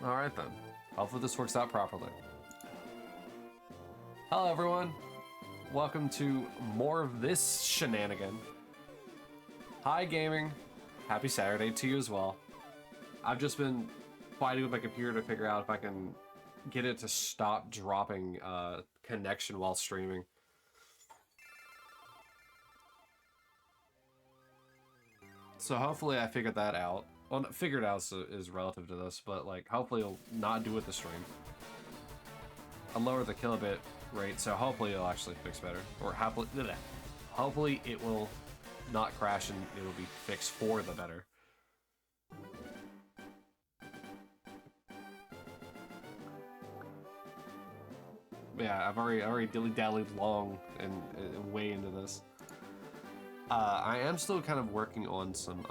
Alright then. Hopefully this works out properly. Hello everyone. Welcome to more of this shenanigan. Hi gaming. Happy Saturday to you as well. I've just been fighting with my computer to figure out if I can get it to stop dropping connection while streaming. So hopefully I figured that out. Well, figured out is relative to this, but like hopefully it'll not do it the stream. I'll lower the kilobit rate, so hopefully it'll actually fix better. Or hopefully it will not crash and it'll be fixed for the better. Yeah, I've already dilly-dallied long and way into this. I am still kind of working on some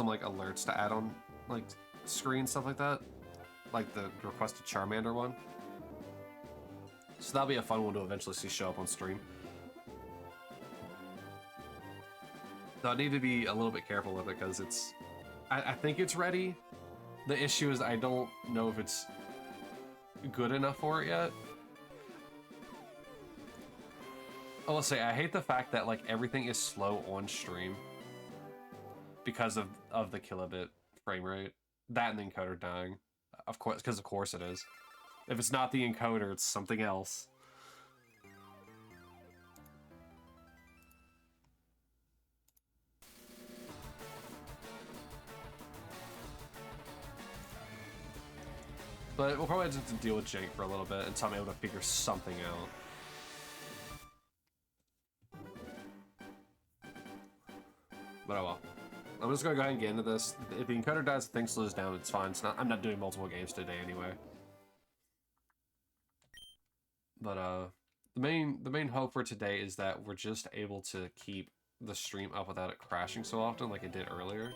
like alerts to add on like screen stuff like that, like the requested Charmander one. So that'll be a fun one to eventually see show up on stream. Though I need to be a little bit careful with it because it's, I think it's ready. The issue is I don't know if it's good enough for it yet. I will say I hate the fact that like everything is slow on stream because of the kilobit frame rate. That and the encoder dying, of course, because of course it is. If it's not the encoder, it's something else. But we'll probably have to deal with Jake for a little bit until I'm able to figure something out. But oh well. I'm just gonna go ahead and get into this. If the encoder dies, the thing slows down, it's fine. It's not, I'm not doing multiple games today anyway. But the main hope for today is that we're just able to keep the stream up without it crashing so often like it did earlier.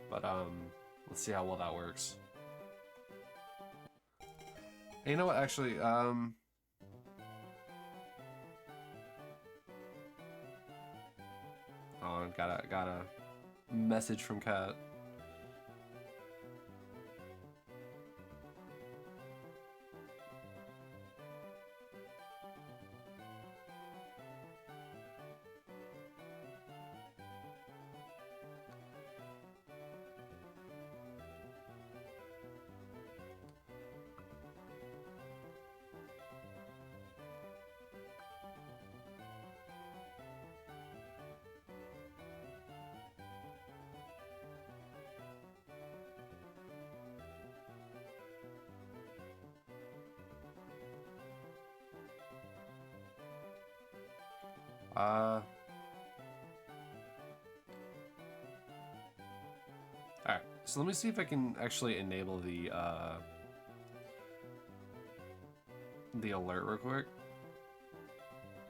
But let's see how well that works. And you know what, actually, oh, got a message from Kat. Alright, so let me see if I can actually enable the alert real quick.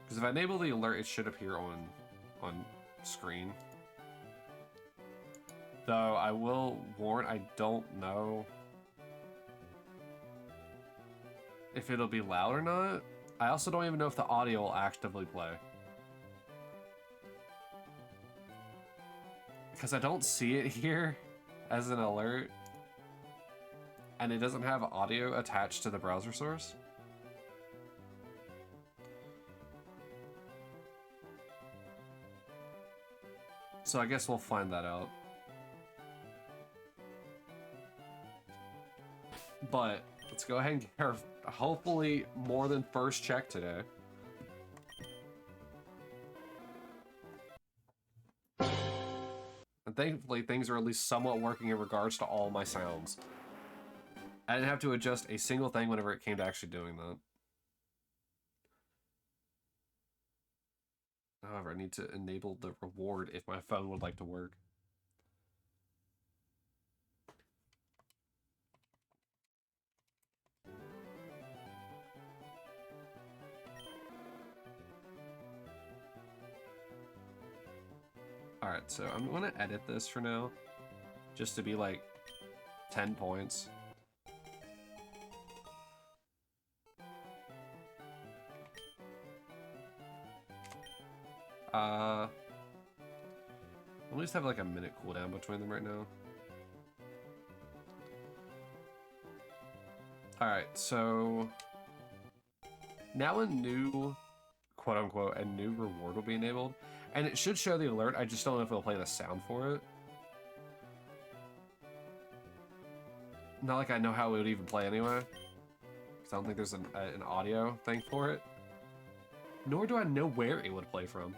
Because if I enable the alert, it should appear on screen. Though I will warn, I don't know if it'll be loud or not. I also don't even know if the audio will actively play. Because I don't see it here as an alert. And it doesn't have audio attached to the browser source. So I guess we'll find that out. But let's go ahead and get our hopefully more than first check today. And thankfully things are at least somewhat working in regards to all my sounds. I didn't have to adjust a single thing whenever it came to actually doing that. However, I need to enable the reward if my phone would like to work. Alright, so I'm going to edit this for now. Just to be like 10 points. At least have like a minute cooldown between them right now. Alright, so now a new, quote unquote, a new reward will be enabled. And it should show the alert, I just don't know if it'll play the sound for it. Not like I know how it would even play anyway. Because I don't think there's an audio thing for it. Nor do I know where it would play from.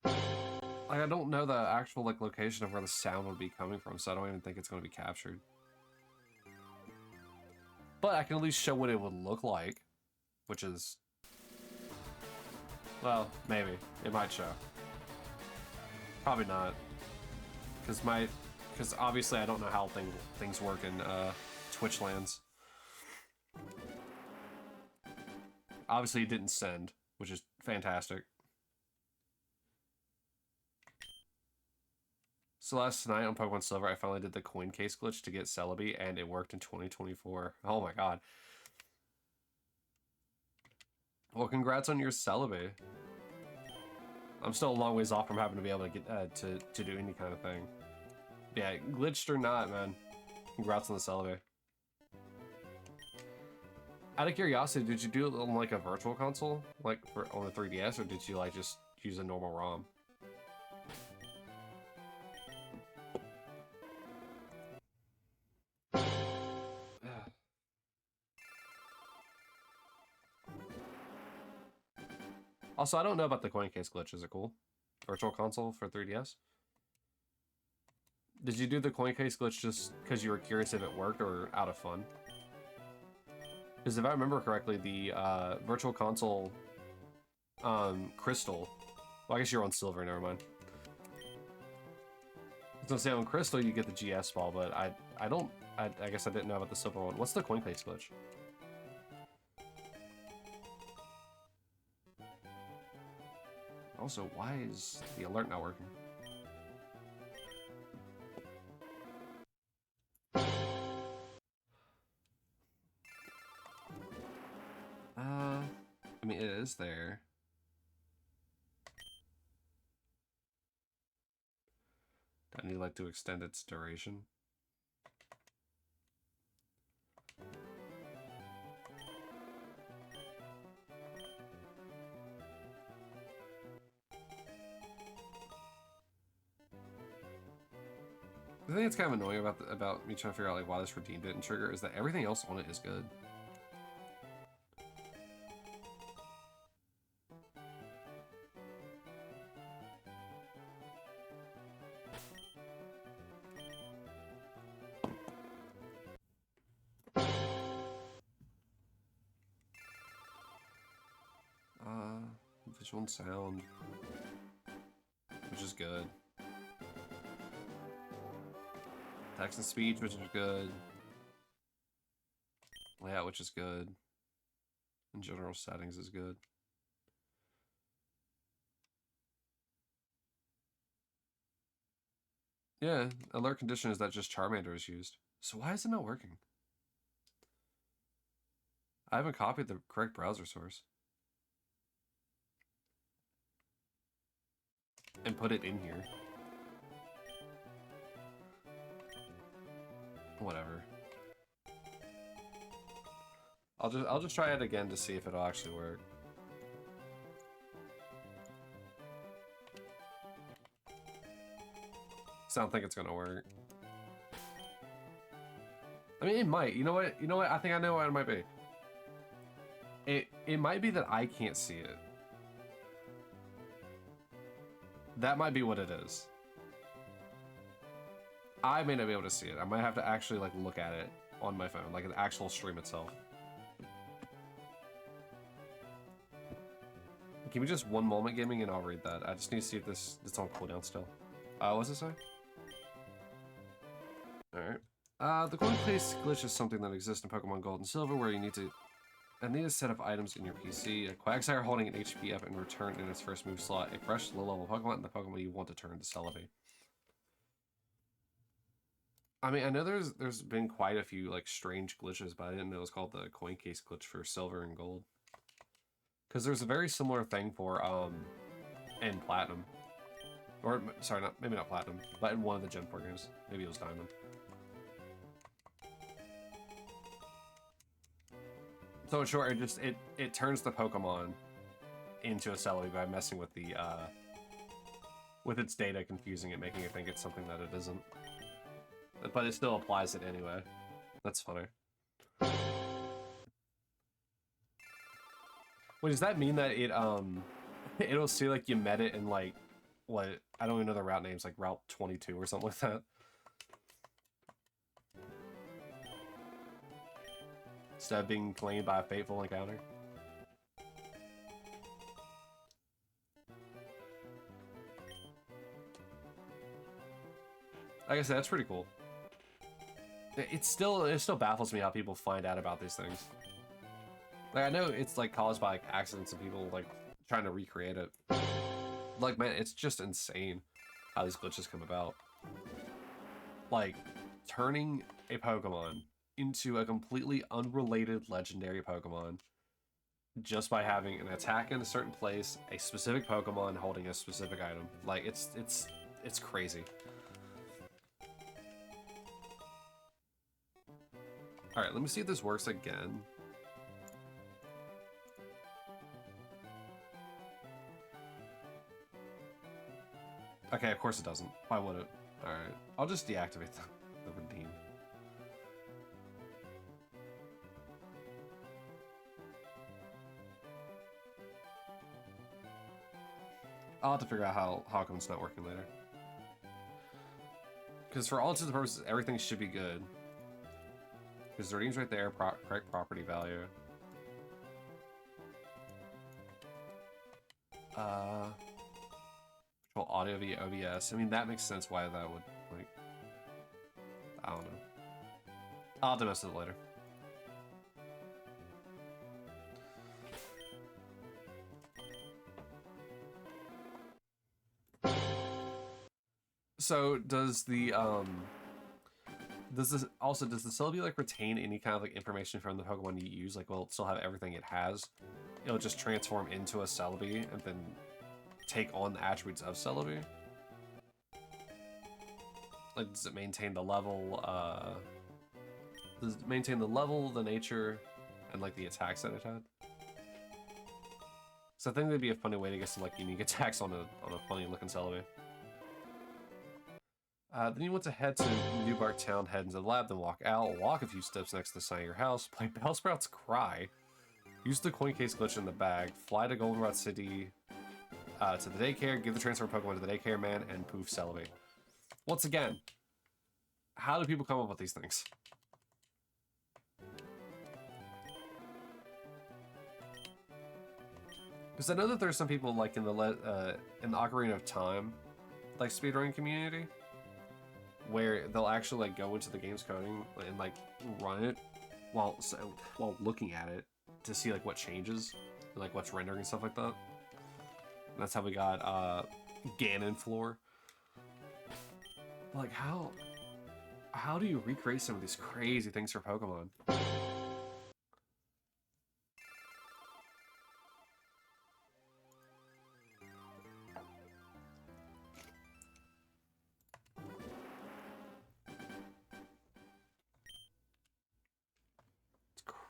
Like, I don't know the actual like location of where the sound would be coming from, so I don't even think it's going to be captured. But I can at least show what it would look like, which is... Well, maybe. It might show. Probably not. Because obviously I don't know how things work in Twitch lands. Obviously it didn't send, which is fantastic. So last night on Pokemon Silver, I finally did the coin case glitch to get Celebi, and it worked in 2024. Oh my god. Well, congrats on your Celebi. I'm still a long ways off from having to be able to get to do any kind of thing. Yeah, glitched or not, man. Congrats on the Celebi. Out of curiosity, did you do it on like a virtual console, like on the 3DS, or did you like just use a normal ROM? Also, I don't know about the coin case glitch. Is it cool? Virtual console for 3DS? Did you do the coin case glitch just because you were curious if it worked or out of fun? Because if I remember correctly, the virtual console crystal... Well, I guess you're on silver, never mind. I was gonna say on crystal you get the GS ball, but I guess I didn't know about the silver one. What's the coin case glitch? Also, why is the alert not working? I mean, it is there. Do I need, like, to extend its duration? The thing that's kind of annoying about me trying to figure out like why this redeem didn't trigger is that everything else on it is good. Visual and sound, which is good. Text and speech, which is good. Layout, which is good. And general settings is good. Yeah, alert condition is that just Charmander is used. So why is it not working? I haven't copied the correct browser source. And put it in here. Whatever. I'll just try it again to see if it'll actually work. So I don't think it's gonna work. I mean, it might. You know what? You know what? I think I know what it might be. It might be that I can't see it. That might be what it is. I may not be able to see it. I might have to actually like look at it on my phone, like an actual stream itself. Give me just one moment, gaming, and I'll read that. I just need to see if it's on cooldown still. What's it say? Alright. The coin place glitch is something that exists in Pokemon Gold and Silver where you need a set of items in your PC. A Quagsire holding an HP up and return in its first move slot a fresh low-level Pokemon and the Pokemon you want to turn to Celebi. I mean, I know there's been quite a few like strange glitches, but I didn't know it was called the coin case glitch for Silver and Gold. Because there's a very similar thing for in Platinum. Or, sorry, maybe not Platinum, but in one of the Gen 4 games. Maybe it was Diamond. So in short, it turns the Pokemon into a Celebi by messing with the, with its data, confusing it, making it think it's something that it isn't. But it still applies it anyway. That's funny. Wait, does that mean that it, it'll see, like, you met it in, like, what, I don't even know the route names, like Route 22 or something like that? Instead of being claimed by a fateful encounter? Like I said, that's pretty cool. It still baffles me how people find out about these things. Like, I know it's, like, caused by, like, accidents and people, like, trying to recreate it. Like, man, it's just insane how these glitches come about. Like, turning a Pokemon into a completely unrelated legendary Pokemon just by having an attack in a certain place, a specific Pokemon holding a specific item. Like, it's crazy. Alright, let me see if this works again. Okay, of course it doesn't. Why would it? Alright, I'll just deactivate the redeem. I'll have to figure out how come it's not working later. Because for all intents and purposes, everything should be good. Because the redeem's right there, correct property value. Control audio via OBS. I mean, that makes sense why that would, like... I don't know. I'll have to mess with it later. So, does the Celebi, like, retain any kind of, like, information from the Pokemon you use? Like, will it still have everything it has? It'll just transform into a Celebi and then take on the attributes of Celebi? Like, does it maintain the level, the nature, and, like, the attacks that it had? So I think that'd be a funny way to get some, like, unique attacks on a funny-looking Celebi. Then you want to head to Newbark Town, head into the lab, then walk out, walk a few steps next to the sign of your house, play Bellsprout's Cry, use the coin case glitch in the bag, fly to Goldenrod City, to the daycare, give the transfer Pokemon to the daycare man, and poof, Celebi. Once again, how do people come up with these things? Because I know that there's some people, like, in the Ocarina of Time, like, speedrunning community, where they'll actually, like, go into the game's coding and, like, run it while looking at it to see, like, what changes and, like, what's rendering and stuff like that. And that's how we got Ganon Floor. Like, how do you recreate some of these crazy things for Pokemon?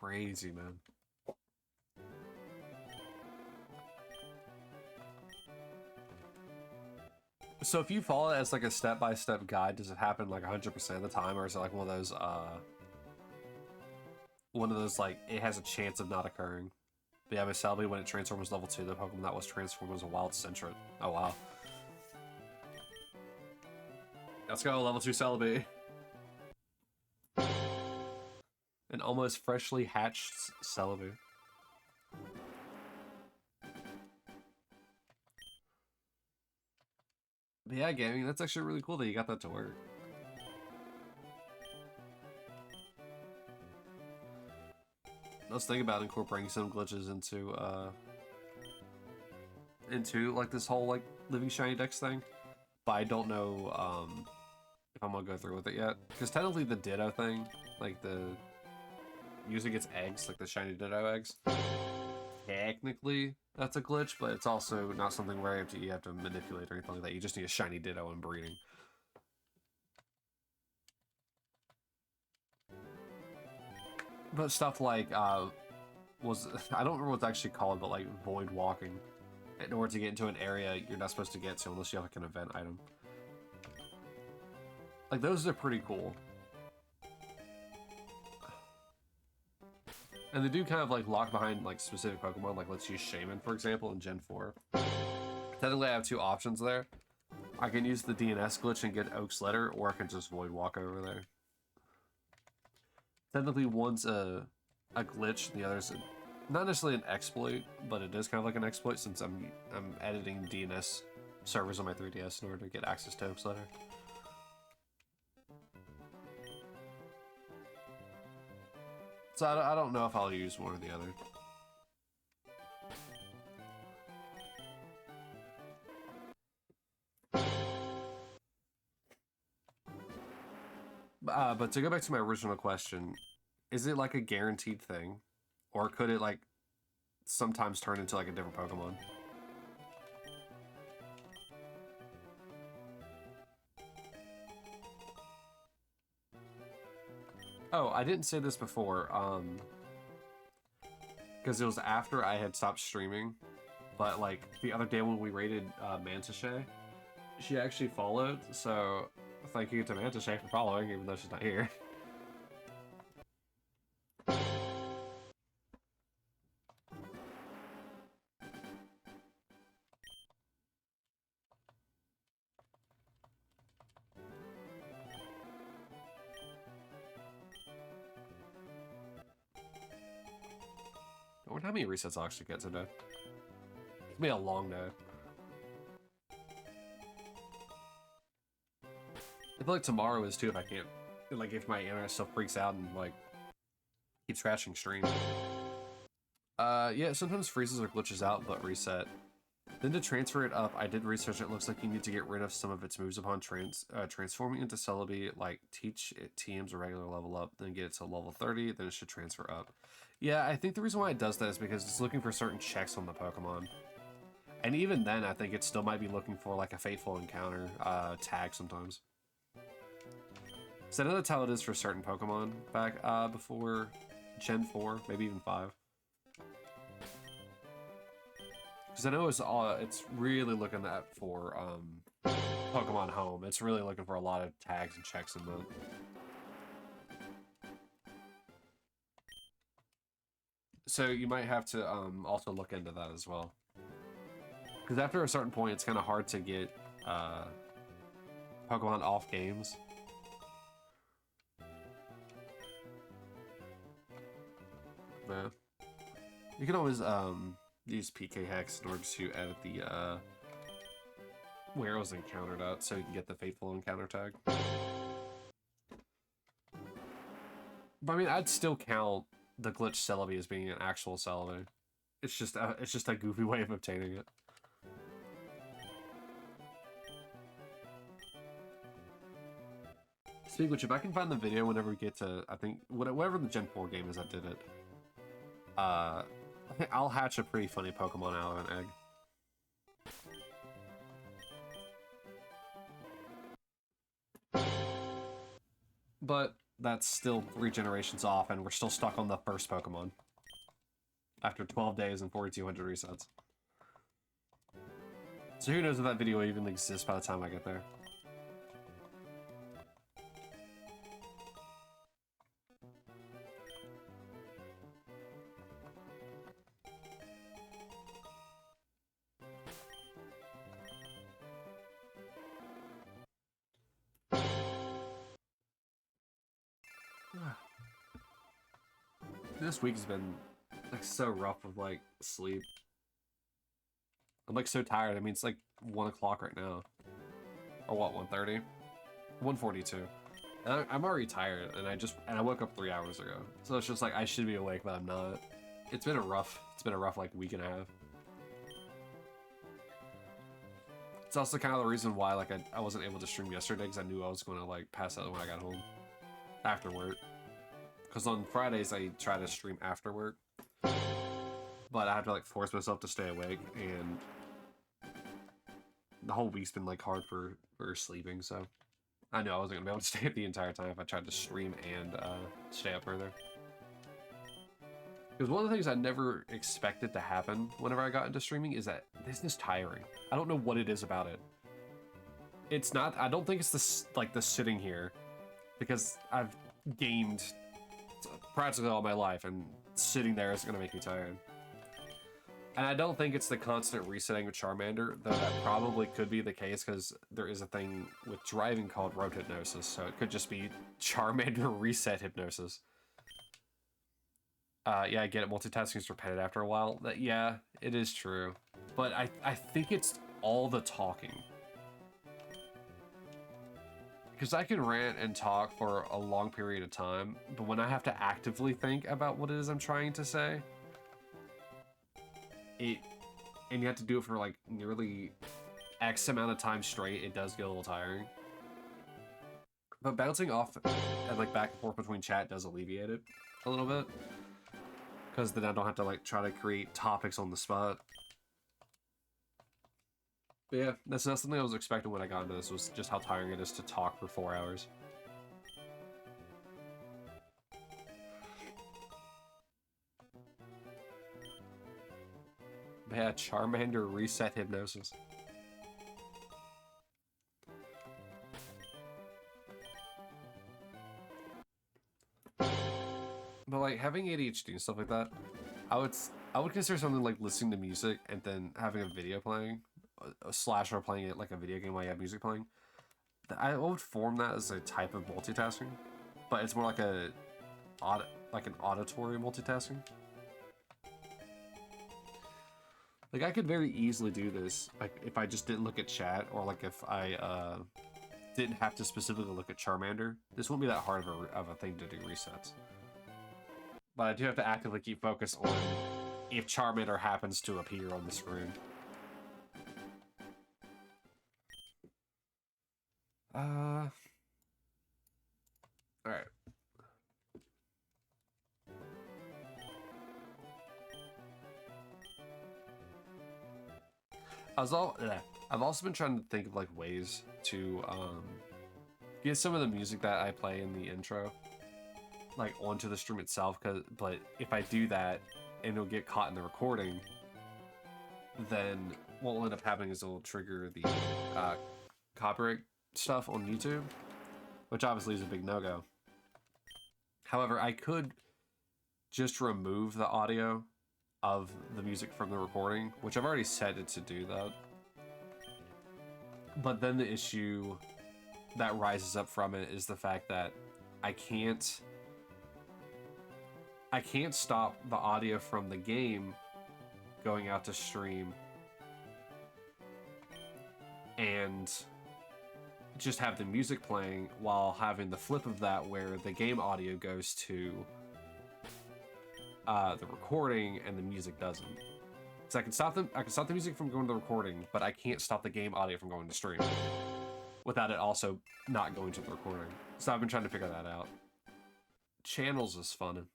Crazy, man. So if you follow it as, like, a step-by-step guide, does it happen, like, 100% of the time, or is it, like, one of those, like, it has a chance of not occurring? But yeah, with Celebi, when it transformed was level 2, the Pokemon that was transformed was a Wild Centret. Oh, wow. Let's go, level 2 Celebi. An almost freshly hatched Celebi. But yeah, gaming, that's actually really cool that you got that to work. Let's think about incorporating some glitches into like this whole, like, Living Shiny Dex thing. But I don't know if I'm gonna go through with it yet. Because technically the Ditto thing, like the usually gets eggs, like the Shiny Ditto eggs. technically that's a glitch, but it's also not something where you have to manipulate or anything like that. You just need a shiny Ditto and breeding. But stuff like, I don't remember what's actually called, but like void walking. In order to get into an area you're not supposed to get to unless you have like an event item. Like, those are pretty cool. And they do kind of like lock behind like specific Pokemon, like let's use Shaman for example in Gen 4. Technically I have two options there. I can use the DNS glitch and get Oak's letter, or I can just void walk over there. Technically one's a glitch, the other's not necessarily an exploit, but it is kind of like an exploit since I'm editing DNS servers on my 3DS in order to get access to Oak's letter. So I don't know if I'll use one or the other. But to go back to my original question, is it like a guaranteed thing? Or could it like sometimes turn into like a different Pokemon? Oh, I didn't say this before, because it was after I had stopped streaming, but like the other day when we raided Mantishay, she actually followed, so thank you to Mantishay for following, even though she's not here. I wonder how many resets I'll actually get today. It's gonna be a long day. I feel like tomorrow is too if I can't, like if my internet still freaks out and like keeps crashing stream. Yeah, sometimes freezes or glitches out, but reset. Then to transfer it up, I did research. It looks like you need to get rid of some of its moves upon transforming into Celebi, like teach it TMs a regular level up, then get it to level 30, then it should transfer up. Yeah, I think the reason why it does that is because it's looking for certain checks on the Pokemon. And even then, I think it still might be looking for like a Fateful Encounter tag sometimes. So I know that's how it is for certain Pokemon back before Gen 4, maybe even 5. Because I know it's really looking at for Pokemon Home. It's really looking for a lot of tags and checks in that. So you might have to also look into that as well. Because after a certain point, it's kind of hard to get Pokemon off games. Yeah. You can always use PK Hex in order to edit the where it was encountered at, so you can get the Fateful Encounter tag. But I mean, I'd still count the glitch Celebi as being an actual Celebi. It's just a goofy way of obtaining it. Speaking of which, if I can find the video whenever we get to, I think, whatever the Gen 4 game is that did it, I think I'll hatch a pretty funny Pokemon out of an egg. But that's still 3 generations off, and we're still stuck on the first Pokemon. After 12 days and 4,200 resets. So who knows if that video even exists by the time I get there. This week has been like so rough with like sleep. I'm like so tired. I mean, it's like 1 o'clock right now. Or what, 1:30? 1:42. And I'm already tired, and I woke up 3 hours ago. So it's just like I should be awake, but I'm not. It's been a rough like week and a half. It's also kind of the reason why like I wasn't able to stream yesterday, because I knew I was going to like pass out when I got home after work. Because on Fridays I try to stream after work. but I have to like force myself to stay awake, and the whole week's been like hard for sleeping, so I knew I wasn't gonna be able to stay up the entire time if I tried to stream and stay up further. Because one of the things I never expected to happen whenever I got into streaming is that this is tiring. I don't know what it is about it. It's not, I don't think it's the sitting here, because I've gamed practically all my life, and sitting there is gonna make me tired. And I don't think it's the constant resetting of Charmander, though that probably could be the case, because there is a thing with driving called road hypnosis, so it could just be Charmander reset hypnosis. Yeah, I get it, multitasking is repetitive after a while. Yeah, it is true. But I think it's all the talking. Because I can rant and talk for a long period of time, but when I have to actively think about what it is I'm trying to say, and you have to do it for like nearly X amount of time straight, it does get a little tiring. But bouncing off and like back and forth between chat does alleviate it a little bit. Because then I don't have to like try to create topics on the spot. But yeah, that's not something I was expecting when I got into this, was just how tiring it is to talk for 4 hours. Yeah, Charmander reset hypnosis. But like having ADHD and stuff like that, I would consider something like listening to music and then having a video playing, slash or playing it like a video game while you have music playing. I would form that as a type of multitasking, but it's more like an auditory multitasking. Like I could very easily do this, like if I just didn't look at chat, or like if I didn't have to specifically look at Charmander. This won't be that hard of a thing to do resets. But I do have to actively keep focus on if Charmander happens to appear on the screen. Alright. I've also been trying to think of like ways to get some of the music that I play in the intro like onto the stream itself, but if I do that and it'll get caught in the recording, then what will end up happening is it'll trigger the copyright stuff on YouTube, which obviously is a big no-go. However, I could just remove the audio of the music from the recording, which I've already set it to do that. But then the issue that rises up from it is the fact that I can't stop the audio from the game going out to stream and just have the music playing while having the flip of that where the game audio goes to the recording and the music doesn't. So I can stop the music from going to the recording, but I can't stop the game audio from going to stream without it also not going to the recording. So I've been trying to figure that out. Channels is fun.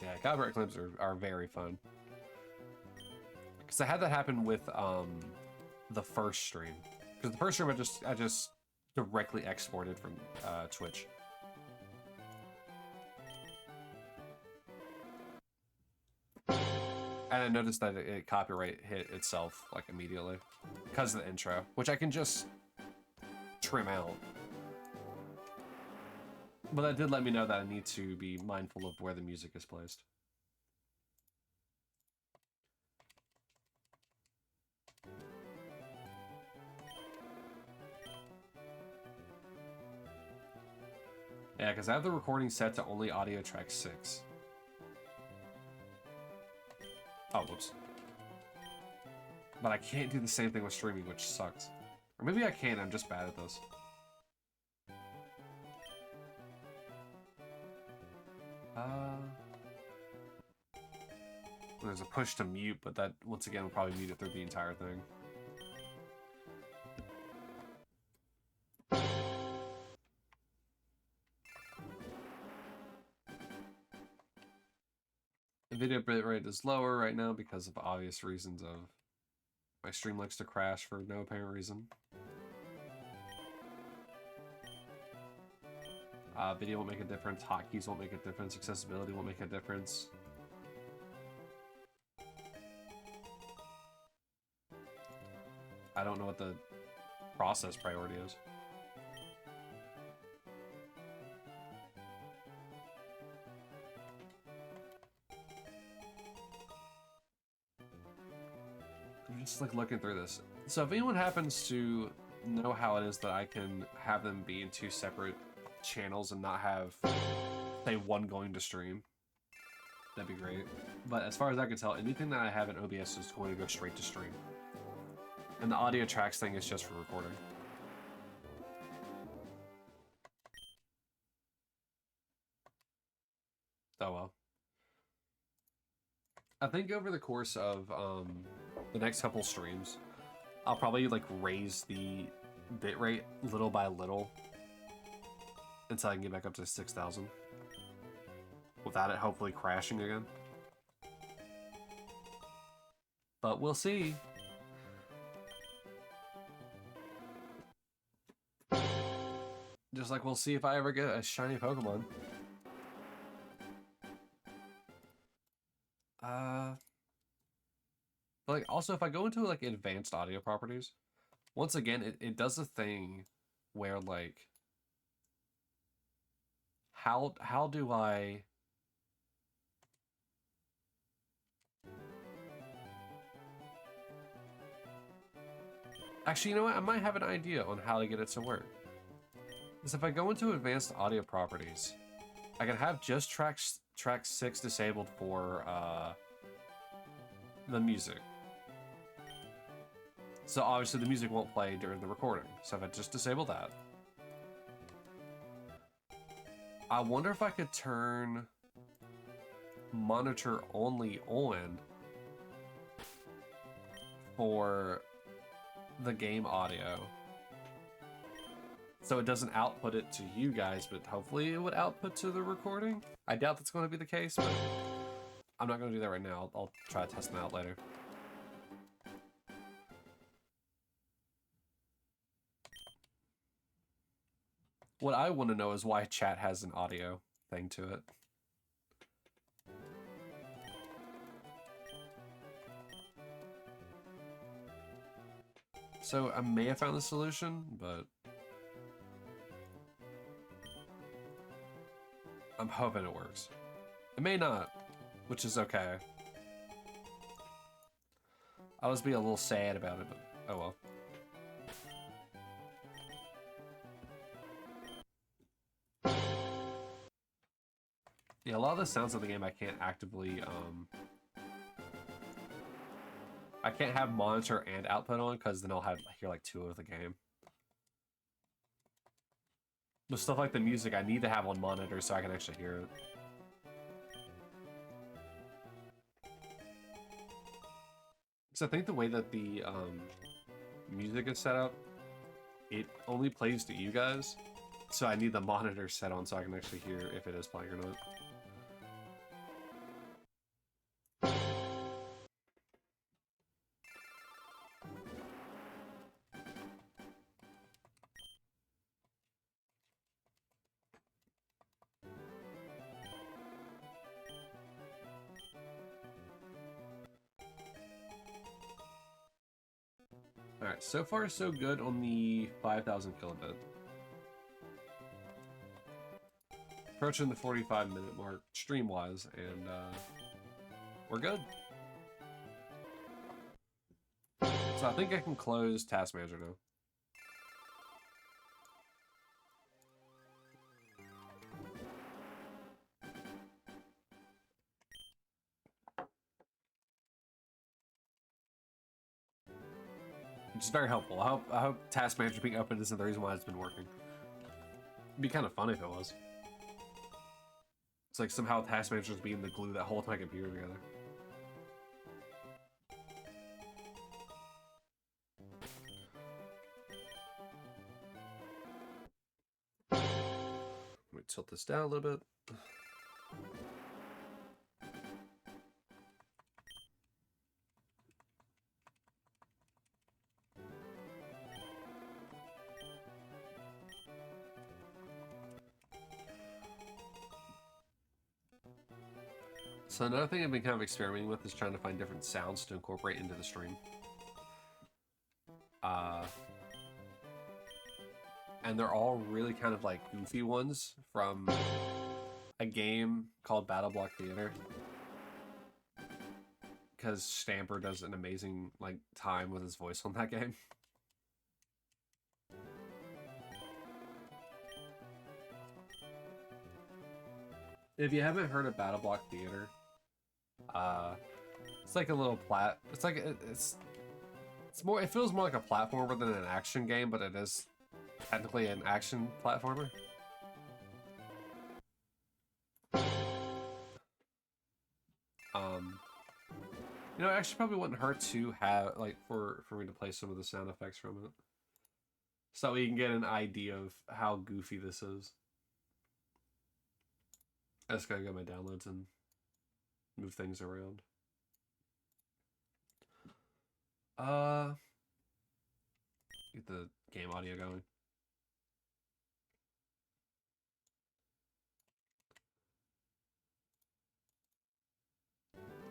Yeah, copyright claims are very fun. Because I had that happen with the first stream. Because the first stream I just directly exported from Twitch. And I noticed that it copyright hit itself like immediately because of the intro, which I can just trim out. But that did let me know that I need to be mindful of where the music is placed. Yeah, because I have the recording set to only audio track 6. Oh, whoops. But I can't do the same thing with streaming, which sucks. Or maybe I can, I'm just bad at this. There's a push to mute, but that, once again, will probably mute it through the entire thing. audio bitrate is lower right now because of obvious reasons of my stream likes to crash for no apparent reason. Video won't make a difference, hotkeys won't make a difference, accessibility won't make a difference. I don't know what the process priority is. I'm just like looking through this. So if anyone happens to know how it is that I can have them be in 2 separate channels and not have, say, one going to stream, that'd be great. But as far as I can tell, anything that I have in OBS is going to go straight to stream. And the audio tracks thing is just for recording. Oh well. I think over the course of the next couple streams, I'll probably like raise the bitrate little by little until I can get back up to 6,000 without it hopefully crashing again. But we'll see. Just like we'll see if I ever get a shiny Pokemon. But like also if I go into like advanced audio properties, once again it does a thing where like how do I actually, you know what? I might have an idea on how to get it to work. Because if I go into advanced audio properties, I can have just track 6 disabled for the music. So obviously the music won't play during the recording. So if I just disable that. I wonder if I could turn monitor only on for the game audio. So it doesn't output it to you guys, but hopefully it would output to the recording. I doubt that's going to be the case, but I'm not going to do that right now. I'll try to test them out later. What I want to know is why chat has an audio thing to it. So I may have found the solution, but I'm hoping it works. It may not, which is okay. I was being a little sad about it, but oh well. Yeah, a lot of the sounds of the game I can't actively, I can't have monitor and output on because then I'll hear like 2 of the game. With stuff like the music, I need to have on monitor so I can actually hear it. So I think the way that the music is set up, it only plays to you guys. So I need the monitor set on so I can actually hear if it is playing or not. Alright, so far so good on the 5,000 kilobit. Approaching the 45-minute mark, stream-wise, and we're good. So I think I can close Task Manager now. Which is very helpful. I hope Task Manager being open isn't the reason why it's been working. It'd be kind of funny if it was. It's like somehow Task Manager's being the glue that holds my computer together. Let me tilt this down a little bit. So another thing I've been kind of experimenting with is trying to find different sounds to incorporate into the stream. And they're all really kind of like goofy ones from a game called BattleBlock Theater. Because Stamper does an amazing like time with his voice on that game. If you haven't heard of BattleBlock Theater, it's like a little it's like it's more. It feels more like a platformer than an action game, but it is technically an action platformer. You know, it actually probably wouldn't hurt to have like for me to play some of the sound effects from it, so we can get an idea of how goofy this is. I just gotta get my downloads and move things around. Get the game audio going.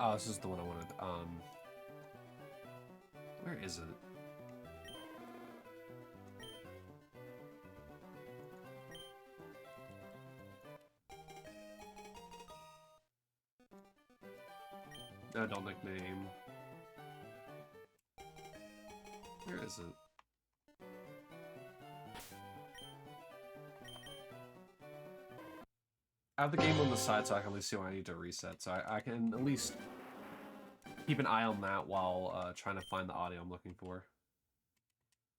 Oh, this is the one I wanted. Where is it? No, don't nickname. Where is it? I have the game on the side so I can at least see when I need to reset, so I can at least keep an eye on that while trying to find the audio I'm looking for.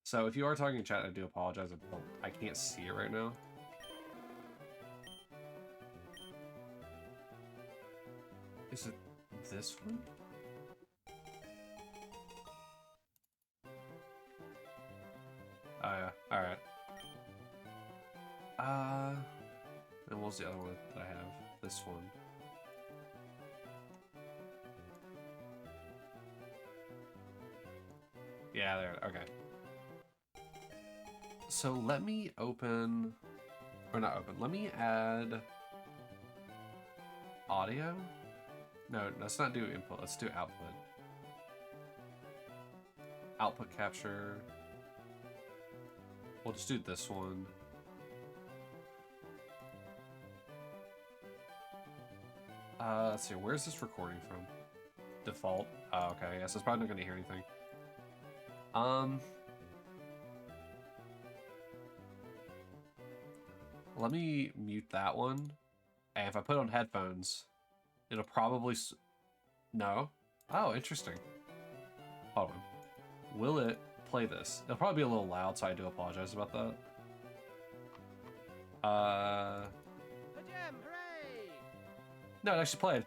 So if you are talking in chat, I do apologize. I can't see it right now. Is it this one? Oh yeah, alright. And what was the other one that I have? This one. Yeah, there, okay. So let me open, or not open, let me add audio. No, let's not do input, let's do output. Output capture. We'll just do this one. Let's see, where's this recording from? Default. Oh, okay, yes, it's probably not gonna hear anything. Let me mute that one. And if I put on headphones, it'll probably... No? Oh, interesting. Hold on. Will it play this? It'll probably be a little loud, so I do apologize about that. No, it actually played.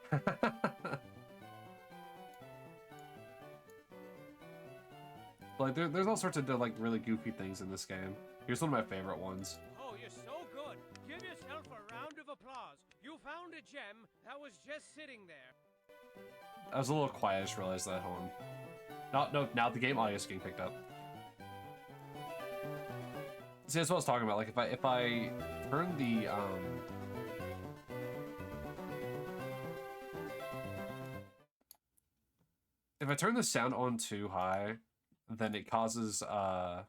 Like, there's all sorts of like really goofy things in this game. Here's one of my favorite ones. Oh, you're so good. Give yourself a round of applause. You found a gem that was just sitting there. I was a little quiet, I just realized that. Hold on. No, now the game audio is getting picked up. See, that's what I was talking about. Like, if I turn the, if I turn the sound on too high, then it causes the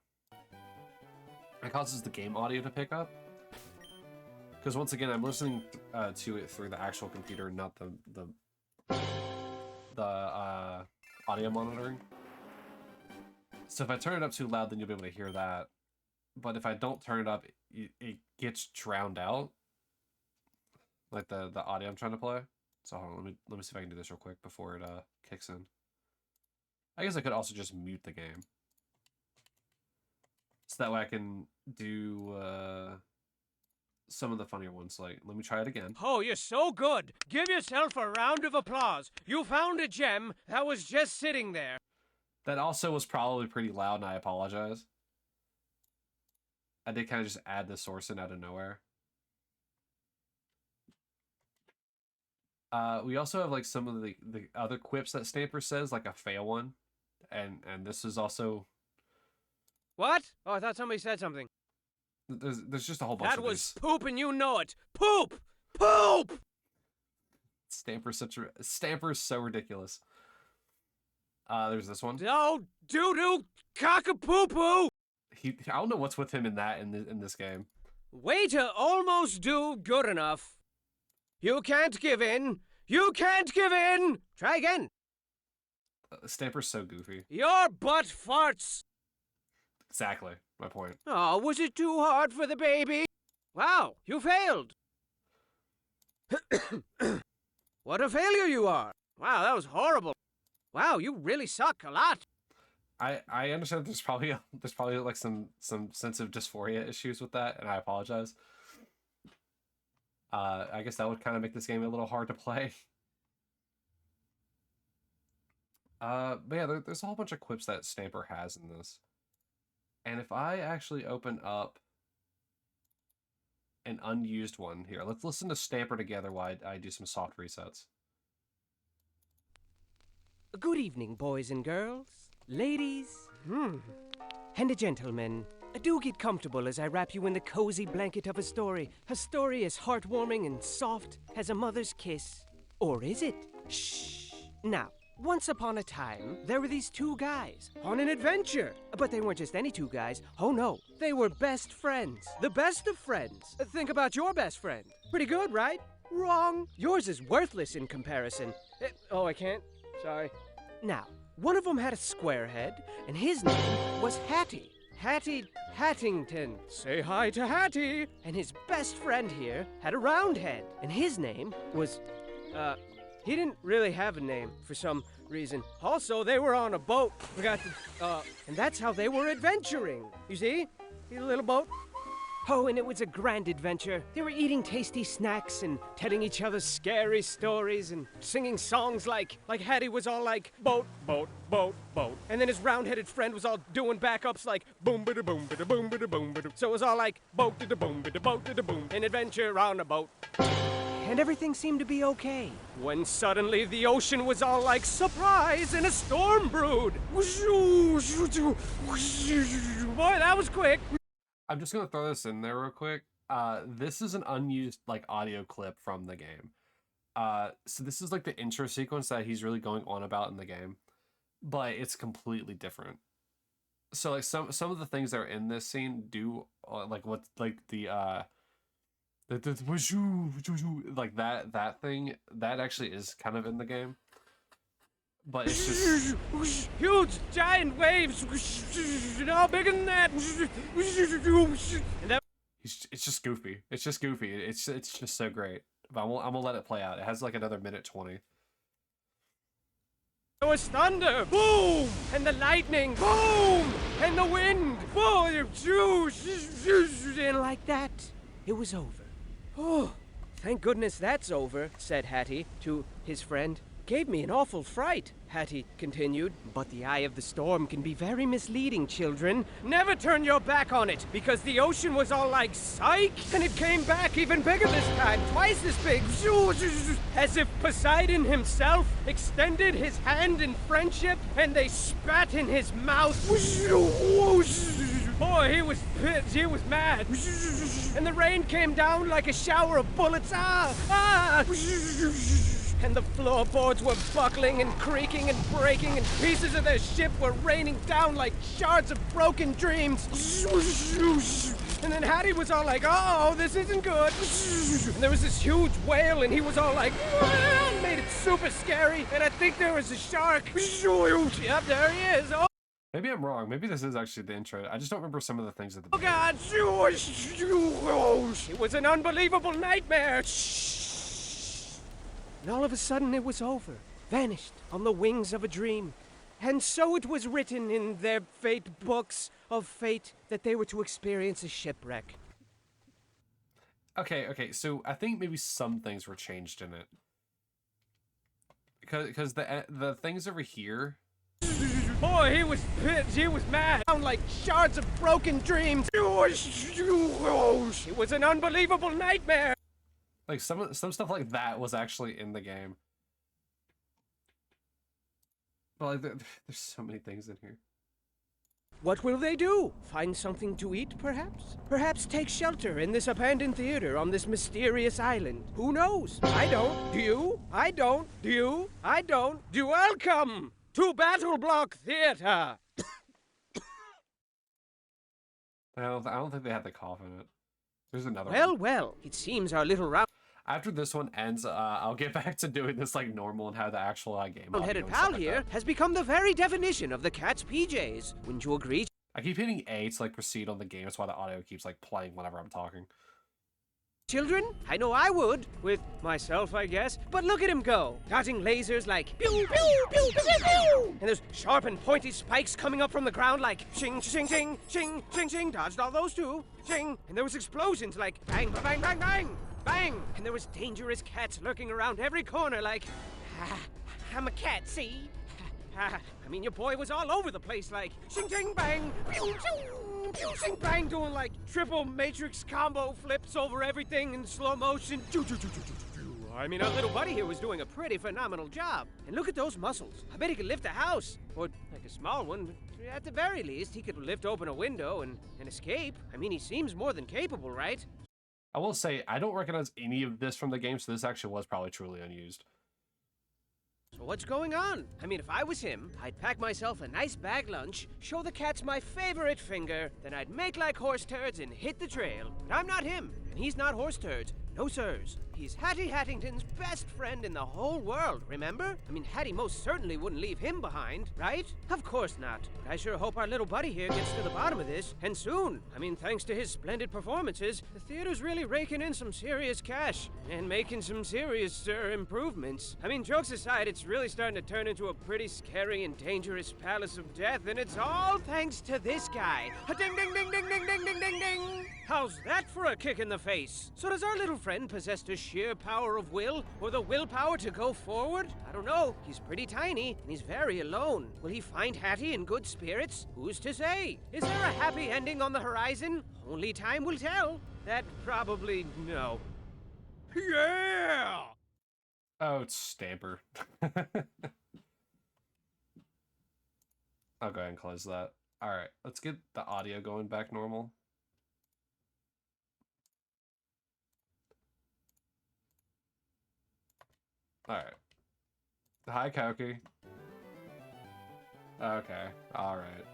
game audio to pick up. Because once again, I'm listening to it through the actual computer, not the audio monitoring. So if I turn it up too loud, then you'll be able to hear that. But if I don't turn it up, it gets drowned out. Like the audio I'm trying to play. So hold on, let me see if I can do this real quick before it kicks in. I guess I could also just mute the game. So that way I can do some of the funnier ones. Like, let me try it again. Oh, you're so good. Give yourself a round of applause. You found a gem that was just sitting there. That also was probably pretty loud, and I apologize. I did kind of just add the source in out of nowhere. We also have like some of the other quips that Stamper says, like a fail one. And this is also... What? Oh, I thought somebody said something. There's just a whole bunch of these. That was poop and you know it. Poop! Poop! Stamper's so ridiculous. There's this one. Oh, doo-doo, cock-a-poo-poo! I don't know what's with him in this game. Way to almost do good enough. You can't give in. You can't give in. Try again. Stamper's so goofy. Your butt farts. Exactly, my point. Oh, was it too hard for the baby? Wow, you failed. What a failure you are. Wow, that was horrible. Wow, you really suck a lot. I understand there's probably like some sense of dysphoria issues with that, and I apologize. I guess that would kind of make this game a little hard to play. But yeah, there's a whole bunch of quips that Stamper has in this. And if I actually open up an unused one here, let's listen to Stamper together while I do some soft resets. Good evening, boys and girls, ladies, and gentlemen. Do get comfortable as I wrap you in the cozy blanket of a story as heartwarming and soft as a mother's kiss. Or is it? Shh. Now, once upon a time, there were these two guys on an adventure. But they weren't just any two guys. Oh no, they were best friends. The best of friends. Think about your best friend. Pretty good, right? Wrong. Yours is worthless in comparison. Oh, I can't? Sorry. Now, one of them had a square head, and his name was Hattie. Hattie Hattington. Say hi to Hattie. And his best friend here had a round head, and his name was, he didn't really have a name for some reason. Also, they were on a boat. And that's how they were adventuring. You see? See the little boat? Oh, and it was a grand adventure. They were eating tasty snacks and telling each other scary stories and singing songs like Hattie was all like, boat, boat, boat, boat. And then his round-headed friend was all doing backups like, boom, bada boom, bada boom, bada boom, bada. So it was all like, boat, da boom, bada boat, da boom, an adventure on a boat. And everything seemed to be okay. When suddenly the ocean was all like, surprise, and a storm brewed. Boy, that was quick. I'm just gonna throw this in there real quick. This is an unused like audio clip from the game. So this is like the intro sequence that he's really going on about in the game, but it's completely different. So like some of the things that are in this scene do like what like the like that thing that actually is kind of in the game. But it's just huge giant waves, no bigger than that. It's just goofy. It's just goofy. It's just so great. But I'm gonna let it play out. It has like another minute 20. There was thunder, boom, and the lightning, boom, and the wind, boom, and like that, it was over. Oh, thank goodness that's over, said Hattie to his friend. Gave me an awful fright, Hattie continued. But the eye of the storm can be very misleading, children. Never turn your back on it, because the ocean was all like, psych! And it came back even bigger this time, twice as big. As if Poseidon himself extended his hand in friendship, and they spat in his mouth. Boy, he was pissed, he was mad. And the rain came down like a shower of bullets. And the floorboards were buckling and creaking and breaking, and pieces of their ship were raining down like shards of broken dreams. And then Hattie was all like, oh, this isn't good. And there was this huge whale, and he was all like, and made it super scary. And I think there was a shark. Yep, there he is. Oh. Maybe I'm wrong. Maybe this is actually the intro. I just don't remember some of the things at the beginning. Oh, God. It was an unbelievable nightmare. And all of a sudden it was over, vanished on the wings of a dream. And so it was written in their fate books of fate that they were to experience a shipwreck. Okay, so I think maybe some things were changed in it. Because the things over here... Boy, he was pissed, he was mad, like shards of broken dreams. It was an unbelievable nightmare. Like some stuff like that was actually in the game. But like there's so many things in here. What will they do? Find something to eat, perhaps? Perhaps take shelter in this abandoned theater on this mysterious island. Who knows? I don't. Do you? I don't. Do you? I don't. Do welcome to BattleBlock Theater! I don't think they had the cough in it. There's another Well, one. well, it seems our little After this one ends, I'll get back to doing this like normal and how the actual game audio round-headed and pal stuff like here that. has become the very definition of the cat's PJs. Wouldn't you agree? I keep hitting A to like proceed on the game. That's why the audio keeps like playing whenever I'm talking. Children? I know I would. With myself, I guess. But look at him go. Dodging lasers like pew, pew, pew, pew, pew, pew. And there's sharp and pointy spikes coming up from the ground like shing, shing, shing, shing, shing, shing. Dodged all those too. Shing. And there was explosions like bang, bang, bang, bang, bang. And there was dangerous cats lurking around every corner like, I'm a cat, see? I mean, your boy was all over the place like shing, shing, bang, pew, pew, pew, shing, bang, doing like triple matrix combo flips over everything in slow motion. I mean, our little buddy here was doing a pretty phenomenal job. And look at those muscles. I bet he could lift a house. Or like a small one, but at the very least, he could lift open a window and escape. I mean, he seems more than capable, right? I will say, I don't recognize any of this from the game, so this actually was probably truly unused. So what's going on? I mean, if I was him, I'd pack myself a nice bag lunch, show the cats my favorite finger, then I'd make like horse turds and hit the trail. But I'm not him, and he's not horse turds. No sirs. He's Hattie Hattington's best friend in the whole world, remember? I mean, Hattie most certainly wouldn't leave him behind, right? Of course not. But I sure hope our little buddy here gets to the bottom of this, and soon. I mean, thanks to his splendid performances, the theater's really raking in some serious cash, and making some serious, improvements. I mean, jokes aside, it's really starting to turn into a pretty scary and dangerous palace of death, and it's all thanks to this guy. Ding, ding, ding, ding, ding, ding, ding, ding, ding! How's that for a kick in the face? So does our little friend possess the sheer power of will, or the willpower to go forward? I don't know. He's pretty tiny, and he's very alone. Will he find Hattie in good spirits? Who's to say? Is there a happy ending on the horizon? Only time will tell. That probably no. Yeah! Oh, it's Stamper. I'll go ahead and close that. Alright, let's get the audio going back normal. Alright. Hi, Koki. Okay, alright.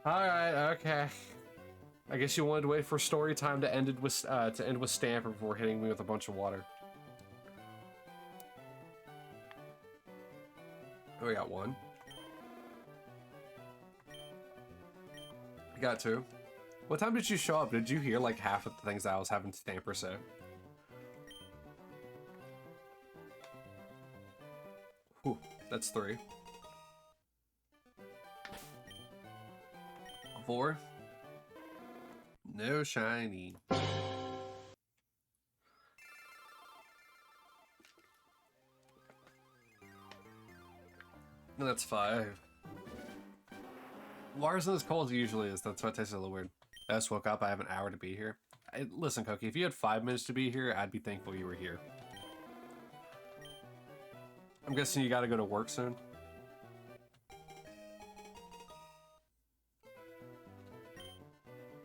Alright, okay. I guess you wanted to wait for story time to end with Stamper before hitting me with a bunch of water. Oh, we got one. I got two. What time did you show up? Did you hear like half of the things I was having Stamper say? Whew, that's three. 4. No shiny. That's 5. Why isn't as cold as it usually is? That's why it tastes a little weird. I just woke up. I have an hour to be here. Listen, Koki, if you had 5 minutes to be here, I'd be thankful you were here. I'm guessing you gotta go to work soon?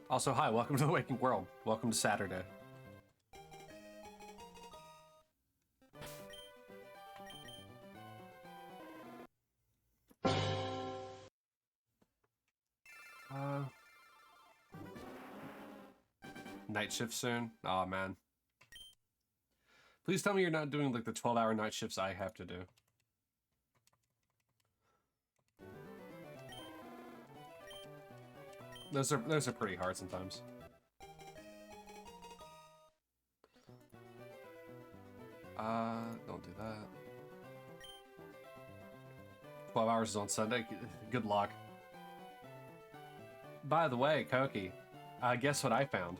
Also, hi, welcome to the Waking World. Welcome to Saturday. Night shift soon? Aw, man. Please tell me you're not doing like the 12-hour night shifts I have to do. Those are pretty hard sometimes. Don't do that. 12 hours is on Sunday. Good luck. By the way, Koki, guess what I found?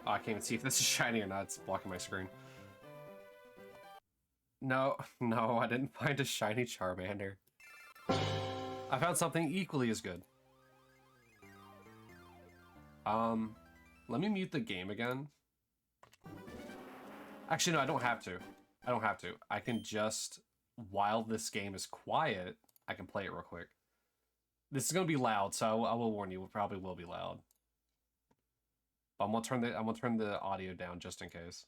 Oh, I can't even see if this is shiny or not. It's blocking my screen. No, I didn't find a shiny Charmander. I found something equally as good. Let me mute the game again. Actually, no, I don't have to. I don't have to. I can just, while this game is quiet, I can play it real quick. This is gonna be loud, so I will warn you. It probably will be loud. But I'm gonna turn the audio down just in case.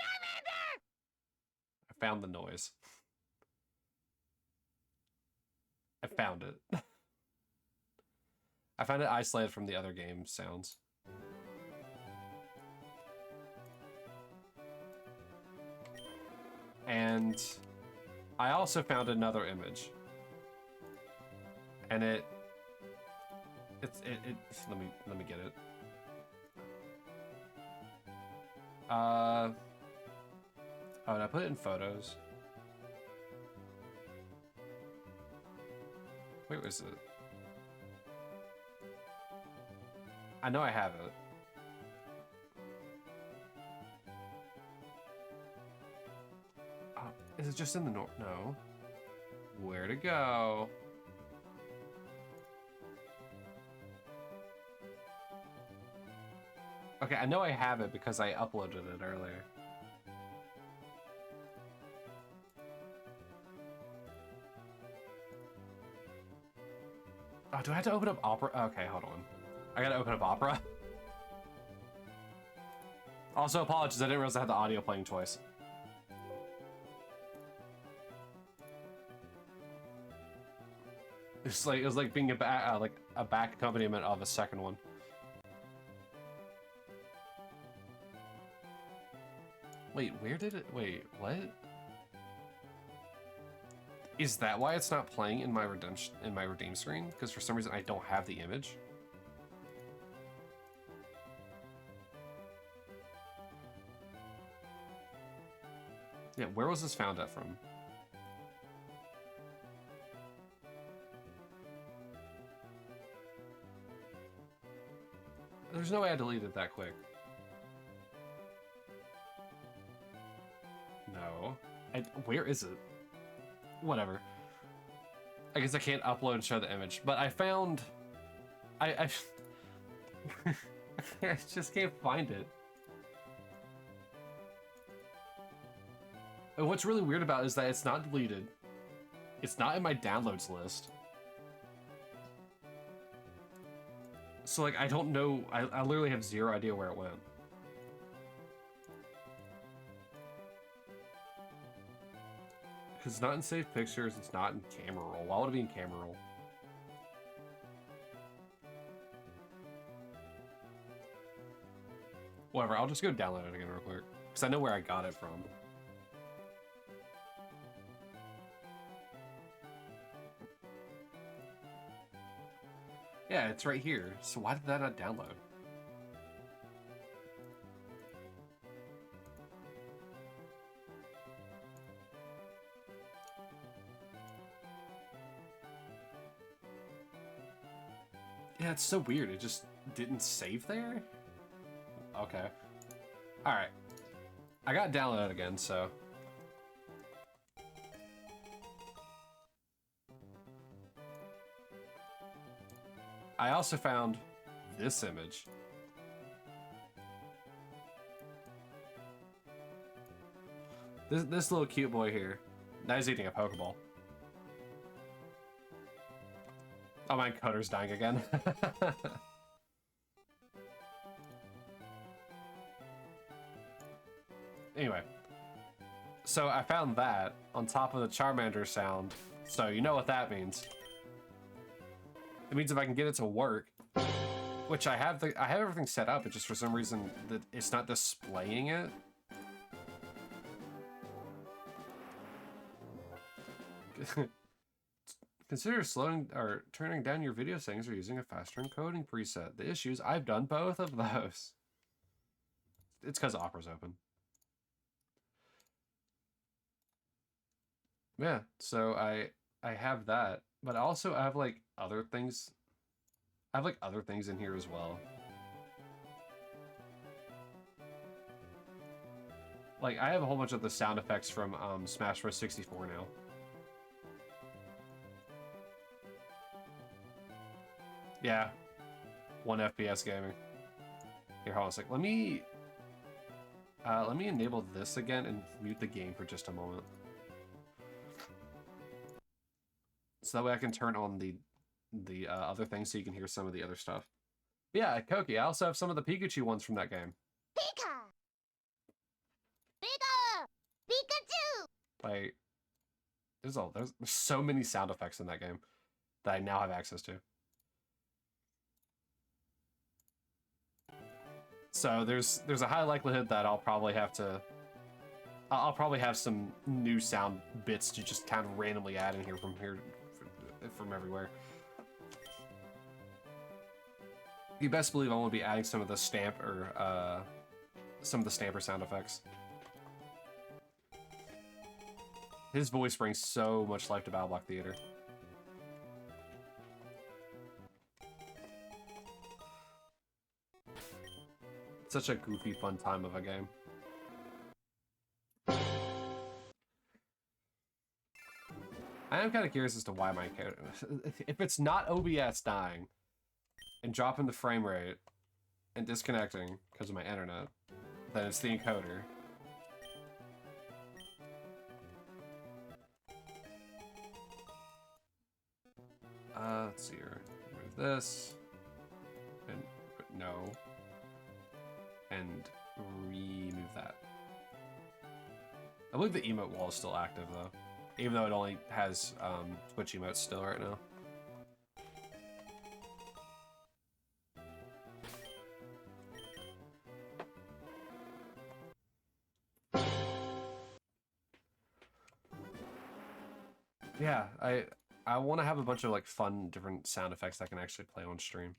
I found the noise. I found it. I found it isolated from the other game sounds. And I also found another image. And let me get it. Oh, did I put it in photos? Wait, where is it? I know I have it. Is it just in the north? No. Where to go? Okay, I know I have it because I uploaded it earlier. Oh, do I have to open up Opera? Okay, hold on. I gotta open up Opera. Also, apologies, I didn't realize I had the audio playing twice. It was like being a back accompaniment of a second one. Wait, where did it? Wait, what? Is that why it's not playing in my redeem screen? Because for some reason I don't have the image. Yeah, where was this found at from? There's no way I deleted it that quick. No. Where is it? Whatever. I guess I can't upload and show the image, but I found... I just can't find it. And what's really weird about it is that it's not deleted. It's not in my downloads list. So, like, I don't know. I literally have zero idea where it went. Because it's not in Save Pictures, it's not in Camera Roll. Why would it be in Camera Roll? Whatever, I'll just go download it again real quick. Because I know where I got it from. Yeah, it's right here. So why did that not download? Yeah, it's so weird. It just didn't save there? Okay. Alright. I got downloaded again, so... I also found this image. This little cute boy here. Now he's eating a Pokeball. Oh, my encoder's dying again. Anyway. So I found that on top of the Charmander sound. So you know what that means. It means if I can get it to work, which I have everything set up, it's just for some reason that it's not displaying it. Consider slowing or turning down your video settings or using a faster encoding preset. The issue is I've done both of those. It's because Opera's open. Yeah, so I have that, but also I have like other things. I have like other things in here as well. Like I have a whole bunch of the sound effects from Smash Bros. 64 now. Yeah, 1 FPS gaming. Here, hold on a sec. Let me Let me enable this again and mute the game for just a moment. So that way I can turn on the other things so you can hear some of the other stuff. But yeah, Koki, I also have some of the Pikachu ones from that game. Pika! Pika! Pikachu! Like, there's so many sound effects in that game that I now have access to. So there's a high likelihood that I'll probably have some new sound bits to just kind of randomly add in here from everywhere. You best believe I want to be adding some of the stamper sound effects. His voice brings so much life to BattleBlock Theater. Such a goofy, fun time of a game. I am kind of curious as to why my character... If it's not OBS dying and dropping the frame rate and disconnecting because of my internet, then it's the encoder. Let's see here. Remove this. And no. And remove that. I believe the emote wall is still active though. Even though it only has Twitch emotes still right now. Yeah, I want to have a bunch of like fun different sound effects that I can actually play on stream.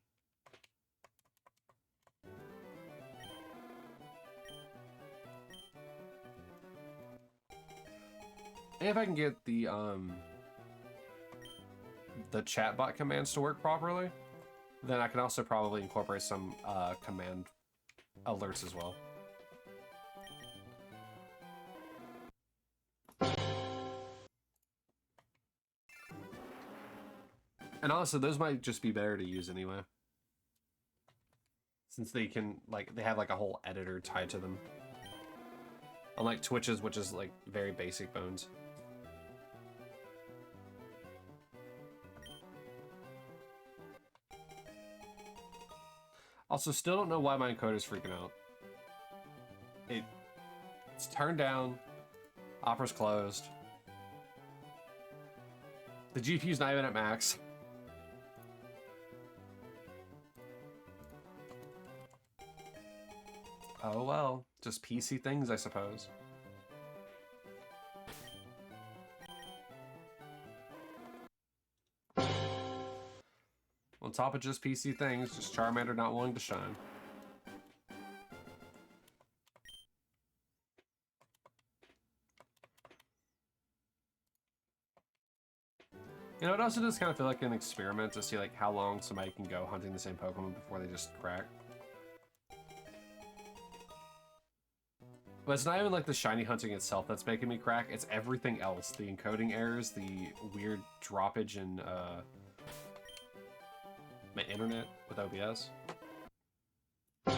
And if I can get the chatbot commands to work properly, then I can also probably incorporate some command alerts as well. And honestly, those might just be better to use anyway. Since they can, like, they have like a whole editor tied to them. Unlike Twitch's, which is like very basic bones. Also, still don't know why my encoder's freaking out. It's turned down. Opera's closed. The GPU's not even at max. Oh well, just PC things, I suppose. On top of just PC things, just Charmander not willing to shine. You know, it also does kind of feel like an experiment to see like how long somebody can go hunting the same Pokemon before they just crack. But it's not even like the shiny hunting itself that's making me crack, it's everything else. The encoding errors, the weird droppage in my internet with OBS. But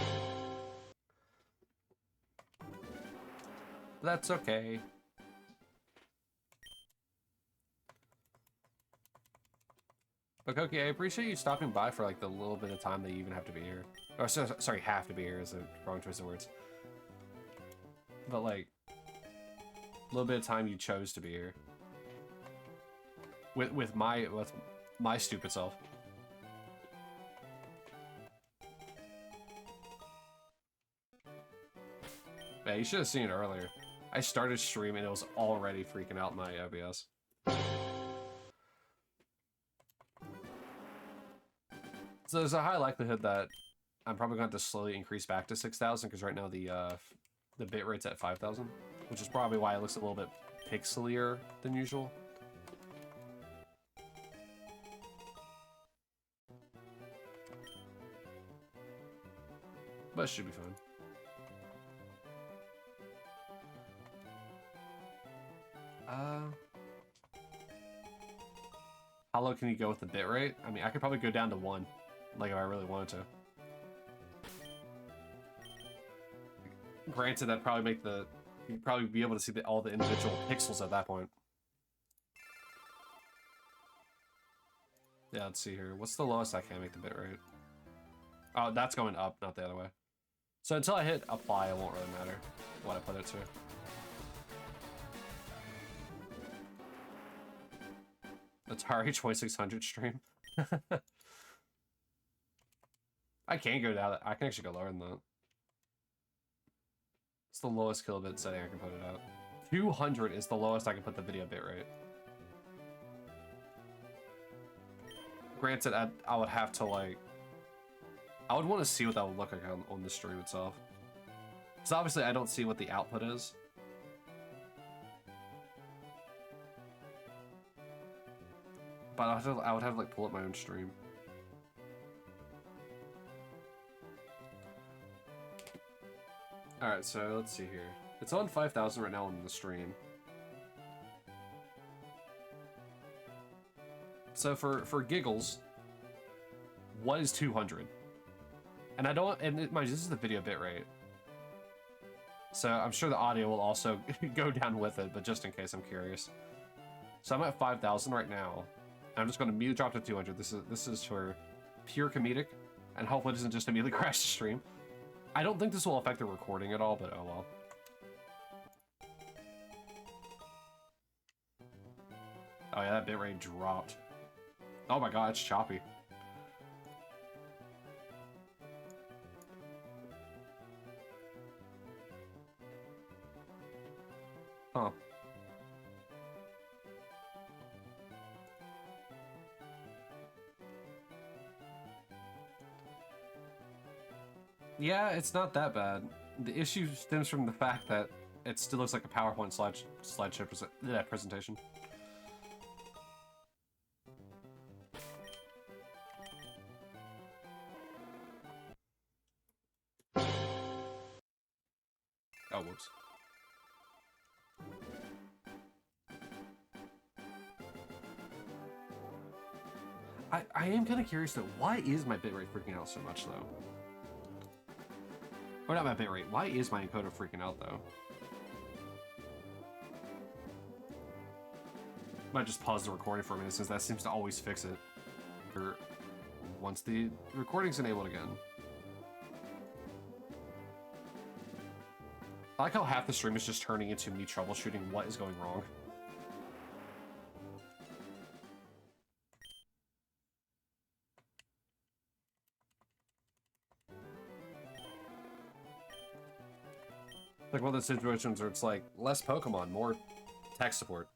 that's okay. But Koki, I appreciate you stopping by for like the little bit of time that you even have to be here. Or sorry, have to be here is the wrong choice of words. But like, a little bit of time you chose to be here. With my stupid self. Yeah, you should have seen it earlier. I started streaming and it was already freaking out my OBS. So there's a high likelihood that I'm probably going to have to slowly increase back to 6,000 because right now the bit rate's at 5,000, which is probably why it looks a little bit pixelier than usual. But it should be fine. How low can you go with the bit rate? I mean, I could probably go down to 1, like if I really wanted to. Granted, that'd probably make you'd probably be able to see all the individual pixels at that point. Yeah, let's see here. What's the lowest I can make the bitrate? Oh, that's going up, not the other way. So until I hit apply, it won't really matter what I put it to. Atari 2600 stream. I can go down. I can actually go lower than that. It's the lowest kilobit setting I can put it at. 200 is the lowest I can put the video bitrate. Granted, I would have to like... I would want to see what that would look like on the stream itself. Because obviously I don't see what the output is. But I would have to like pull up my own stream. Alright, so let's see here. It's on 5,000 right now on the stream. So for giggles, what is 200? And I don't, and mind you, this is the video bitrate. So I'm sure the audio will also go down with it, but just in case, I'm curious. So I'm at 5,000 right now. And I'm just going to immediately drop to 200. This is for pure comedic, and hopefully it doesn't just immediately crash the stream. I don't think this will affect the recording at all, but oh well. Oh yeah, that bitrate dropped. Oh my god, it's choppy. Huh. Yeah, it's not that bad. The issue stems from the fact that it still looks like a PowerPoint slideshow presentation. Oh, whoops. I am kind of curious though, why is my bitrate freaking out so much though? Or not my bitrate, why is my encoder freaking out though? Might just pause the recording for a minute since that seems to always fix it. Or once the recording's enabled again. I like how half the stream is just turning into me troubleshooting what is going wrong. Like one of those situations where it's like, less Pokemon, more tech support.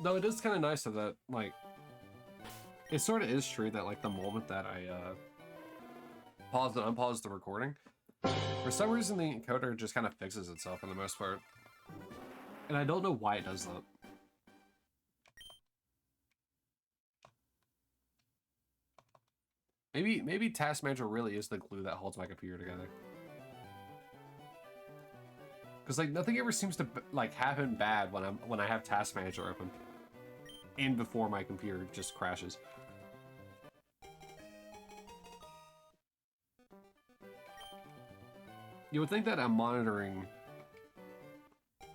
Though it is kind of nice that, like, it sort of is true that, like, the moment that I, pause and unpause the recording, for some reason the encoder just kind of fixes itself for the most part. And I don't know why it does that. Maybe Task Manager really is the glue that holds my computer together. Because, like, nothing ever seems to, like, happen bad when I have Task Manager open. And before my computer just crashes. You would think that a monitoring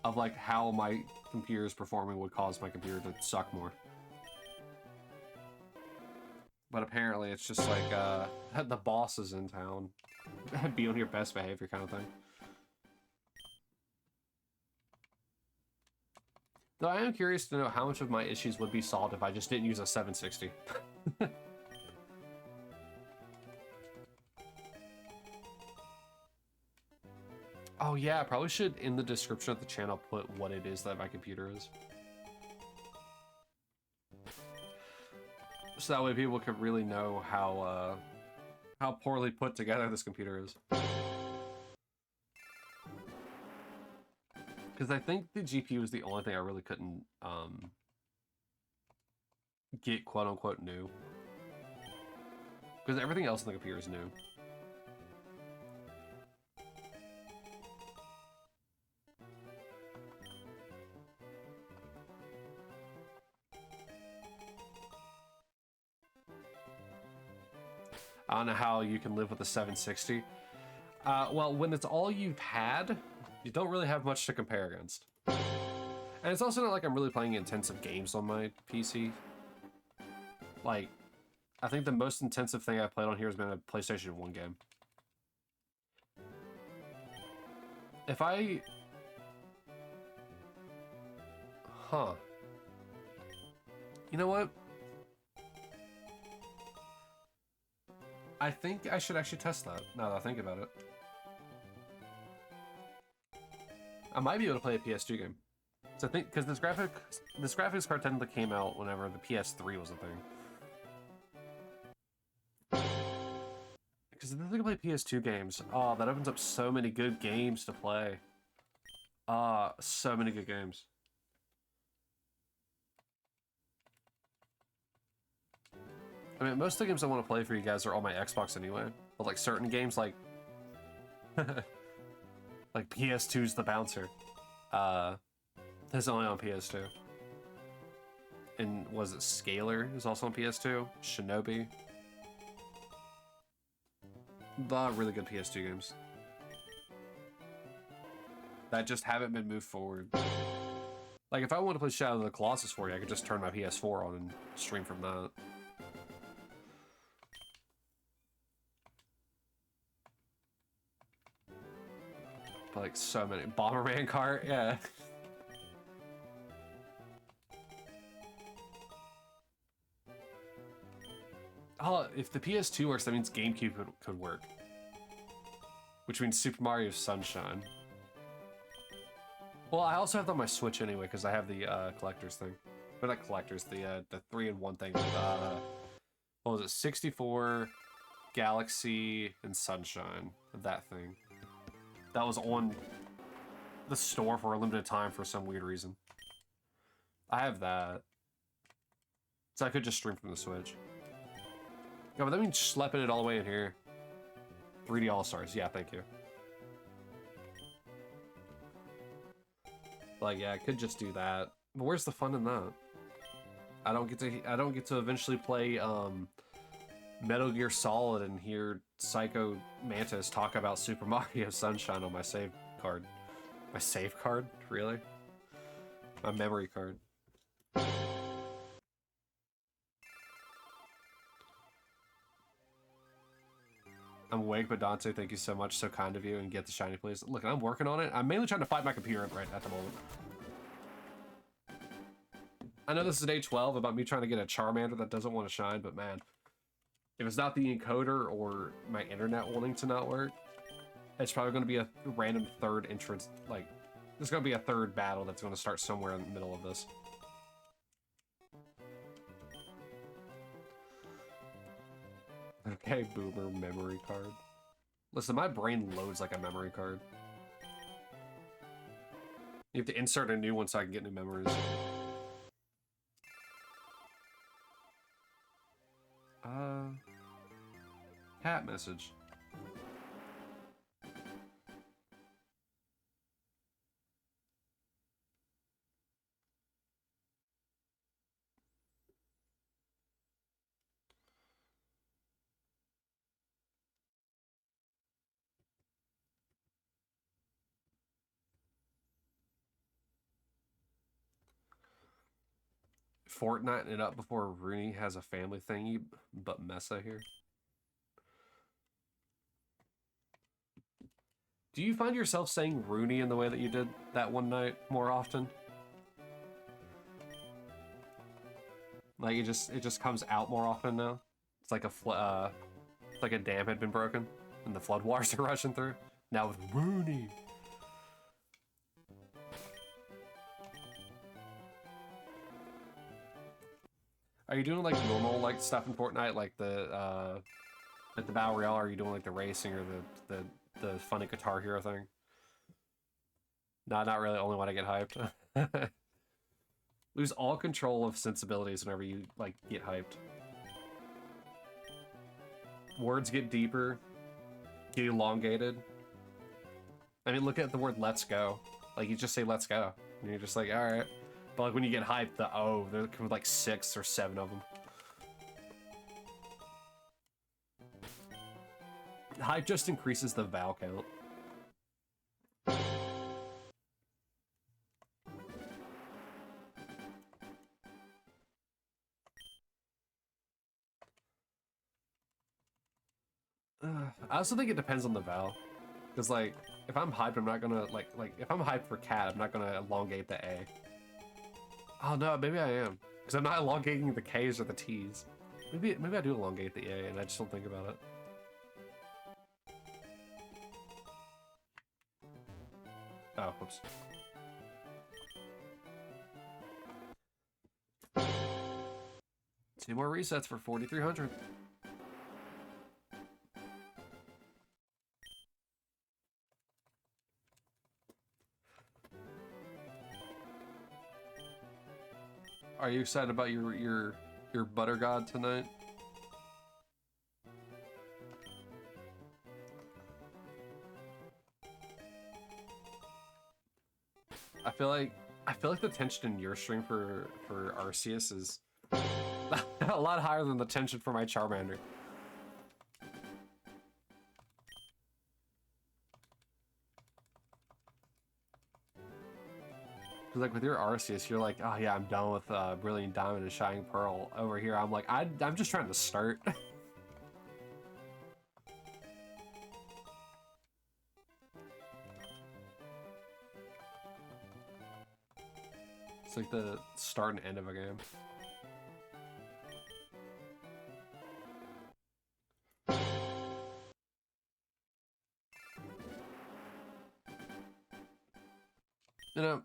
of, like, how my computer is performing would cause my computer to suck more. But apparently it's just like, the boss is in town. Be on your best behavior kind of thing. Though I am curious to know how much of my issues would be solved if I just didn't use a 760. Oh yeah, I probably should, in the description of the channel, put what it is that my computer is. So that way people could really know how poorly put together this computer is. Because I think the GPU is the only thing I really couldn't get quote-unquote new. Because everything else in the computer is new. I don't know how you can live with a 760. Well, when it's all you've had, you don't really have much to compare against. And it's also not like I'm really playing intensive games on my PC. Like, I think the most intensive thing I've played on here has been a PlayStation 1 game. If I... Huh. You know what? I think I should actually test that, now that I think about it. I might be able to play a PS2 game. So I think, because this graphics card technically came out whenever the PS3 was a thing. Because if I can play PS2 games, oh, that opens up so many good games to play. So many good games. I mean, most of the games I want to play for you guys are on my Xbox anyway. But like certain games, like like PS2's The Bouncer, is only on PS2. And was it Scalar is also on PS2? Shinobi. The really good PS2 games that just haven't been moved forward. Like if I want to play Shadow of the Colossus for you, I could just turn my PS4 on and stream from that. But like so many. Bomberman cart, yeah. Oh, if the PS2 works, that means GameCube could work. Which means Super Mario Sunshine. Well, I also have that on my Switch anyway, because I have the collector's thing. But not collector's, the 3-in-1 thing with, what was it, 64, Galaxy, and Sunshine. That thing. That was on the store for a limited time for some weird reason. I have that. So I could just stream from the Switch. Yeah, but that means schlepping it all the way in here. 3D All-Stars, yeah, thank you. Like, yeah, I could just do that. But where's the fun in that? I don't get to eventually play Metal Gear Solid and hear Psycho Mantis talk about Super Mario Sunshine on my save card. My save card? Really? My memory card. I'm awake, but Dante, thank you so much. So kind of you, and get the shiny, please. Look, I'm working on it. I'm mainly trying to fight my computer right at the moment. I know this is day 12 about me trying to get a Charmander that doesn't want to shine, but man, if it's not the encoder or my internet wanting to not work, it's probably going to be a random third entrance. Like, there's going to be a third battle that's going to start somewhere in the middle of this. Okay, boomer memory card. Listen, my brain loads like a memory card. You have to insert a new one so I can get new memories. Cat message. Fortnite it up before Rooney has a family thingy, but Mesa here. Do you find yourself saying Rooney in the way that you did that one night more often? Like it just comes out more often now. It's like a dam had been broken and the flood waters are rushing through. Now with Rooney. Are you doing like normal like stuff in Fortnite, like the Battle Royale? Or are you doing like the racing or the funny Guitar Hero thing? No, not really. Only when I get hyped. Lose all control of sensibilities whenever you like get hyped. Words get deeper, get elongated. I mean, look at the word "let's go." Like you just say "let's go," and you're just like, all right. But like when you get hyped, the O, there come like 6 or 7 of them. Hype just increases the Val count. I also think it depends on the Val. Because, like, if I'm hyped, I'm not gonna, like, if I'm hyped for cat, I'm not gonna elongate the A. Oh, no, maybe I am. Because I'm not elongating the K's or the T's. Maybe I do elongate the A, and I just don't think about it. Oh, whoops. Two more resets for 4,300. Are you excited about your butter god tonight? I feel like the tension in your stream for Arceus is a lot higher than the tension for my Charmander. Cause like with your Arceus, you're like, oh yeah, I'm done with Brilliant Diamond and Shining Pearl. Over here, I'm like, I'm just trying to start. It's like the start and end of a game. You know,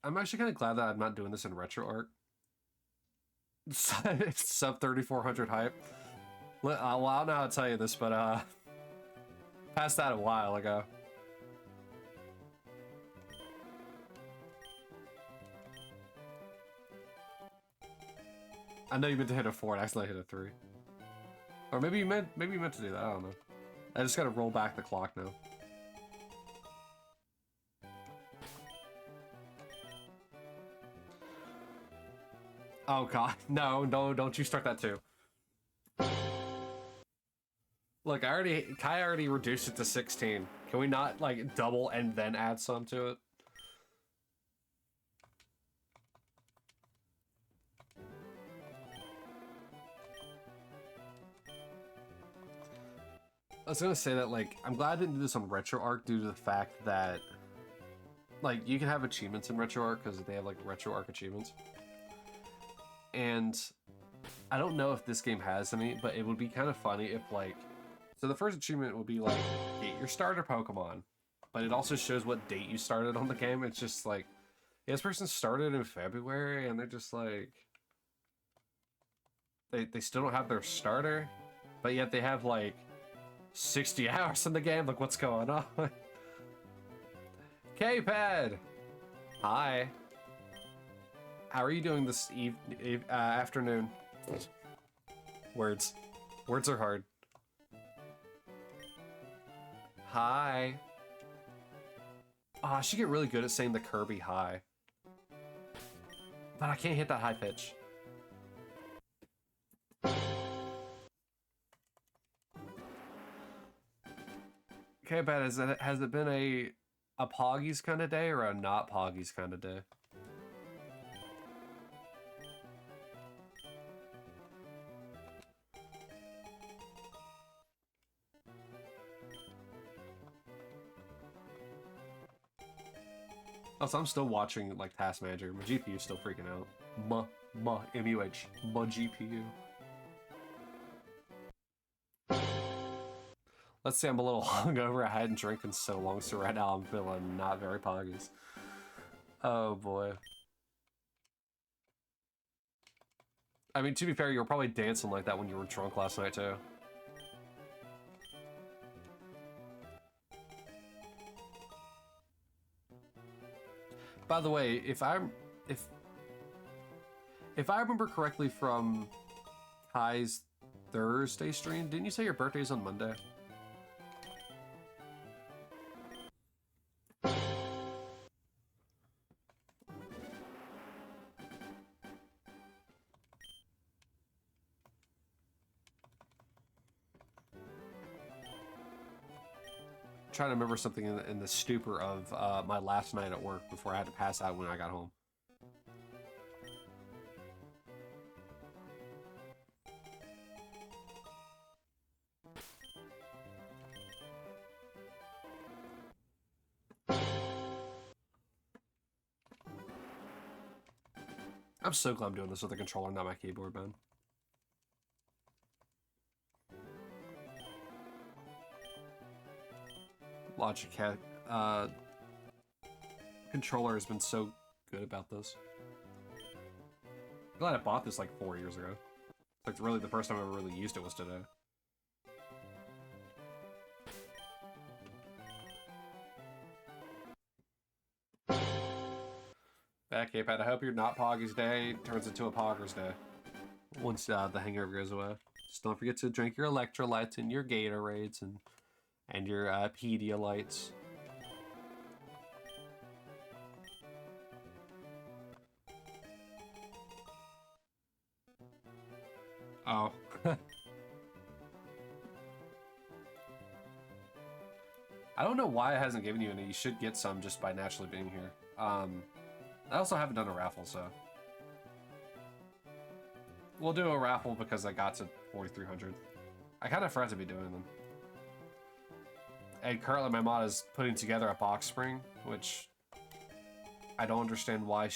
I'm actually kind of glad that I'm not doing this in Retro Arc. It's sub 3,400 hype. Well, I don't know how to tell you this, but passed that a while ago. I know you meant to hit a 4 and accidentally hit a 3. Or maybe you meant to do that, I don't know. I just gotta roll back the clock now. Oh god, no, don't you start that too. Look, Kai already reduced it to 16. Can we not, like, double and then add some to it? I was gonna say that, like, I'm glad I didn't do this on Retro Arc due to the fact that, like, you can have achievements in Retro Arc because they have, like, Retro Arc achievements. And I don't know if this game has any, but it would be kind of funny if, like, so the first achievement would be, like, get your starter Pokemon, but it also shows what date you started on the game. It's just like, yeah, this person started in February, and they're just like, they still don't have their starter, but yet they have, like, 60 hours in the game. Like, what's going on? K-Pad! Hi. How are you doing this afternoon? Words. Words are hard. Hi. Oh, I should get really good at saying the Kirby hi. But I can't hit that high pitch. Okay, but has it been a Poggies kind of day or a not Poggies kind of day? Also, I'm still watching, like, Task Manager. My GPU's still freaking out. M-U-H. My GPU. Let's say I'm a little hungover. I hadn't drank in so long, so right now I'm feeling not very poggies. Oh, boy. I mean, to be fair, you were probably dancing like that when you were drunk last night, too. By the way, if I remember correctly from Kai's Thursday stream, didn't you say your birthday's on Monday? trying to remember something in the stupor of my last night at work before I had to pass out when I got home. I'm so glad I'm doing this with a controller, not my keyboard, man. Logitech controller has been so good about this. I'm glad I bought this like 4 years ago. Like really the first time I ever really used it was today. Back K-Pad, I hope your not Poggy's day turns into a Pogger's day. Once the hangover goes away. Just don't forget to drink your electrolytes and your Gatorades and your Pedialytes. Oh. I don't know why it hasn't given you any. You should get some just by naturally being here. I also haven't done a raffle, so we'll do a raffle because I got to 4,300. I kind of forgot to be doing them. And currently my mod is putting together a box spring, which I don't understand why.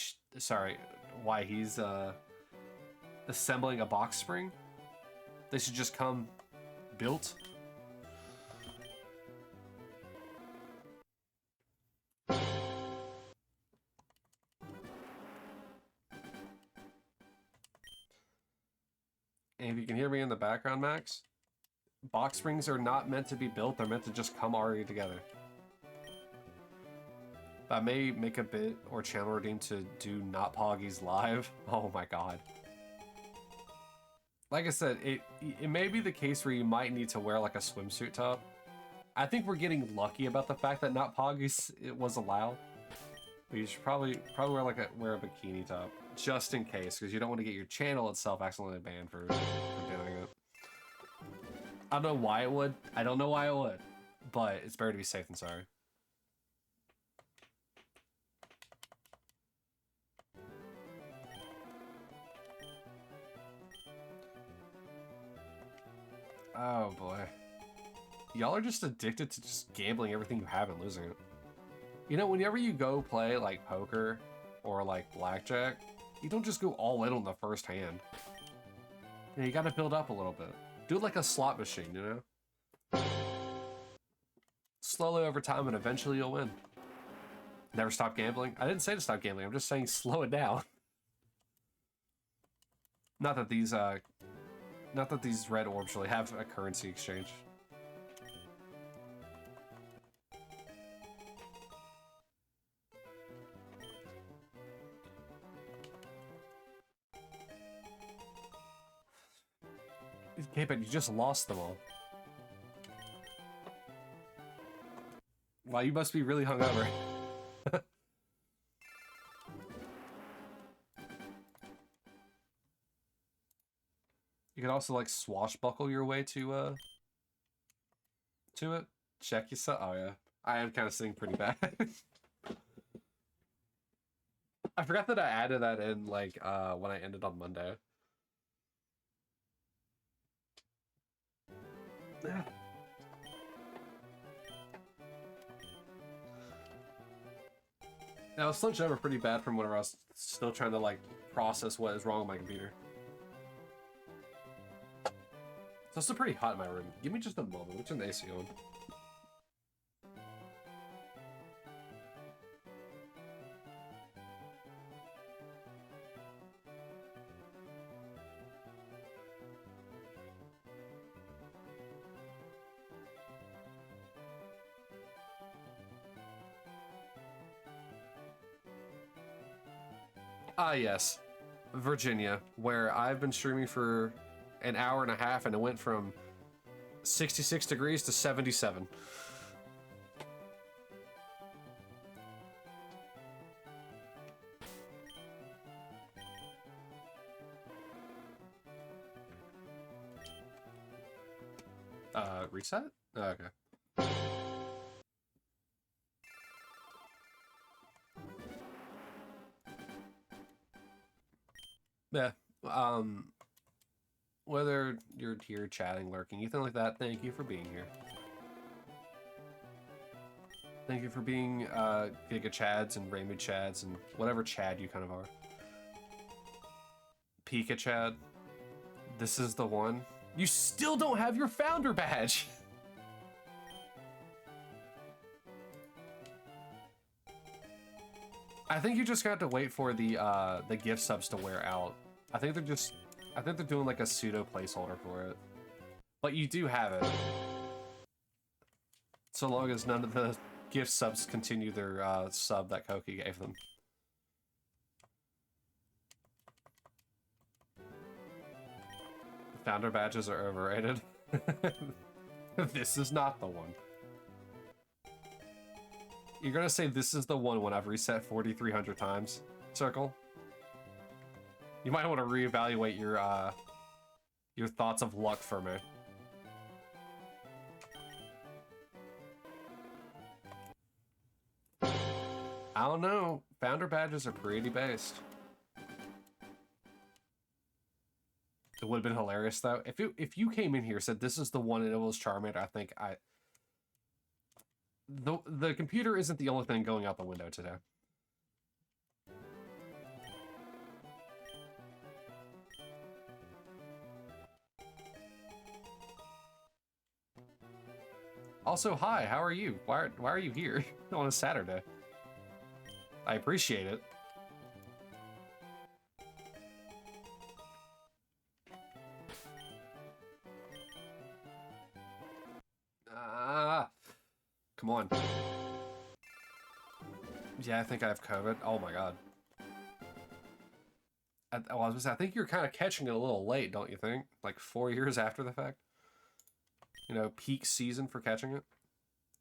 Why he's assembling a box spring. They should just come built. And if you can hear me in the background, Max, box springs are not meant to be built, they're meant to just come already together. I may make a bit or channel redeem to do Not Poggies live. Oh my god. Like I said, it may be the case where you might need to wear like a swimsuit top. I think we're getting lucky about the fact that Not Poggies it was allowed. But you should probably wear a bikini top. Just in case, because you don't want to get your channel itself accidentally banned for doing it. I don't know why it would. I don't know why it would. But it's better to be safe than sorry. Oh boy. Y'all are just addicted to just gambling everything you have and losing it. You know, whenever you go play like poker or like blackjack, you don't just go all in on the first hand. You know, you gotta build up a little bit. Do it like a slot machine, you know? Slowly over time and eventually you'll win. Never stop gambling? I didn't say to stop gambling, I'm just saying slow it down. Not that these red orbs really have a currency exchange. Okay, but you just lost them all. Wow, you must be really hungover. You could also like swashbuckle your way to it. Check yourself. Oh yeah, I am kind of sitting pretty bad. I forgot that I added that in like when I ended on Monday. Now, I was slunched over pretty bad from whenever I was still trying to like process what is wrong with my computer. It's also pretty hot in my room. Give me just a moment. We'll turn the AC on. Ah, yes. Virginia, where I've been streaming for an hour and a half and it went from 66 degrees to 77. Reset? Oh, okay. Yeah. Whether you're here chatting, lurking, anything like that, thank you for being here. Thank you for being Giga Chads and Raymond Chads and whatever Chad you kind of are. Pika Chad. This is the one. You still don't have your founder badge. I think you just got to wait for the gift subs to wear out. I think they're doing like a pseudo placeholder for it. But you do have it. So long as none of the gift subs continue their sub that Koki gave them. Founder badges are overrated. This is not the one. You're gonna say this is the one when I've reset 4,300 times, Circle? You might want to reevaluate your thoughts of luck for me. I don't know. Founder badges are pretty based. It would have been hilarious though. If you came in here and said this is the one and it was Charmander, I think the computer isn't the only thing going out the window today. Also, hi, how are you? Why are you here on a Saturday? I appreciate it. Come on. Yeah, I think I have COVID. Oh my god. I was gonna say, I think you're kind of catching it a little late, don't you think? Like 4 years after the fact? You know, peak season for catching it?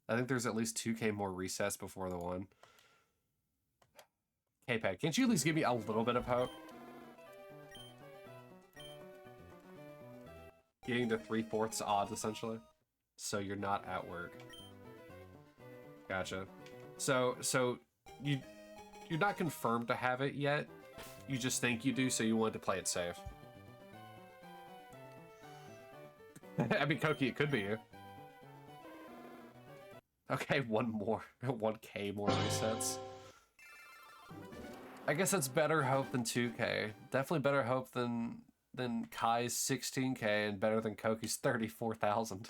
I think there's at least 2K more resets before the one. K-Pad, can't you at least give me a little bit of hope? Getting to 3/4 odds, essentially. So you're not at work. Gotcha. So you're not confirmed to have it yet. You just think you do, so you want to play it safe. I mean, Koki, it could be you. Okay, one more. 1K more resets. I guess that's better hope than 2K. Definitely better hope than Kai's 16K and better than Koki's 34,000.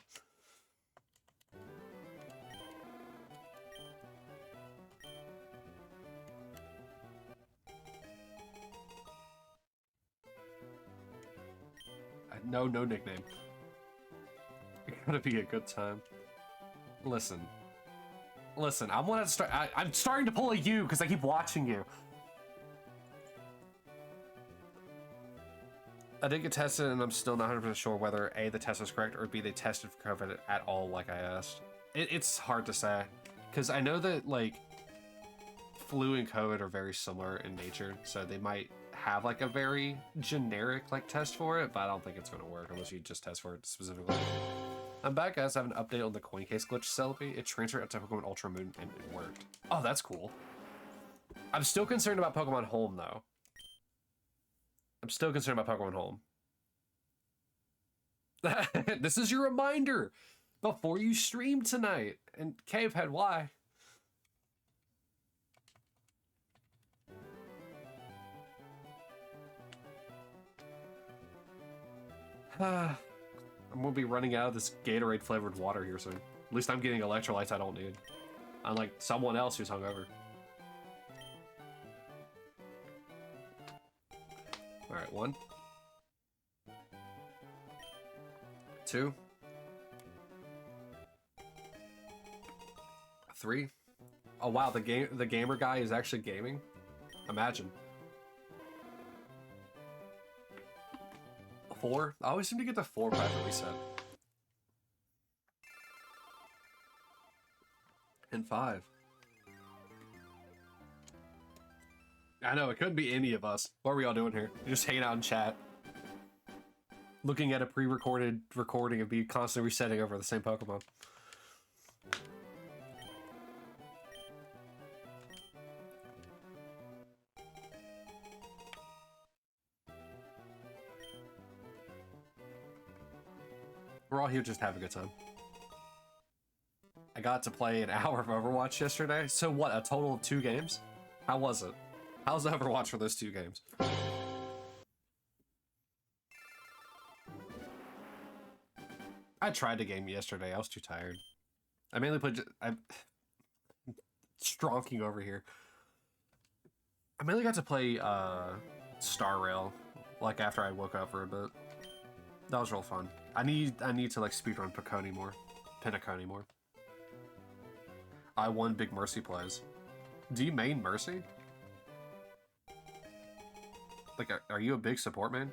No nickname. It's gonna be a good time. Listen, I'm gonna start. I'm starting to pull a U because I keep watching you. I did get tested, and I'm still not 100% sure whether A, the test was correct, or B, they tested for COVID at all, like I asked. It's hard to say, because I know that like flu and COVID are very similar in nature, so they might have like a very generic like test for it, but I don't think it's going to work unless you just test for it specifically. I'm back, guys. I have an update on the coin case glitch Celebi. It transferred out to Pokemon Ultra Moon and it worked. Oh, that's cool. I'm still concerned about Pokemon Home though. I'm still concerned about Pokemon Home. This is your reminder before you stream tonight. And Cavehead, why? I'm gonna be running out of this Gatorade flavored water here soon. At least I'm getting electrolytes I don't need. Unlike someone else who's hungover. Alright, 1. 2. 3. Oh wow, the gamer guy is actually gaming? Imagine. 4. I always seem to get the 4 by the reset. And 5. I know, it couldn't be any of us. What are we all doing here? You're just hanging out in chat. Looking at a pre-recorded recording of me constantly resetting over the same Pokemon. We're all here just to have a good time. I got to play an hour of Overwatch yesterday. So what, a total of 2 games? How was it? How's Overwatch for those 2 games? I tried the game yesterday. I was too tired. I mainly played... I'm stronking over here. I mainly got to play Star Rail, like after I woke up for a bit. That was real fun. I need to like speedrun Piccone more. Pinnacone more. I won Big Mercy plays. Do you main Mercy? Like, are you a big support man?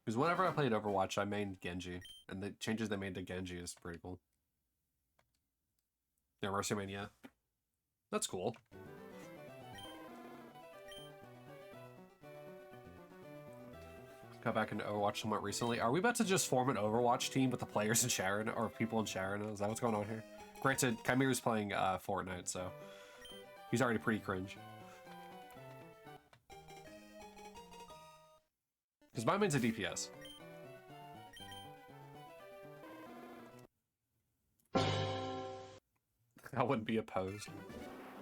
Because whenever I played Overwatch, I mained Genji. And the changes they made to Genji is pretty cool. Yeah, Mercy main, yeah. That's cool. Got back into Overwatch somewhat recently. Are we about to just form an Overwatch team with the players in Sharon, or people in Sharon? Is that what's going on here? Granted, Chimera's playing Fortnite, so he's already pretty cringe. Because my main's a DPS. I wouldn't be opposed.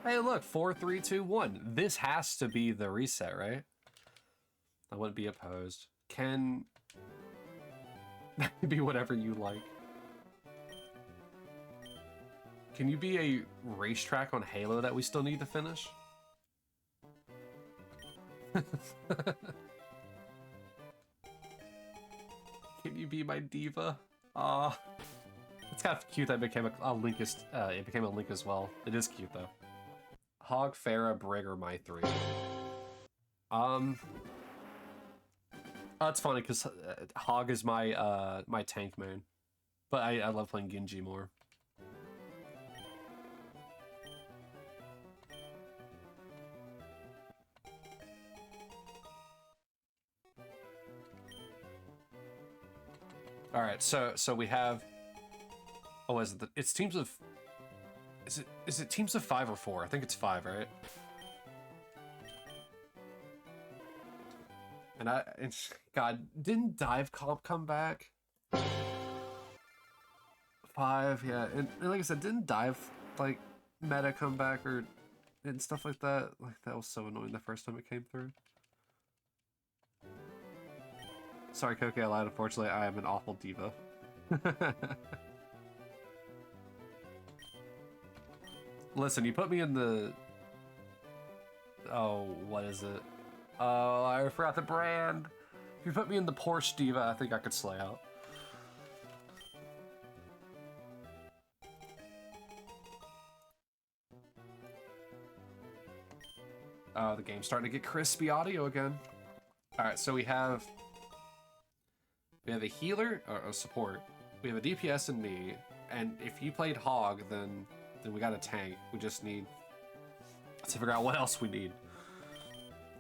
Hey, look, 4, 3, 2, 1. This has to be the reset, right? I wouldn't be opposed. Can be whatever you like. Can you be a racetrack on Halo that we still need to finish? Can you be my diva? It's kind of cute that it became a link as well. It is cute though. Hog, Pharah, Brig, or my 3. It's funny because Hog is my my tank main, but I love playing Genji more. All right, so we have. Oh, is it? It's teams of. Is it teams of 5 or 4? I think it's 5, right? And God, didn't Dive Comp come back? 5, yeah, and like I said, didn't Dive like meta come back and stuff like that? Like that was so annoying the first time it came through. Sorry, Koki, I lied. Unfortunately, I am an awful diva. Listen, you put me in the... Oh, what is it? Oh, I forgot the brand. If you put me in the Porsche Diva, I think I could slay out. Oh, the game's starting to get crispy audio again. Alright, so we have a healer, or a support. We have a DPS and me, and if you played Hog, then we got a tank. We just need to figure out what else we need.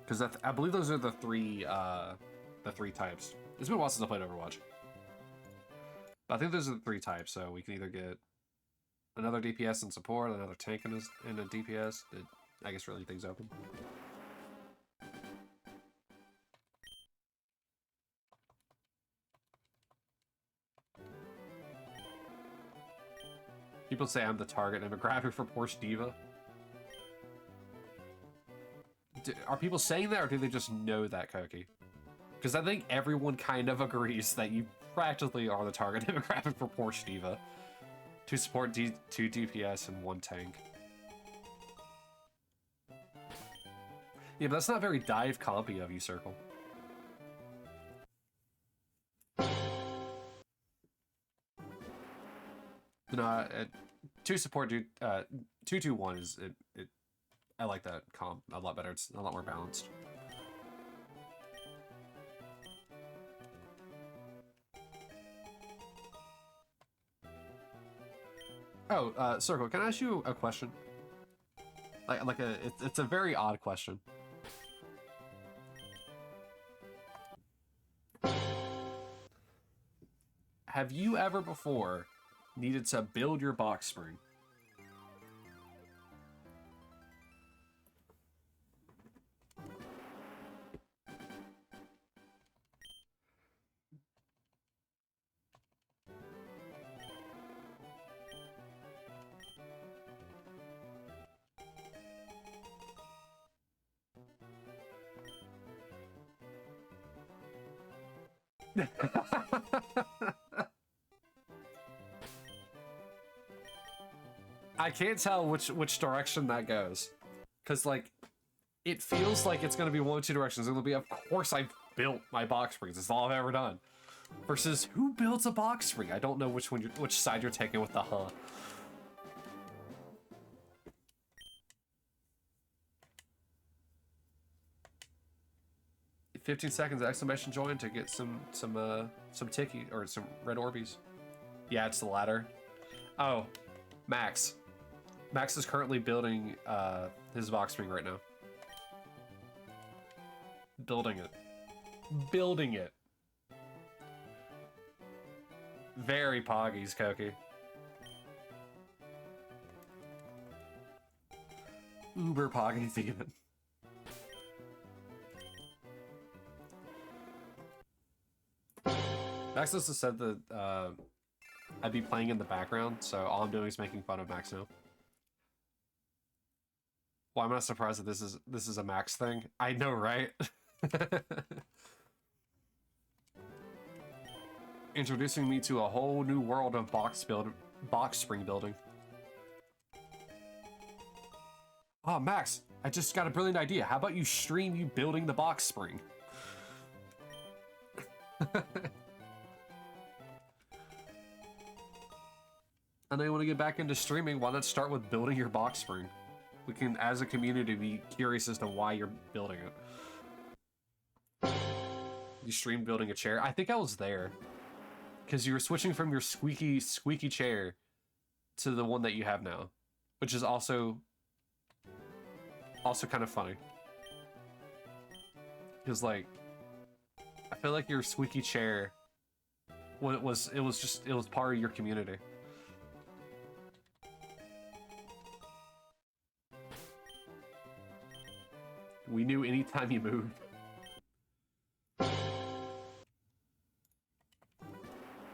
Because I believe those are the three types. It's been a while since I played Overwatch. But I think those are the 3 types, so we can either get another DPS and support, another tank and a DPS. I guess really things open. People say I'm the target demographic for Porsche Diva. Are people saying that, or do they just know that, Koki? Because I think everyone kind of agrees that you practically are the target demographic for Porsche Diva. 2 support, 2 DPS, and 1 tank. Yeah, but that's not very dive compy of you, Circle. No, 2 support, 2-2-1 is it. I like that comp a lot better. It's a lot more balanced. Oh, Circle, can I ask you a question? It's a very odd question. Have you ever before needed to build your box spring? I can't tell which direction that goes. Because, like, it feels like it's going to be one of two directions. It'll be, of course, I built my box springs. It's all I've ever done. Versus, who builds a box spring? I don't know which side you're taking with the huh. 15 seconds, exclamation join to get some ticky or some red Orbeez. Yeah, it's the latter. Oh, Max. Max is currently building his box spring right now. Building it. Building it. Very poggies, Koki. Uber poggy even. Max has said that I'd be playing in the background, so all I'm doing is making fun of Max now. Well, I'm not surprised that this is a Max thing. I know, right? Introducing me to a whole new world of box spring building. Oh, Max, I just got a brilliant idea. How about you stream you building the box spring? I know you want to get back into streaming. Why not start with building your box spring? We can, as a community, be curious as to why you're building it. You streamed building a chair. I think I was there. Because you were switching from your squeaky chair to the one that you have now. Which is also kind of funny. Because, like, I feel like your squeaky chair, it was part of your community. We knew anytime you moved.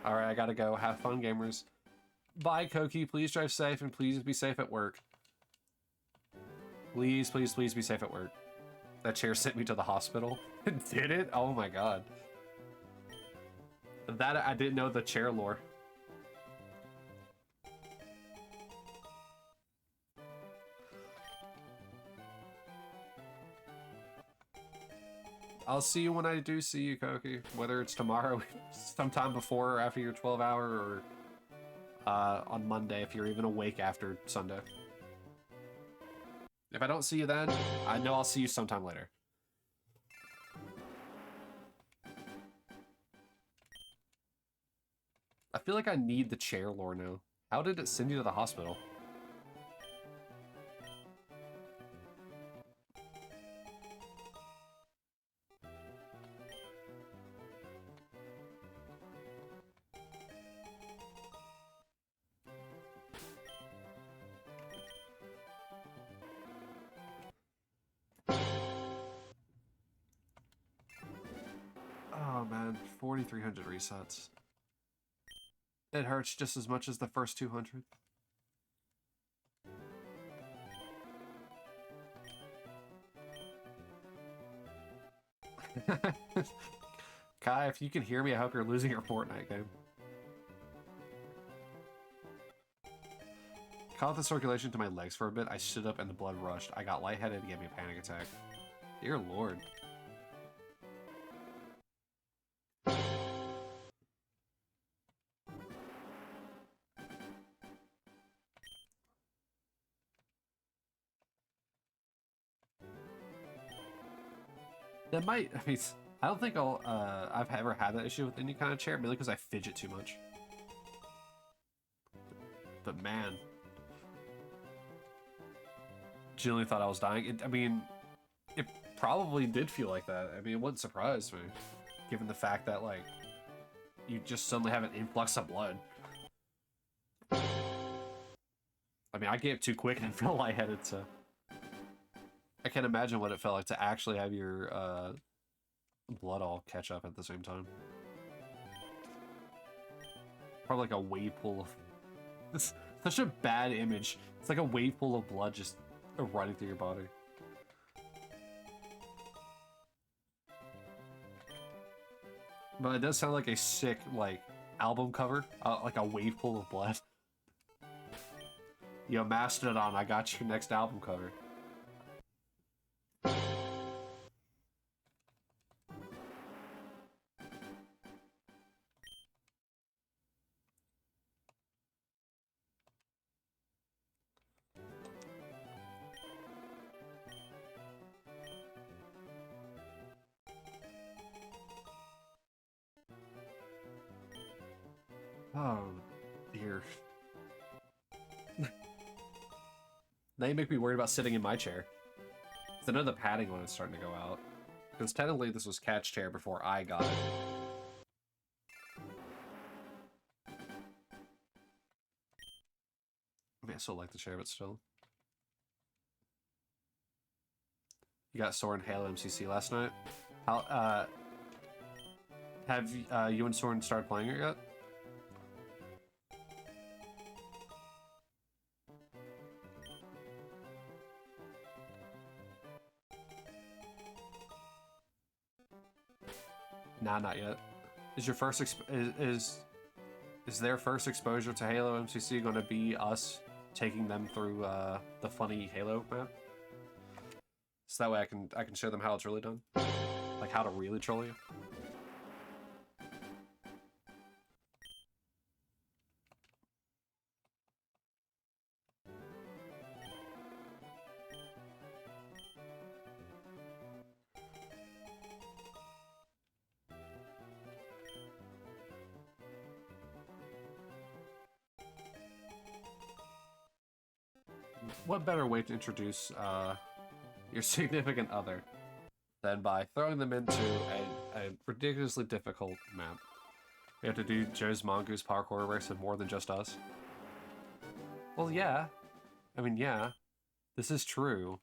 Alright, I gotta go. Have fun, gamers. Bye, Koki. Please drive safe and please be safe at work. Please, please, please be safe at work. That chair sent me to the hospital. Did it? Oh my god. That, I didn't know the chair lore. I'll see you when I do see you, Koki. Whether it's tomorrow, sometime before or after your 12-hour, or on Monday if you're even awake after Sunday. If I don't see you then, I know I'll see you sometime later. I feel like I need the chair lore now. How did it send you to the hospital? Oh man, 4,300 resets. It hurts just as much as the first 200. Kai, if you can hear me, I hope you're losing your Fortnite game. Caught the circulation to my legs for a bit. I stood up and the blood rushed. I got lightheaded and gave me a panic attack. Dear Lord. That might, I mean, I don't think I've ever had that issue with any kind of chair, mainly because I fidget too much. But man, genuinely thought I was dying. I mean, it probably did feel like that. I mean, it wouldn't surprise me, given the fact that, like, you just suddenly have an influx of blood. I mean, I gave too quick and felt lightheaded, so I can't imagine what it felt like to actually have your blood all catch up at the same time. Probably like a wave pool of... It's such a bad image. It's like a wave pool of blood just running through your body. But it does sound like a sick, like, album cover. Like a wave pool of blood. Yo, Mastodon, I got your next album cover. Oh, dear. Now you make me worried about sitting in my chair. 'Cause I know the padding on it's starting to go out. Because technically this was Cat's chair before I got it. I mean, I still like the chair, but still. You got Soren Halo MCC last night? How, have you and Soren started playing it yet? Nah, not yet. Is your first is their first exposure to Halo MCC going to be us taking them through the funny Halo map? So that way I can show them how it's really done, like how to really troll you. What better way to introduce your significant other than by throwing them into a ridiculously difficult map? We have to do Joe's Mongoose parkour race with more than just us. Well, yeah. I mean, yeah. This is true.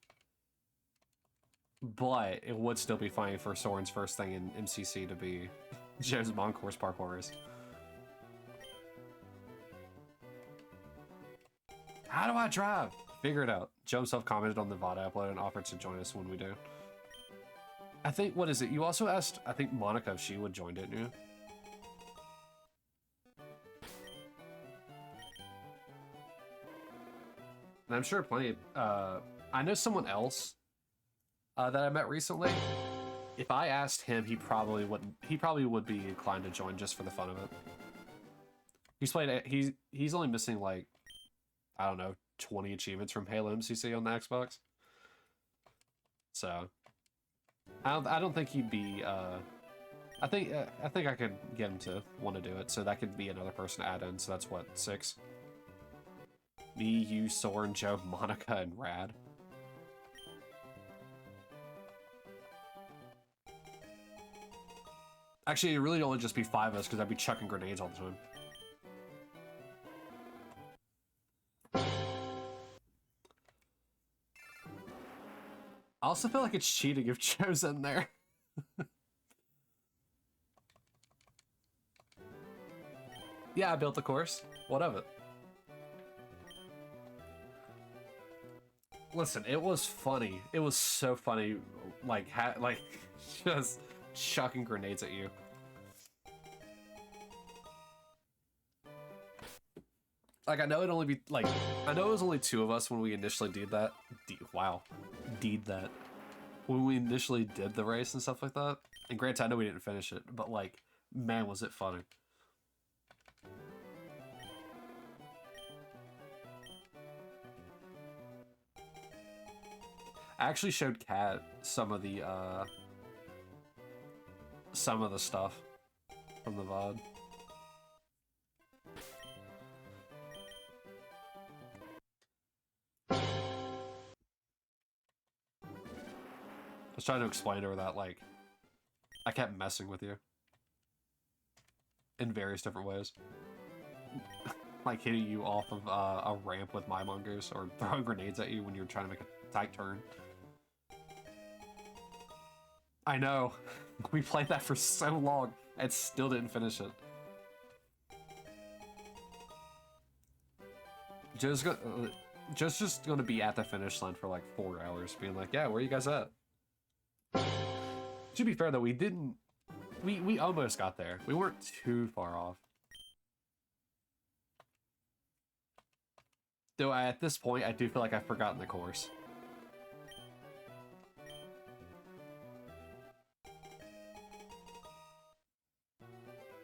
But it would still be fine for Soren's first thing in MCC to be Joe's Mongoose parkour race. How do I drive? Figure it out. Joe himself commented on the VOD upload and offered to join us when we do. I think, what is it? You also asked, I think, Monica if she would join, didn't you? And I'm sure plenty I know someone else that I met recently. If I asked him, he probably would be inclined to join just for the fun of it. He's only missing, like, I don't know, 20 achievements from Halo MCC on the Xbox. So I don't think he'd be I think I could get him to want to do it, so that could be another person to add in. So that's what, 6? Me, you, Soren, Joe, Monica, and Rad. Actually, it really only just be 5 of us because I'd be chucking grenades all the time. I also feel like it's cheating if Joe's in there. Yeah, I built the course. What of it? Listen, it was funny. It was so funny, like, just chucking grenades at you. Like, I know it'd only be, like, I know it was only 2 of us when we initially did that. When we initially did the race and stuff like that. And granted, I know we didn't finish it, but, like, man, was it funny. I actually showed Kat some of the stuff from the VOD. I was trying to explain to her that, like, I kept messing with you. In various different ways. Like hitting you off of a ramp with my mongoose, or throwing grenades at you when you're trying to make a tight turn. I know. We played that for so long and still didn't finish it. Joe's just gonna be at the finish line for like 4 hours, being like, yeah, where are you guys at? To be fair though, we didn't We almost got there. We weren't too far off. Though at this point, I do feel like I've forgotten the course.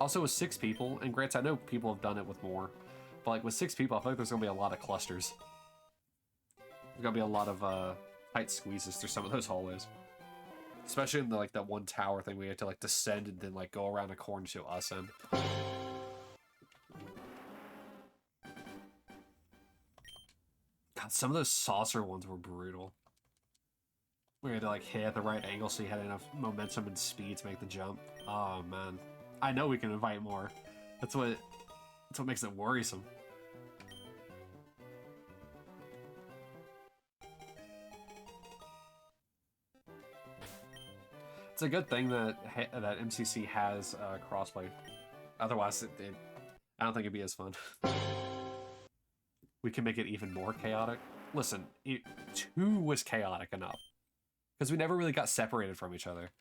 Also with 6 people, and granted, I know people have done it with more, but like with 6 people, I feel like there's gonna be a lot of clusters. There's gonna be a lot of tight squeezes through some of those hallways. Especially in the, like, that one tower thing, we had to like descend and then like go around a corner to us end. God, some of those saucer ones were brutal. We had to like hit at the right angle so you had enough momentum and speed to make the jump. Oh man. I know we can invite more. That's what makes it worrisome. It's a good thing that MCC has crossplay. Otherwise, I don't think it'd be as fun. We can make it even more chaotic. Listen, 2 was chaotic enough because we never really got separated from each other.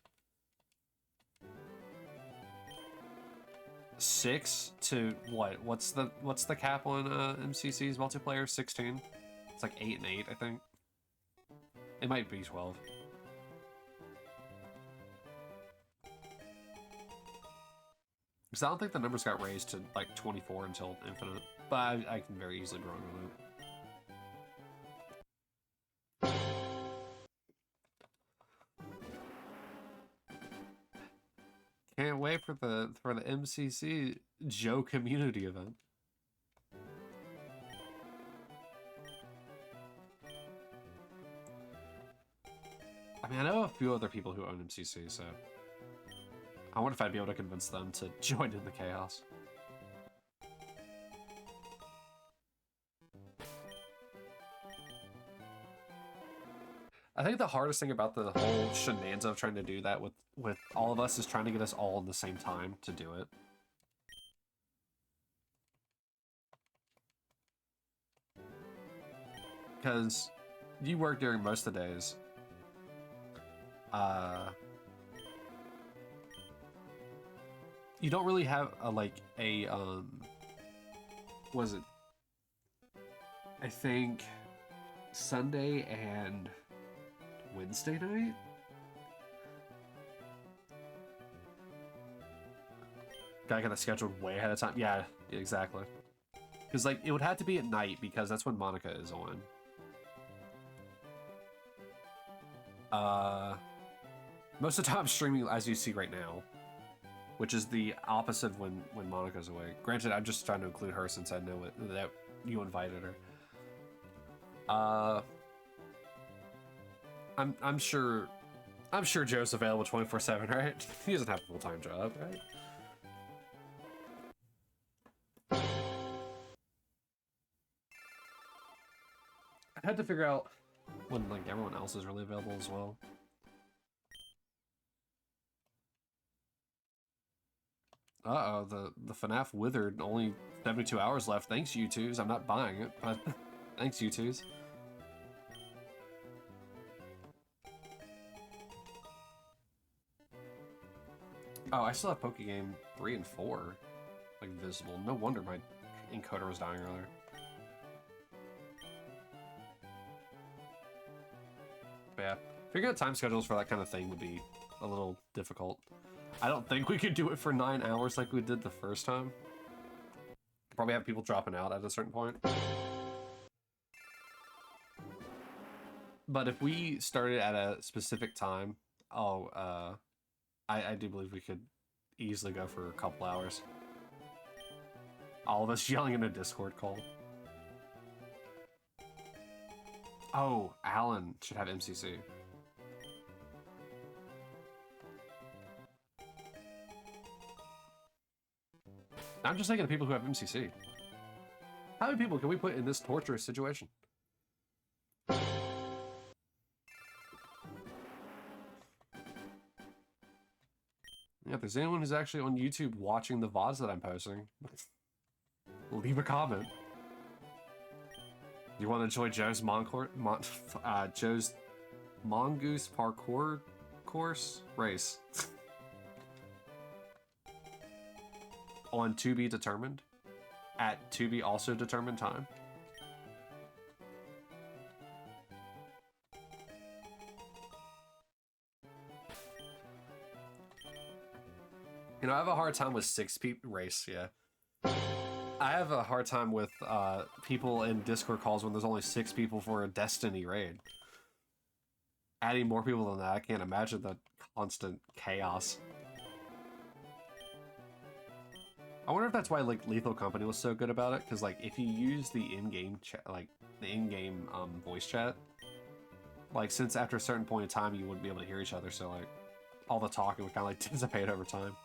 6 to what? What's the cap on MCC's multiplayer? 16. It's like 8 and 8, I think. It might be 12. Because I don't think the numbers got raised to like 24 until Infinite, but I can very easily be wrong on that. Can't wait for the MCC Joe community event. I mean, I know a few other people who own MCC, so I wonder if I'd be able to convince them to join in the chaos. I think the hardest thing about the whole shenanigans of trying to do that with all of us is trying to get us all in the same time to do it. Because you work during most of the days. You don't really have what is it? I think Sunday and Wednesday night? Gotta get that scheduled way ahead of time. Yeah, exactly. Because, like, it would have to be at night because that's when Monica is on. Most of the time I'm streaming as you see right now, which is the opposite of when Monica's away. Granted, I'm just trying to include her since I know that you invited her. I'm sure Joe's available 24/7, right? He doesn't have a full-time job, right? I had to figure out when like everyone else is really available as well. Uh-oh, the FNAF withered. Only 72 hours left. Thanks, U2s. I'm not buying it, but thanks, U2s. Oh, I still have Pokegame 3 and 4, like, visible. No wonder my encoder was dying earlier. But yeah, figuring out time schedules for that kind of thing would be a little difficult. I don't think we could do it for 9 hours like we did the first time. Probably have people dropping out at a certain point. But if we started at a specific time, I do believe we could easily go for a couple hours. All of us yelling in a Discord call. Oh, Alan should have MCC. I'm just thinking of people who have MCC. How many people can we put in this torturous situation? Yeah, if there's anyone who's actually on YouTube watching the VODs that I'm posting, leave a comment. You want to enjoy Joe's Joe's Mongoose parkour course race? on to be determined at to be also determined time. You know, I have a hard time with 6 people race, yeah. I have a hard time with people in Discord calls when there's only 6 people for a Destiny raid. Adding more people than that, I can't imagine the constant chaos. I wonder if that's why like Lethal Company was so good about it, because like if you use the in-game chat, like the in-game voice chat, like since after a certain point in time you wouldn't be able to hear each other, so like all the talking would kind of like dissipate over time.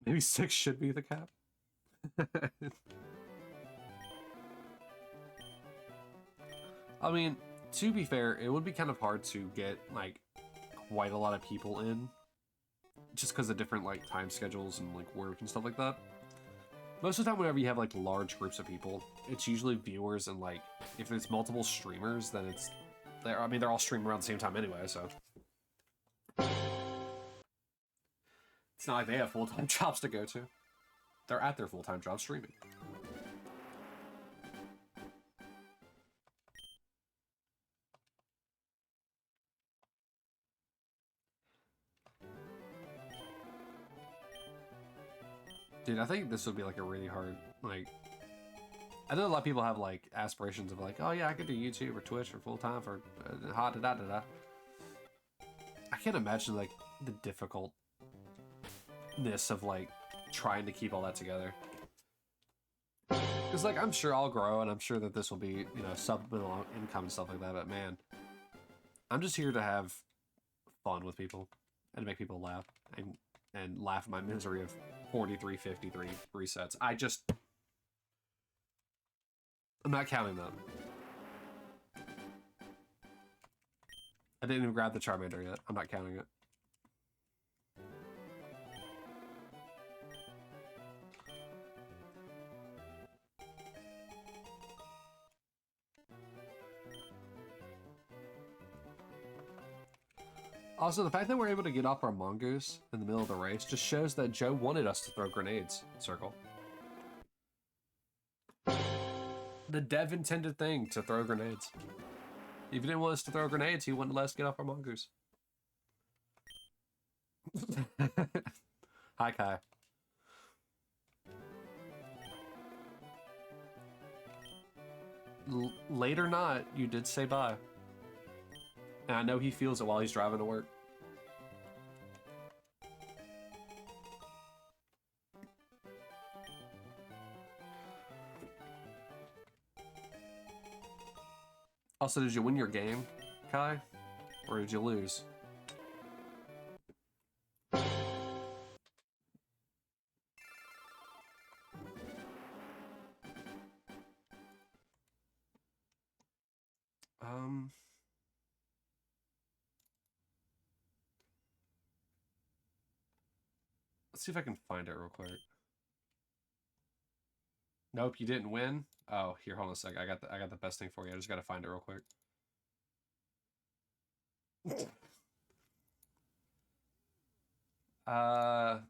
Maybe 6 should be the cap. I mean, to be fair, it would be kind of hard to get like quite a lot of people in, just because of different like time schedules and like work and stuff like that. Most of the time, whenever you have like large groups of people, it's usually viewers, and like if it's multiple streamers, then it's I mean, they're all streaming around the same time anyway, so it's not like they have full-time jobs to go to. They're at their full-time job streaming. Dude, I think this would be like a really hard, like, I know a lot of people have like aspirations of like, oh yeah, I could do YouTube or Twitch for full-time for da da da da. I can't imagine like the difficultness of like trying to keep all that together. Because like I'm sure I'll grow, and I'm sure that this will be, you know, supplemental income and stuff like that, but man, I'm just here to have fun with people and to make people laugh and laugh at my misery of 4353 resets. I'm not counting them. I didn't even grab the Charmander yet. I'm not counting it. Also, the fact that we're able to get off our Mongoose in the middle of the race just shows that Joe wanted us to throw grenades. Circle. The dev intended thing to throw grenades. If he didn't want us to throw grenades, he wouldn't let us get off our Mongoose. Hi, Kai. Late or not, you did say bye. And I know he feels it while he's driving to work. Also, did you win your game, Kai? Or did you lose? Let's see if I can find it real quick. Nope, you didn't win. Oh, here, hold on a sec. I got the best thing for you. I just gotta find it real quick.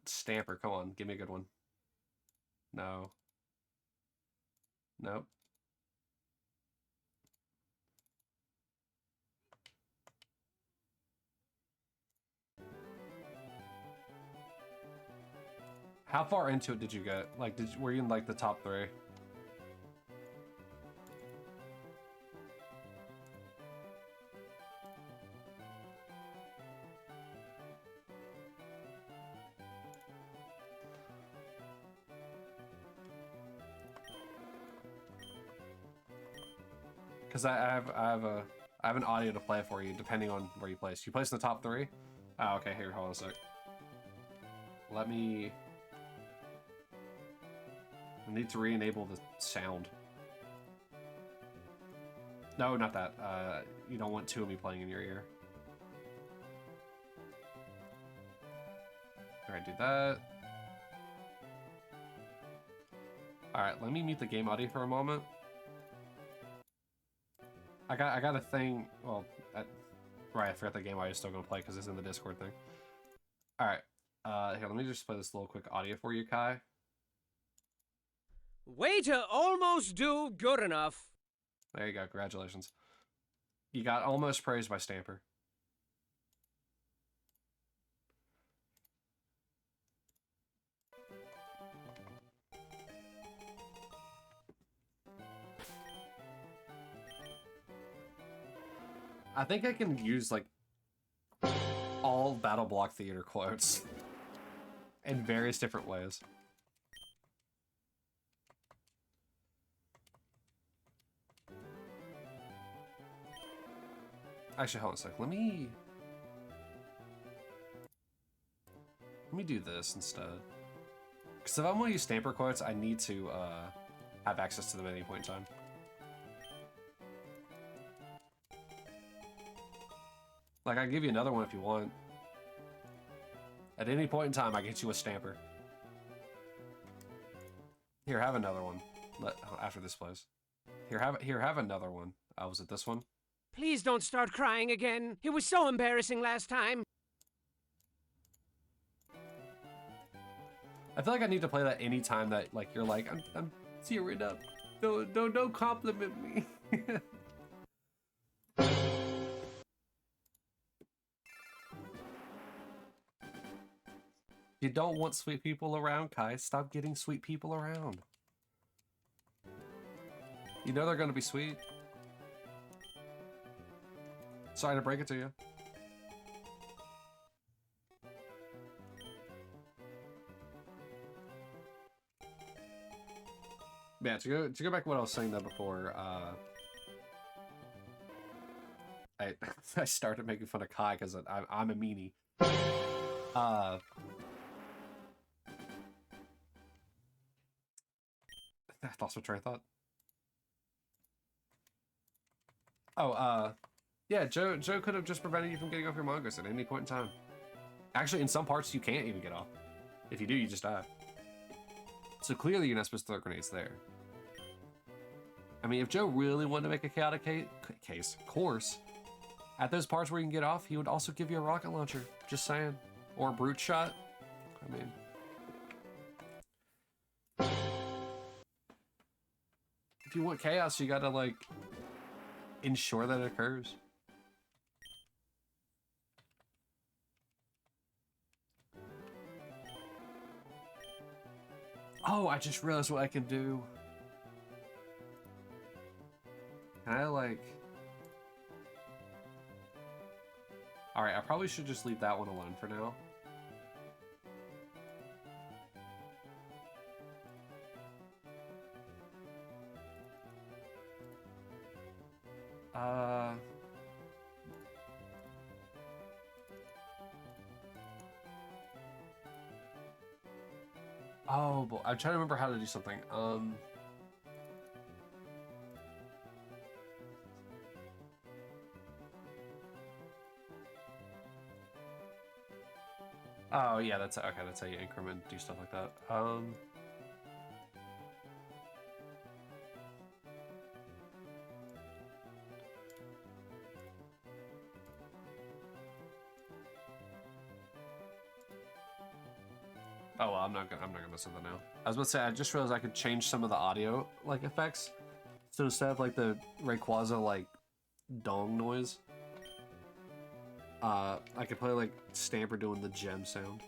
Stamper, come on, give me a good one. No. Nope. How far into it did you get? Like, were you in like the top 3? Because I have an audio to play for you depending on where you place. You place in the top 3? Oh, okay. Here, hold on a sec. Let me. I need to re-enable the sound. No, not that. You don't want 2 of me playing in your ear. Alright, do that. Alright, let me mute the game audio for a moment. I got a thing. Well, right, I forgot the game audio is still gonna play because it's in the Discord thing. Alright. Here, let me just play this little quick audio for you, Kai. Way to almost do good enough. There you go, congratulations. You got almost praised by Stamper. I think I can use, like, all BattleBlock theater quotes in various different ways. Actually, hold on a sec. Let me do this instead. Because if I'm going to use Stamper quotes, I need to have access to them at any point in time. Like, I can give you another one if you want. At any point in time, I get you a Stamper. Here, have another one. After this plays. Here, have another one. Was it this one? Please don't start crying again. It was so embarrassing last time. I feel like I need to play that any time that, like, you're like, I'm tearing up. Don't compliment me. You don't want sweet people around, Kai. Stop getting sweet people around. You know they're gonna be sweet. Sorry to break it to you. Yeah, to go back to what I was saying though before, I started making fun of Kai because I'm a meanie. I lost my train of thought. Oh, yeah, Joe could have just prevented you from getting off your Mongoose at any point in time. Actually, in some parts, you can't even get off. If you do, you just die. So clearly, you're not supposed to throw grenades there. I mean, if Joe really wanted to make a chaotic course, at those parts where you can get off, he would also give you a rocket launcher. Just saying. Or a brute shot. I mean... If you want chaos, you gotta, like, ensure that it occurs. Oh, I just realized what I can do. Can I, like... Alright, I probably should just leave that one alone for now. Oh, boy. I'm trying to remember how to do something. Oh, yeah, that's okay. That's how you increment, do stuff like that. Oh, well, I'm not gonna mess with it now. I was about to say, I just realized I could change some of the audio, like, effects. So instead of, like, the Rayquaza, like, dong noise, I could play, like, Stamper doing the gem sound.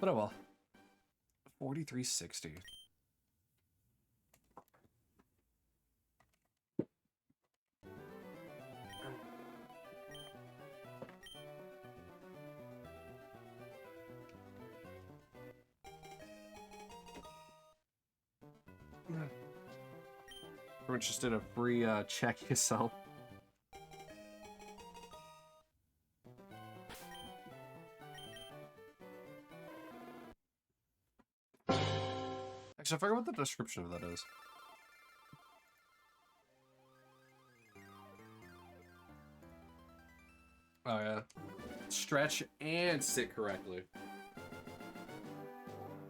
But oh well. 4360. We're just in a free check yourself. Actually, I forgot what the description of that is. Oh yeah. Stretch and sit correctly.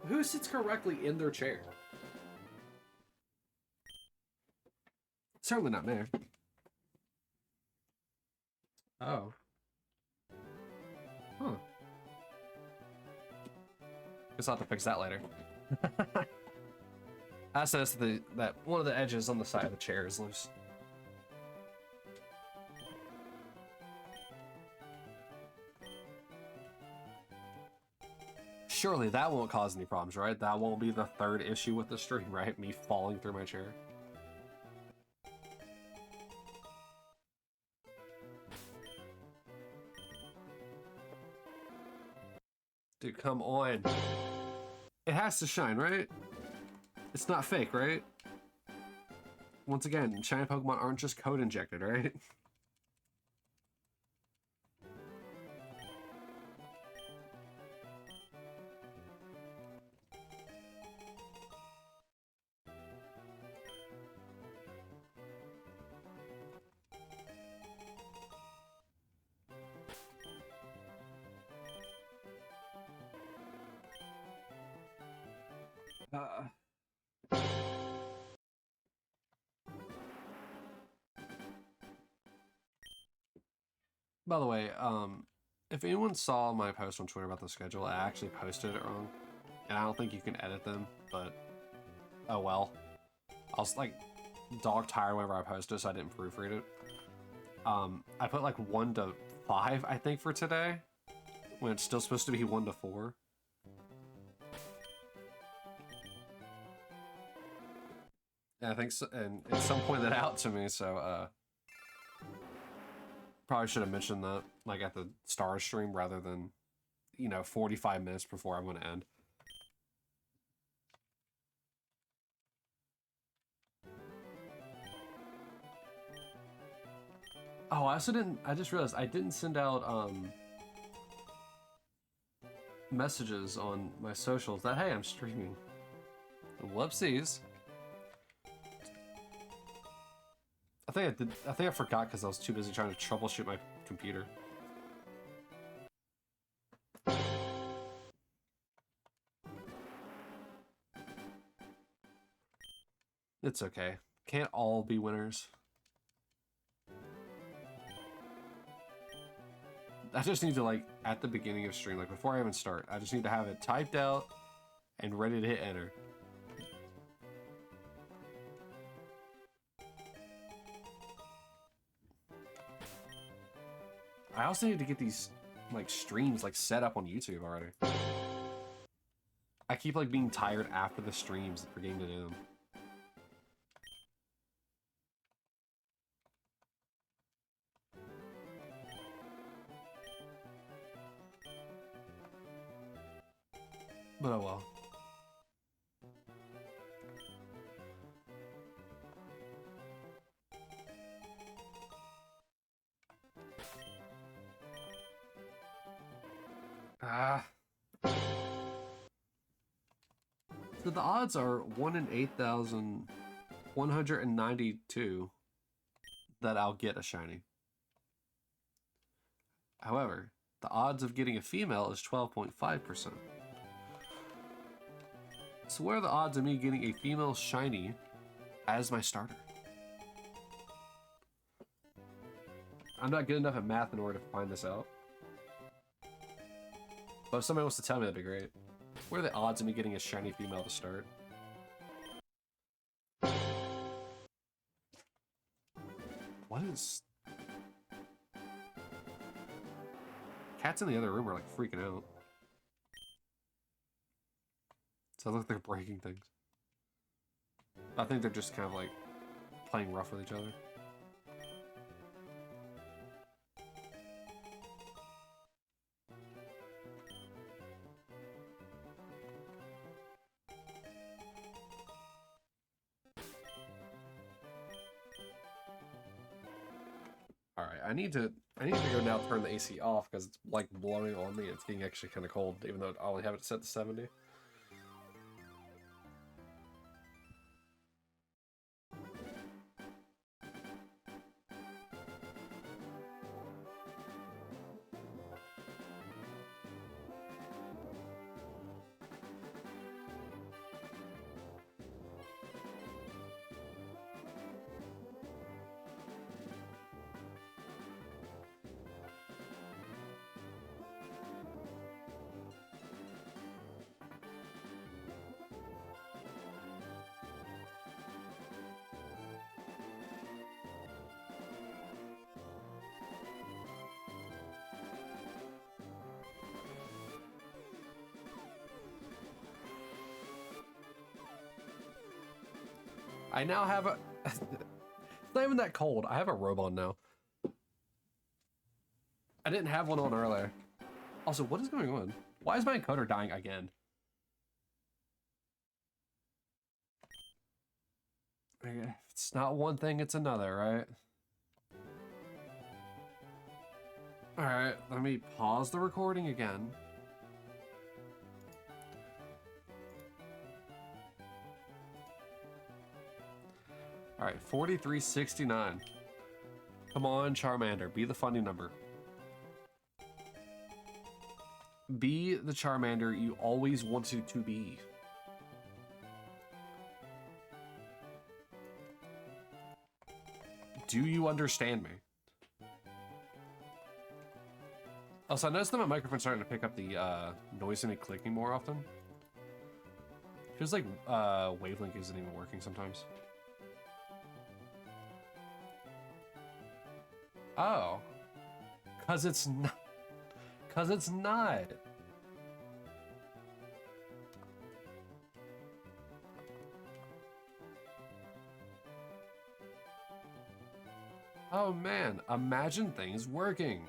Who sits correctly in their chair? Certainly not me. Oh. Huh. Guess I'll have to fix that later. I said that one of the edges on the side of the chair is loose. Surely that won't cause any problems, right? That won't be the third issue with the stream, right? Me falling through my chair. Dude, come on. It has to shine, right? It's not fake, right? Once again, shiny Pokemon aren't just code injected, right? By the way, if anyone saw my post on Twitter about the schedule, I actually posted it wrong. And I don't think you can edit them, but oh well. I was like dog tired whenever I posted, so I didn't proofread it. I put like 1 to 5, I think, for today, when it's still supposed to be 1 to 4. And I think so, and some pointed that out to me, so probably should have mentioned that like at the star stream rather than, you know, 45 minutes before I'm going to end. Oh, I just realized I didn't send out messages on my socials that, hey, I'm streaming. Whoopsies. I think I forgot because I was too busy trying to troubleshoot my computer. It's okay. Can't all be winners. I just need to, like, at the beginning of stream, like before I even start, I just need to have it typed out and ready to hit enter. I also need to get these, like, streams, like, set up on YouTube already. I keep, like, being tired after the streams for getting to do them. But oh well. So the odds are 1 in 8,192 that I'll get a shiny. However, the odds of getting a female is 12.5%. So what are the odds of me getting a female shiny as my starter? I'm not good enough at math in order to find this out. But if somebody wants to tell me, that'd be great. What are the odds of me getting a shiny female to start? What is... Cats in the other room are like freaking out. Sounds like they're breaking things. I think they're just kind of like playing rough with each other. Alright, I need to go now turn the AC off because it's like blowing on me. It's getting actually kind of cold, even though I only have it set to 70. I now have a... It's not even that cold. I have a robe on now. I didn't have one on earlier. Also, what is going on? Why is my encoder dying again? If it's not one thing, it's another, right? Alright, let me pause the recording again. Alright, 4369. Come on, Charmander, be the funny number. Be the Charmander you always wanted to be. Do you understand me? Also, I noticed that my microphone's starting to pick up the noise of me clicking more often. Feels like wavelength isn't even working sometimes. Oh. Cause it's not. Cause it's not. Oh man, imagine things working.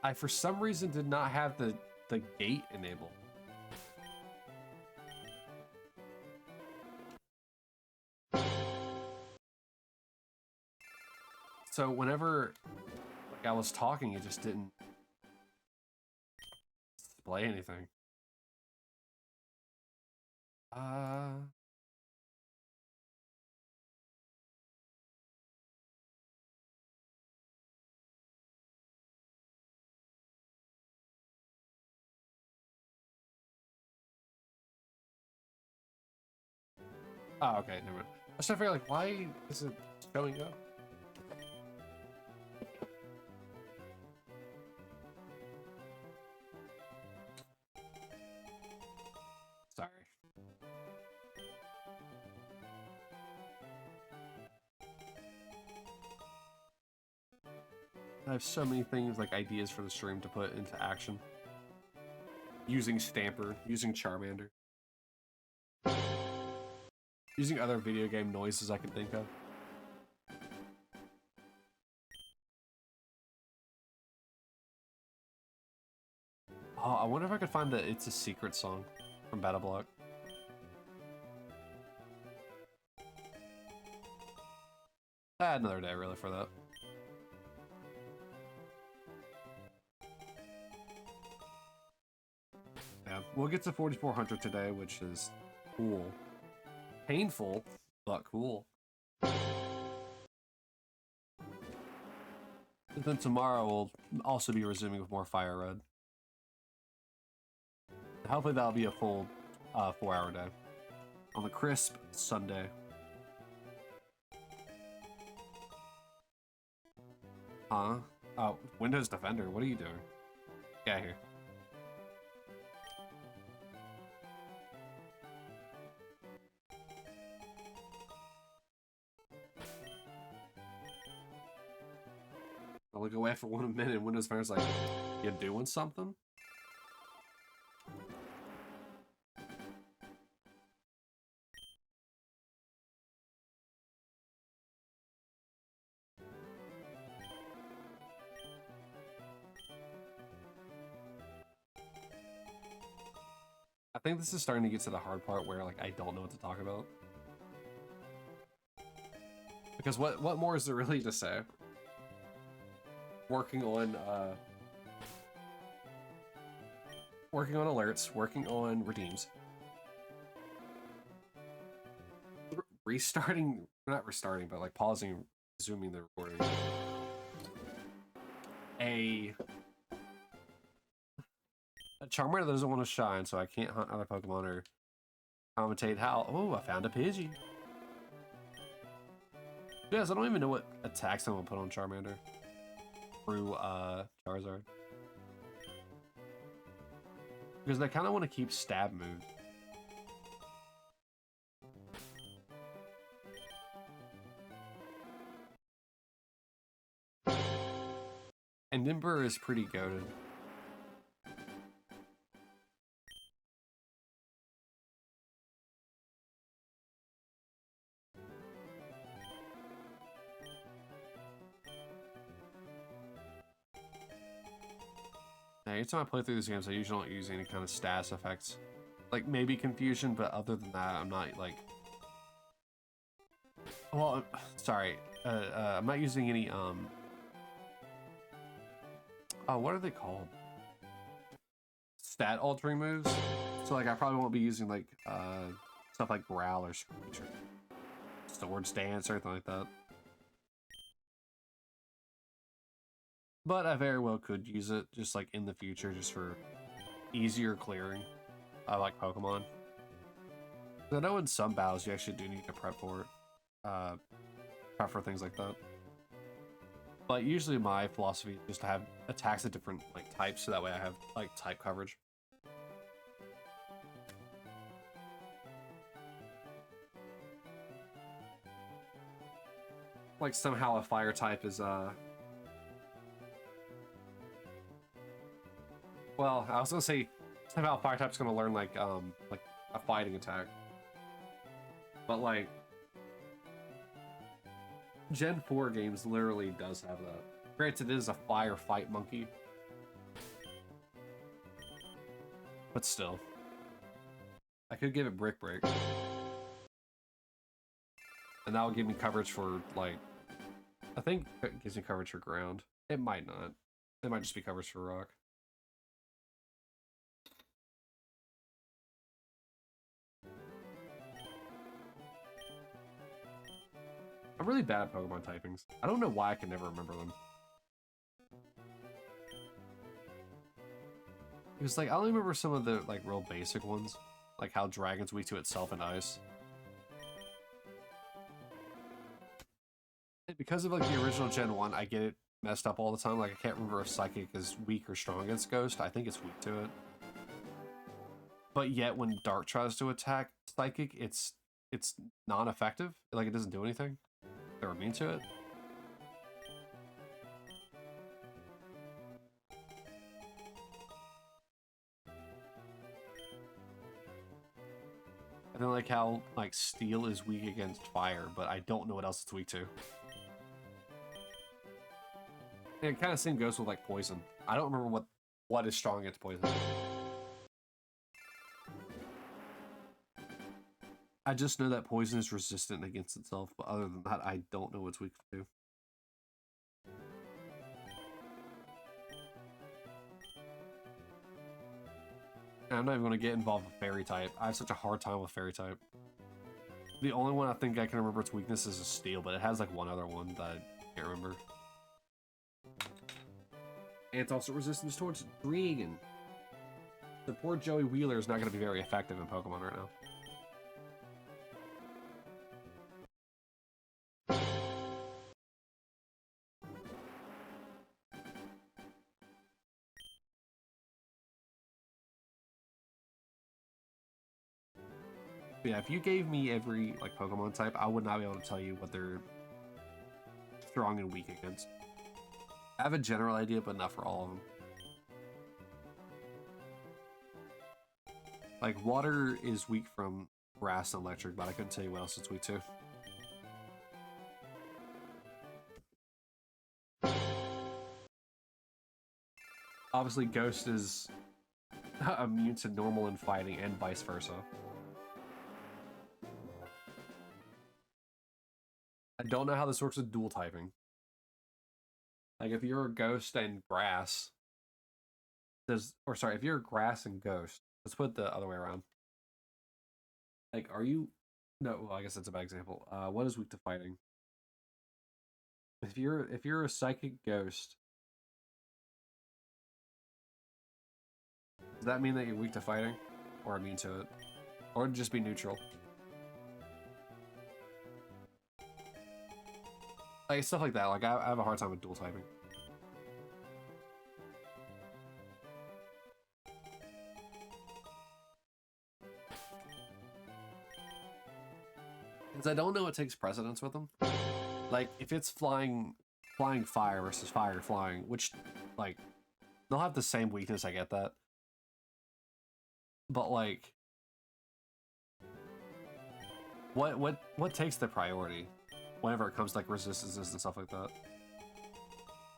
I, for some reason, did not have the gate enabled. So whenever like, I was talking, it just didn't display anything. Oh, okay, never mind. I was trying to figure like why is it showing up? Sorry. I have so many things like ideas for the stream to put into action. Using Stamper, using Charmander. Using other video game noises I can think of. Oh, I wonder if I could find the It's a Secret song from BattleBlock. I had another day really for that. Yeah, we'll get to 4,400 today, which is cool. Painful, but cool. And then tomorrow we'll also be resuming with more Fire Red. Hopefully that'll be a full 4-hour day. On the crisp Sunday. Huh? Oh, Windows Defender, what are you doing? Get out of here. I look away for 1 minute and Windows Defender's like, you doing something? I think this is starting to get to the hard part where like I don't know what to talk about. Because what more is there really to say? Working on alerts, working on redeems. Restarting, not restarting, but like pausing, resuming the recording. A Charmander doesn't want to shine, so I can't hunt other Pokemon or commentate how. Oh, I found a Pidgey. Yes, I don't even know what attacks I'm gonna put on Charmander through Charizard. Because I kind of want to keep stab moves. And Nimber is pretty goated. Yeah, anytime I play through these games, I usually don't use any kind of status effects. Like, maybe confusion, but other than that, I'm not, like... Well, sorry. I'm not using any, Oh, what are they called? Stat altering moves. So, like, I probably won't be using, like, stuff like Growl or Screech or Sword Stance or anything like that. But I very well could use it, just, like, in the future, just for easier clearing. I like Pokemon. I know in some battles you actually do need to prep for it. Prep for things like that. But usually my philosophy is just to have attacks of different like types, so that way I have like type coverage. Like somehow a fire type is well, I was gonna say somehow a fire type's gonna learn like a fighting attack. But like Gen 4 games literally does have that. Granted, it is a fire fight monkey. But still. I could give it Brick Break. And that will give me coverage for, like... I think it gives me coverage for ground. It might not. It might just be coverage for rock. I'm really bad at Pokemon typings. I don't know why I can never remember them. Because, like, I only remember some of the, like, real basic ones. Like how Dragon's weak to itself and ice. And because of, like, the original Gen 1, I get it messed up all the time. Like, I can't remember if Psychic is weak or strong against Ghost. I think it's weak to it. But yet, when Dark tries to attack Psychic, it's non-effective. Like, it doesn't do anything. They're immune to it. I don't like how, like, Steel is weak against fire, but I don't know what else it's weak to. And it kind of same goes with, like, poison. I don't remember what is strong against poison. I just know that poison is resistant against itself, but other than that, I don't know what's weak to. And I'm not even going to get involved with Fairy type. I have such a hard time with Fairy type. The only one I think I can remember its weakness is a Steel, but it has like one other one that I can't remember. And it's also resistance towards Dragon. The poor Joey Wheeler is not going to be very effective in Pokemon right now. Yeah, if you gave me every like Pokemon type, I would not be able to tell you what they're strong and weak against. I have a general idea, but not for all of them. Like, water is weak from grass and electric, but I couldn't tell you what else it's weak to. Obviously, Ghost is immune to normal and fighting, and vice versa. I don't know how this works with dual typing. Like, if you're a Ghost and Grass, if you're a Grass and Ghost, let's put it the other way around. Like, are you... No, well, I guess that's a bad example. What is weak to fighting? If you're a Psychic Ghost, does that mean that you're weak to fighting? Or immune to it? Or just be neutral? Like, stuff like that. Like, I have a hard time with dual typing. Because I don't know what takes precedence with them. Like, if it's flying fire versus fire flying, which like, they'll have the same weakness, I get that. But, like, what takes the priority whenever it comes to, like, resistances and stuff like that?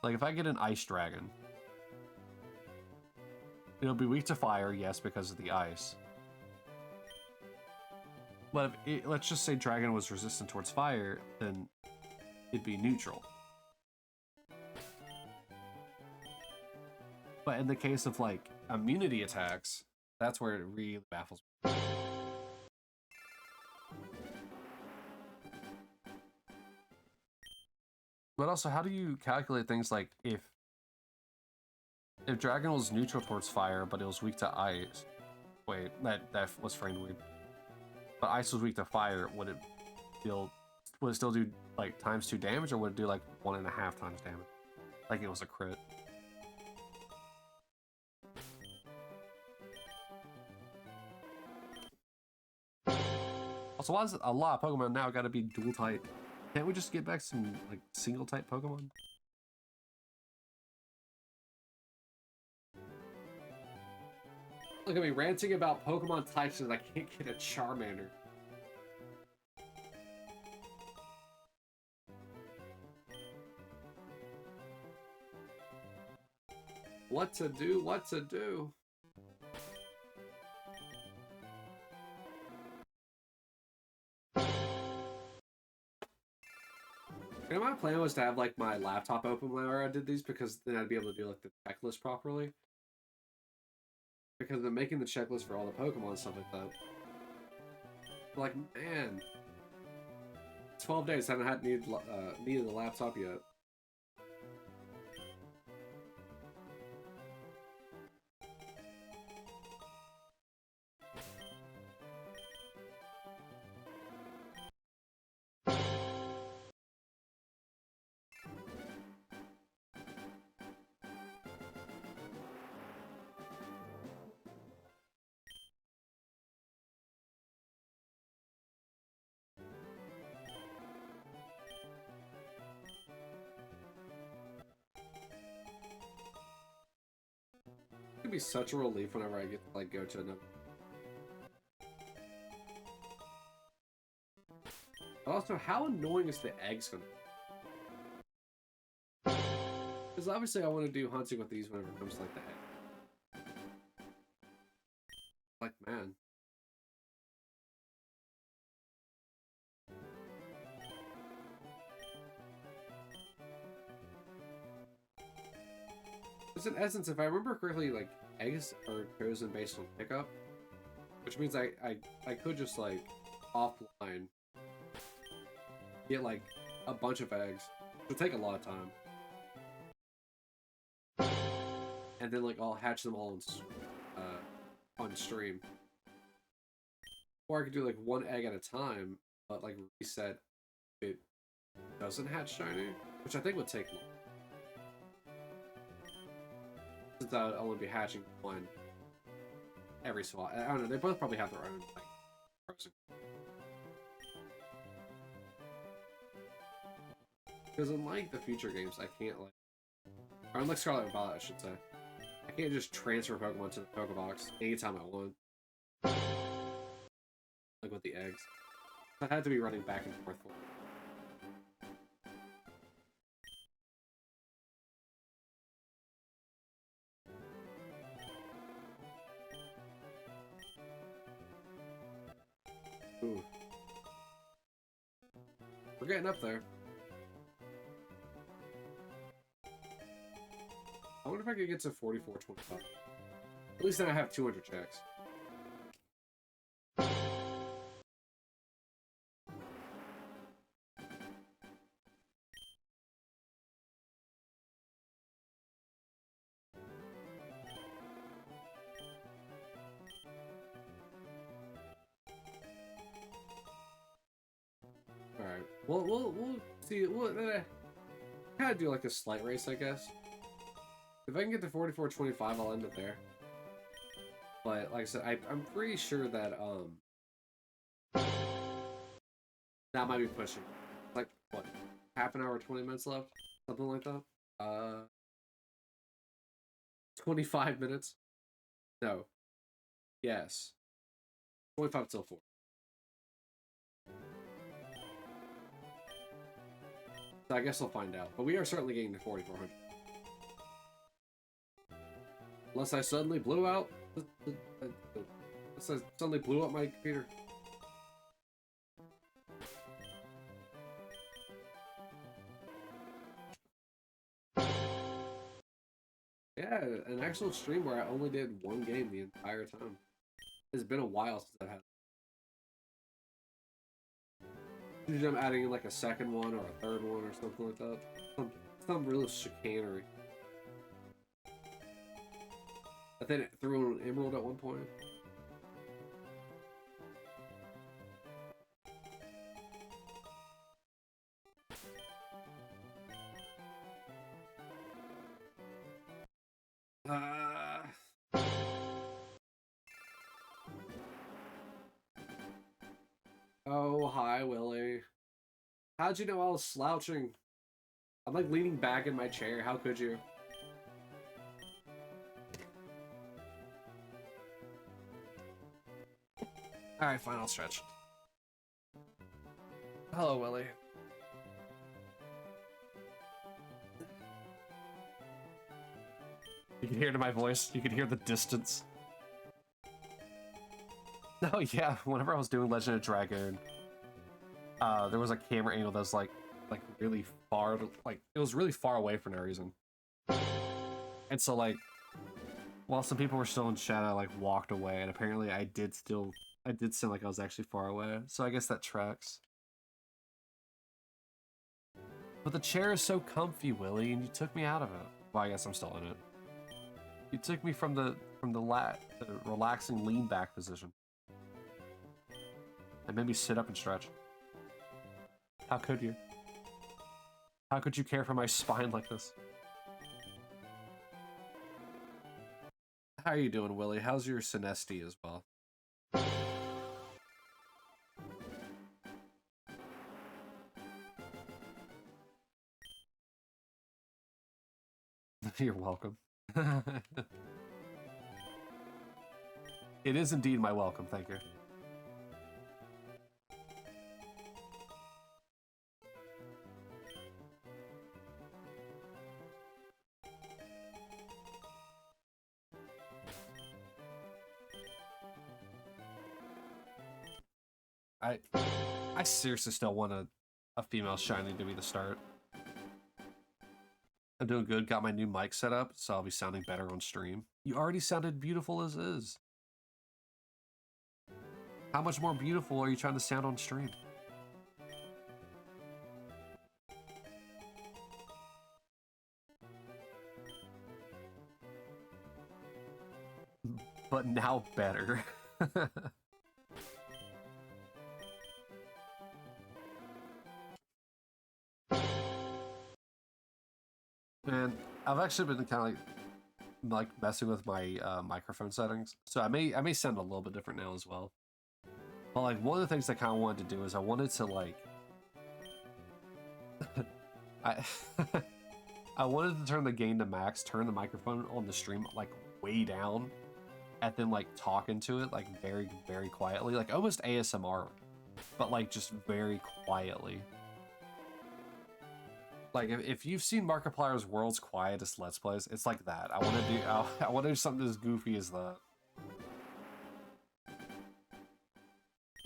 Like, if I get an ice dragon, it'll be weak to fire, yes, because of the ice. But if let's just say dragon was resistant towards fire, then it'd be neutral. But in the case of, like, immunity attacks, that's where it really baffles me. But also, how do you calculate things like if dragon was neutral towards fire, but it was weak to ice? Wait, that was framed weird. But ice was weak to fire. Would it still do like ×2 damage, or would it do like 1.5 times damage? Like it was a crit. Also, why is it a lot of Pokemon now got to be dual type? Can't we just get back some like single type Pokemon? Look at me ranting about Pokemon types and I can't get a Charmander. What to do? What to do? And my plan was to have like my laptop open whenever I did these, because then I'd be able to do like the checklist properly. Because I'm making the checklist for all the Pokemon and stuff like that. Like, man, 12 days, haven't needed the laptop yet. It'd be such a relief whenever I get to like go to another. Also, how annoying is the eggs gonna be? Because obviously I want to do hunting with these whenever it comes to like the egg. Like, man. Because in essence, if I remember correctly, like, eggs are chosen based on pickup. Which means I could just, like, offline get, like, a bunch of eggs. It'll take a lot of time. And then, like, I'll hatch them all on stream. Or I could do, like, one egg at a time, but, like, reset if it doesn't hatch shiny. Which I think would take long. Since I would only be hatching one every so often. I don't know, they both probably have their own, like, pros. Because unlike the future games, I can't, like... Or unlike Scarlet and Violet, I should say. I can't just transfer Pokemon to the Pokébox anytime I want. Like with the eggs. I had to be running back and forth for it. Ooh. We're getting up there. I wonder if I could get to 44.25. At least then I have 200 checks. Alright. We'll see. We'll kind of do like a slight race, I guess. If I can get to 44.25, I'll end it there. But like I said, I'm pretty sure that that might be pushing. Like what? Half an hour, 20 minutes left, something like that. 25 minutes? No. Yes. 25 till 4. So I guess I'll find out. But we are certainly getting to 4,400. Unless I suddenly blew out... Unless I suddenly blew up my computer. Yeah, an actual stream where I only did one game the entire time. It's been a while since I've had. Usually I'm adding in like a second one or a third one or something like that. Some real chicanery. I think it threw an emerald at one point. Oh, hi, Willie. How'd you know I was slouching? I'm like leaning back in my chair. How could you? Alright, fine, I'll stretch. Hello, Willie. You can hear it in my voice. You can hear the distance. Oh yeah, whenever I was doing Legend of Dragoon, there was a camera angle that was like really far, like it was really far away for no reason. And so like, while some people were still in chat, I like walked away, and apparently I did seem like I was actually far away. So I guess that tracks. But the chair is so comfy, Willie, and you took me out of it. Well, I guess I'm still in it. You took me from the relaxing lean back position. And made me sit up and stretch. How could you? How could you care for my spine like this? How are you doing, Willie? How's your Sinesti as well? You're welcome. It is indeed my welcome, thank you. I seriously still want a female Shiny to be the start. I'm doing good, got my new mic set up, so I'll be sounding better on stream. You already sounded beautiful as is. How much more beautiful are you trying to sound on stream? But now better. And I've actually been kind of like messing with my microphone settings, so I may sound a little bit different now as well. But like one of the things I kind of wanted to do is I wanted to like I wanted to turn the gain to max, turn the microphone on the stream like way down, and then like talk into it like very very quietly, like almost ASMR, but like just very quietly. Like if you've seen Markiplier's World's Quietest Let's Plays, it's like that. I want to do something as goofy as that,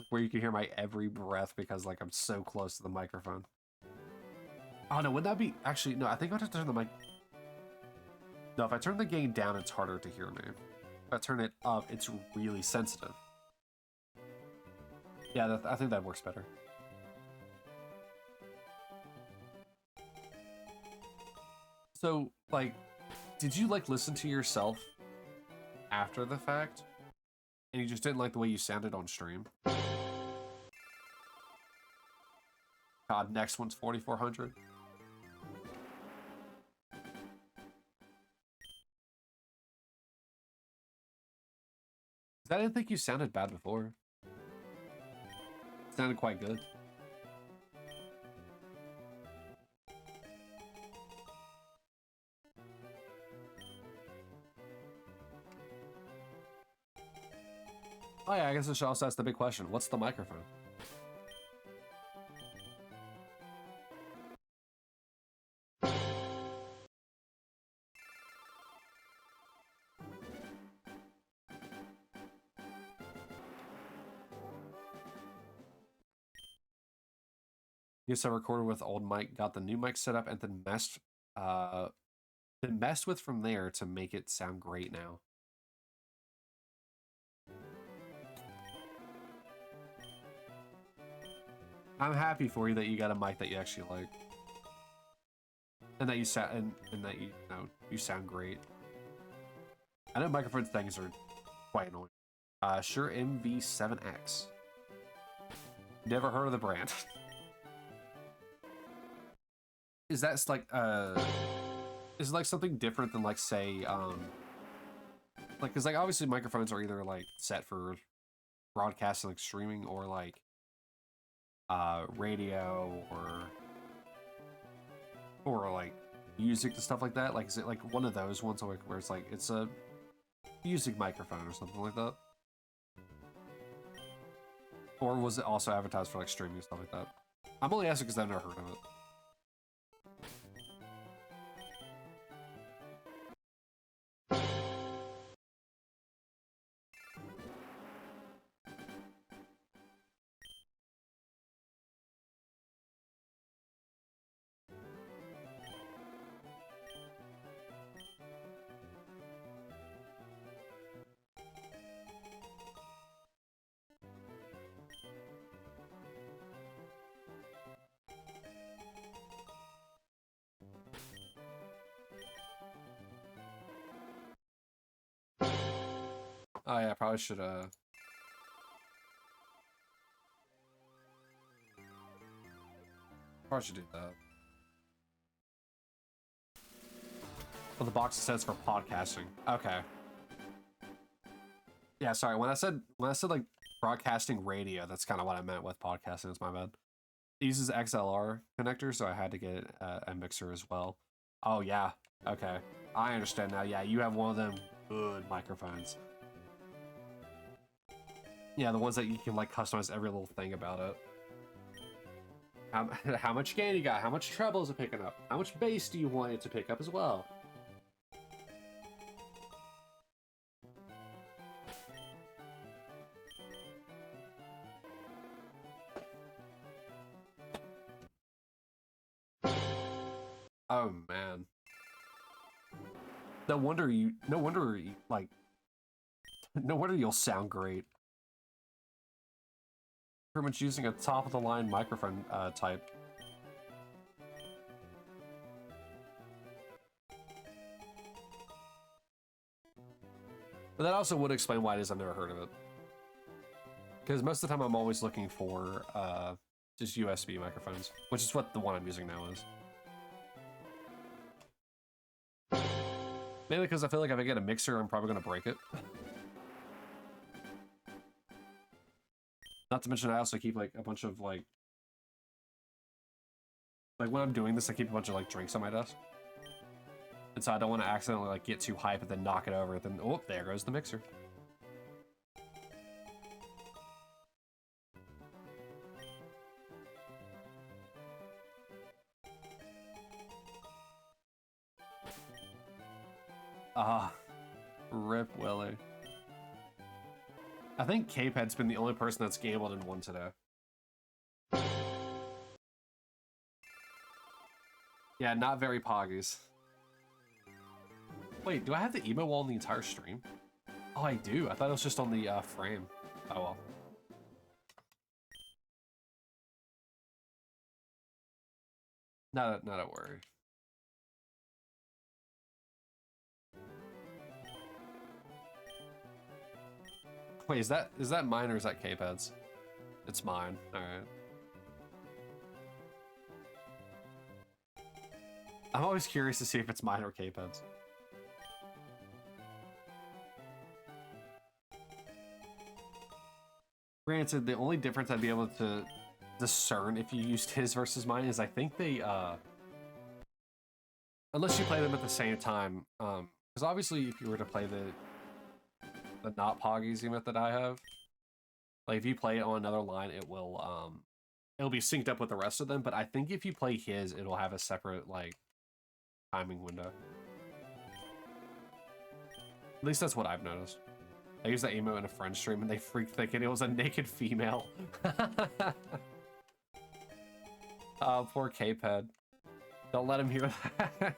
where you can hear my every breath because like I'm so close to the microphone. Oh no, wouldn't that be actually no? I think I have to turn the mic. No, if I turn the gain down, it's harder to hear me. If I turn it up, it's really sensitive. Yeah, I think that works better. So, like, did you, like, listen to yourself after the fact? And you just didn't like the way you sounded on stream? God, next one's 4,400. I didn't think you sounded bad before. It sounded quite good. Oh yeah, I guess I should also ask the big question. What's the microphone? Yes, I recorded with old mic, got the new mic set up, and then messed with from there to make it sound great now. I'm happy for you that you got a mic that you actually like, and that you sound and that you know you sound great. I know microphone things are quite annoying. Sure, MV7X. Never heard of the brand. Is that like is it like something different than like say like because like obviously microphones are either like set for broadcasting like streaming or like radio or like music and stuff like that. Like is it like one of those ones where it's like it's a music microphone or something like that? Or was it also advertised for like streaming and stuff like that? I'm only asking because I've never heard of it. Oh yeah, I probably should do that. Well, the box says for podcasting. Okay. Yeah, sorry. When I said like broadcasting radio, that's kind of what I meant with podcasting. It's my bad. It uses XLR connector, so I had to get a mixer as well. Oh yeah. Okay. I understand now. Yeah, you have one of them good microphones. Yeah, the ones that you can like customize every little thing about it. How much gain you got? How much treble is it picking up? How much bass do you want it to pick up as well? Oh man. No wonder you like no wonder you'll sound great. Pretty much using a top of the line microphone type. But that also would explain why it is I've never heard of it. Because most of the time I'm always looking for just USB microphones, which is what the one I'm using now is. Mainly because I feel like if I get a mixer, I'm probably going to break it. Not to mention I also keep like a bunch of like when I'm doing this, I keep a bunch of like drinks on my desk. And so I don't want to accidentally like get too hype and then knock it over. Then, oh, there goes the mixer. Ah, rip Willie. I think Capehead's been the only person that's gambled and won today. Yeah, not very poggies. Wait, do I have the emo wall in the entire stream? Oh, I do. I thought it was just on the frame. Oh well. Not a worry. Wait, is that mine or is that Capehead's? It's mine. All right. I'm always curious to see if it's mine or Capehead's. Granted, the only difference I'd be able to discern if you used his versus mine is I think they unless you play them at the same time, because obviously if you were to play the not poggies emote that I have, Like if you play it on another line, it'll be synced up with the rest of them. But I think if you play his, it'll have a separate like timing window. At least that's what I've noticed. I used that emote in a friend stream and they freaked thinking it was a naked female. Oh, poor K-Ped. Don't let him hear that.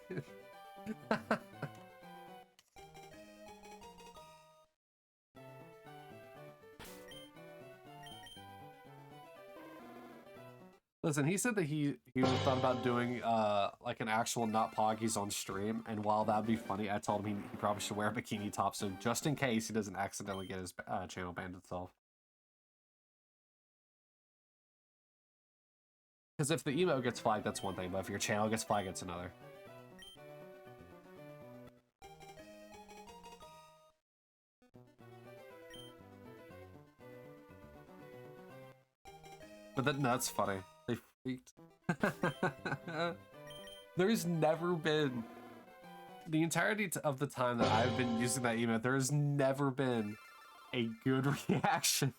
Listen, he said that he thought about doing like an actual not Poggies on stream, and while that'd be funny, I told him he probably should wear a bikini top, so just in case he doesn't accidentally get his channel banned itself. Because if the emote gets flagged, that's one thing, but if your channel gets flagged, it's another. But then, no, that's funny. They freaked. There's never been, the entirety of the time that I've been using that emote, there's never been a good reaction.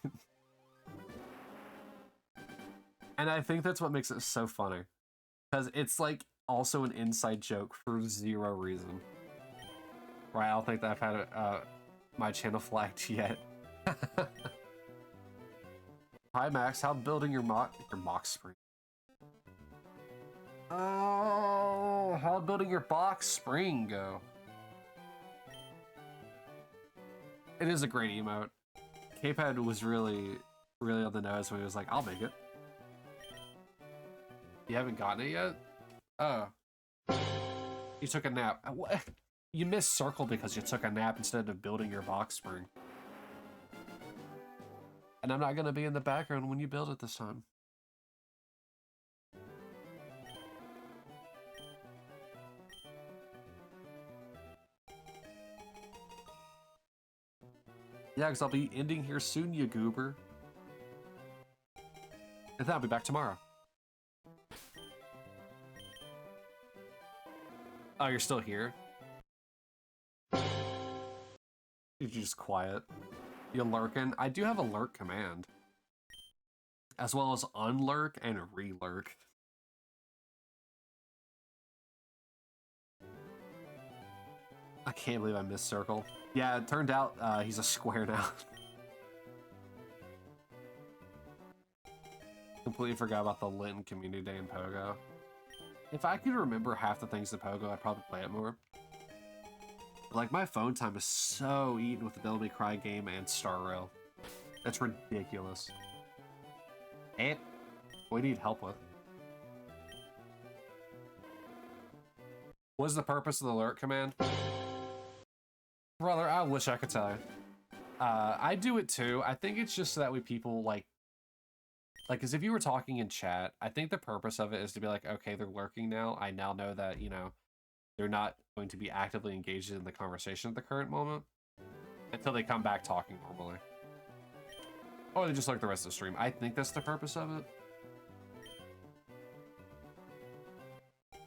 And I think that's what makes it so funny. Because it's like also an inside joke for zero reason. Right, I don't think that I've had my channel flagged yet. Hi Max, how building your mock spring? Oh, how building your box spring go? It is a great emote. K-Pad was really on the nose when he was like, I'll make it. You haven't gotten it yet? Oh. You took a nap. What? You missed circle because you took a nap instead of building your box spring. And I'm not gonna be in the background when you build it this time. Yeah, because I'll be ending here soon, you goober. And then I'll be back tomorrow. Oh, you're still here? You're just quiet. You lurking? I do have a lurk command. As well as unlurk and relurk. I can't believe I missed circle. Yeah, it turned out he's a square now. Completely forgot about the Linton Community Day in Pogo. If I could remember half the things in Pogo, I'd probably play it more. Like, my phone time is so eaten with the Devil May Cry game and Star Rail. That's ridiculous. And we need help with. What's the purpose of the alert command? Brother, I wish I could tell you. I do it too. I think it's just so that way people, like, because if you were talking in chat, I think the purpose of it is to be like, okay, they're lurking now. I now know that, you know, they're not going to be actively engaged in the conversation at the current moment until they come back talking normally. Or they just lurk the rest of the stream. I think that's the purpose of it.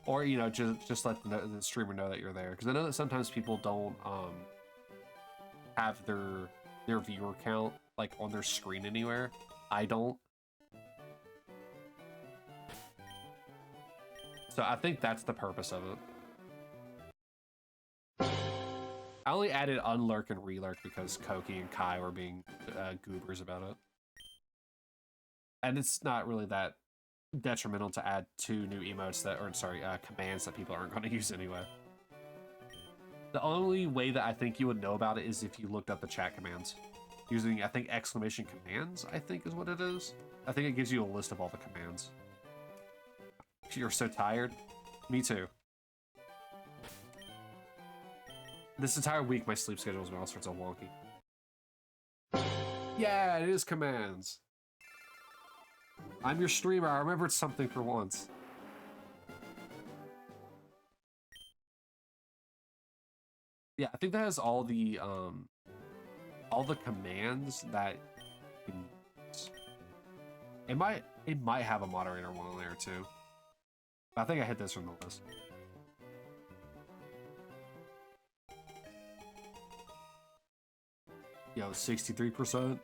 Or, you know, just let the streamer know that you're there. Because I know that sometimes people don't have their viewer count, like, on their screen anywhere. I don't. So I think that's the purpose of it. I only added unlurk and relurk because Koki and Kai were being goobers about it. And it's not really that detrimental to add 2 new emotes that, or sorry, commands that people aren't going to use anyway. The only way that I think you would know about it is if you looked up the chat commands. Using, I think, exclamation commands, I think is what it is. I think it gives you a list of all the commands. You're so tired? Me too. This entire week, my sleep schedule has been all sorts of wonky. Yeah, it is commands. I'm your streamer. I remembered something for once. Yeah, I think that has all the commands that you can use. It might have a moderator one on there too. I think I hit this from the list. Yo, 63%.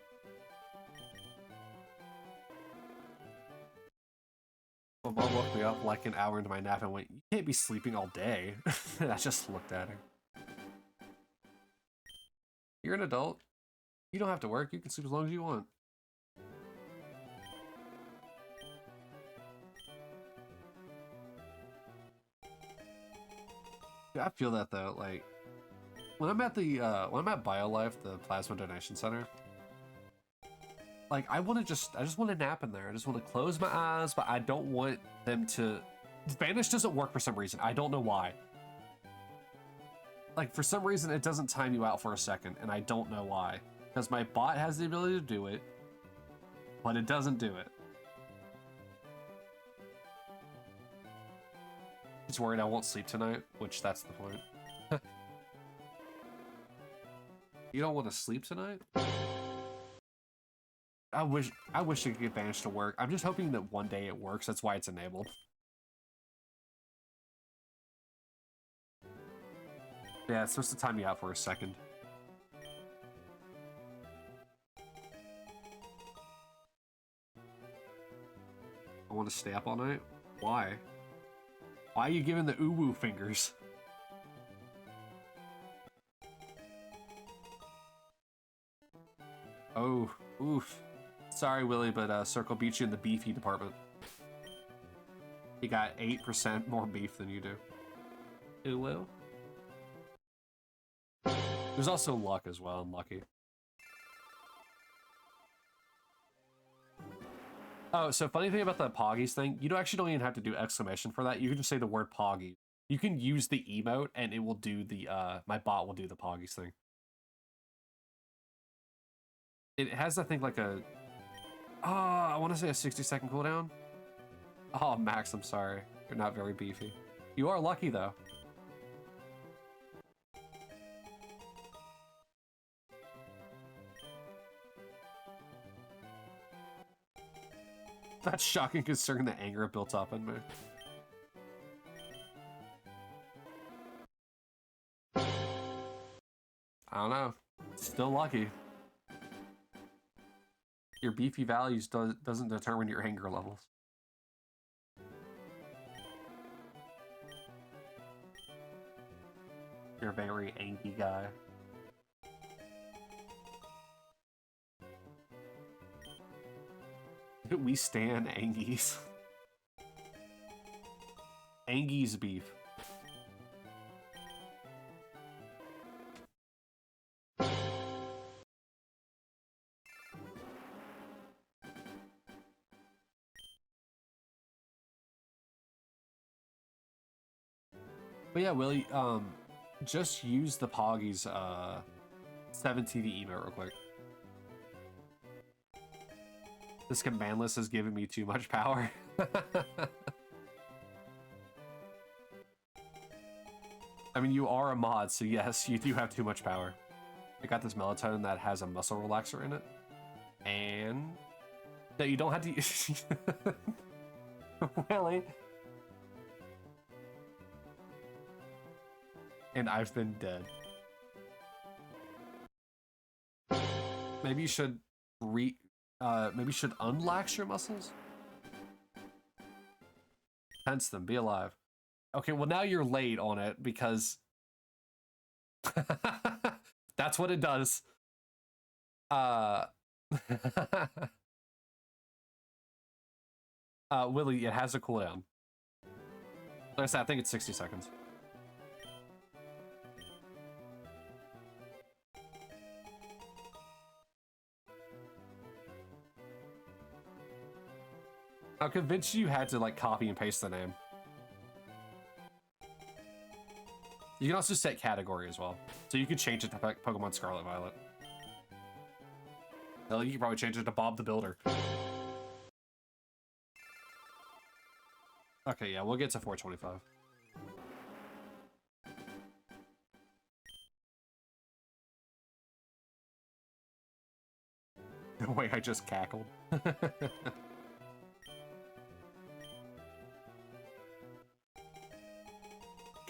My mom woke me up like an hour into my nap and went, "You can't be sleeping all day." And I just looked at her. You're an adult. You don't have to work. You can sleep as long as you want. Yeah, I feel that though. Like when I'm at BioLife, the Plasma Donation Center, like I just want to nap in there. I just want to close my eyes, but I don't want them to. Vanish doesn't work for some reason. I don't know why. Like for some reason it doesn't time you out for a second, and I don't know why. Because my bot has the ability to do it, but it doesn't do it. Just worried I won't sleep tonight, which that's the point. You don't want to sleep tonight? I wish I could get Vanish to work. I'm just hoping that one day it works. That's why it's enabled. Yeah, it's supposed to time you out for a second. I want to stay up all night? Why? Why are you giving the uwu fingers? Oh, oof. Sorry, Willie, but Circle beat you in the beefy department. He got 8% more beef than you do. Uwu? There's also luck as well, unlucky. Oh, so funny thing about the Poggies thing, you actually don't even have to do exclamation for that. You can just say the word Poggy. You can use the emote and it will do the, my bot will do the Poggies thing. It has, I think, like a, I want to say a 60-second cooldown. Oh, Max, I'm sorry. You're not very beefy. You are lucky, though. That's shocking considering the anger built up in me. I don't know. Still lucky. Your beefy values doesn't determine your anger levels. You're a very angry guy. We stan Angies. Angies beef. But yeah, Willie, just use the Poggies 7TV emote real quick. This command list is giving me too much power. I mean, you are a mod, so yes, you do have too much power. I got this melatonin that has a muscle relaxer in it. And... no, you don't have to... Really? And I've been dead. Maybe you should maybe you should unlax your muscles? Tense them, be alive. Okay, well now you're late on it because that's what it does. Willie, it has a cooldown. Like I said, I think it's 60 seconds. I'm convinced you had to like copy and paste the name. You can also set category as well. So you could change it to Pokemon Scarlet Violet. Hell, you could probably change it to Bob the Builder. Okay, yeah, we'll get to 425. The way I just cackled.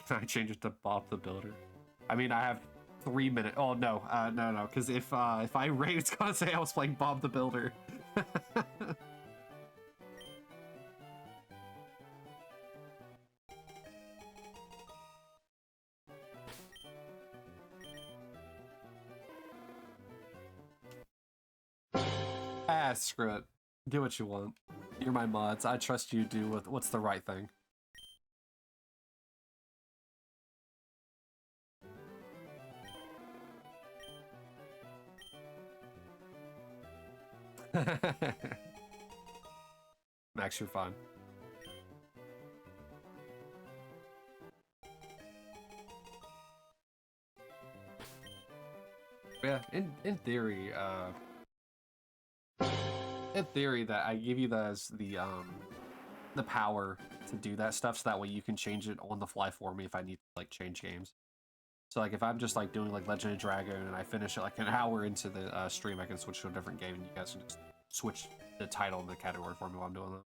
Can I change it to Bob the Builder? I mean, I have 3 minutes. Oh no, no, because if I rate, it's gonna say I was playing Bob the Builder. Yeah, screw it. Do what you want. You're my mods. I trust you do what's the right thing. Max, you're fine. Yeah, in theory, that I give you the power to do that stuff, so that way you can change it on the fly for me if I need to like change games. So like if I'm just like doing like Legend of Dragon and I finish it like an hour into the stream, I can switch to a different game and you guys can just switch the title and the category for me while I'm doing that.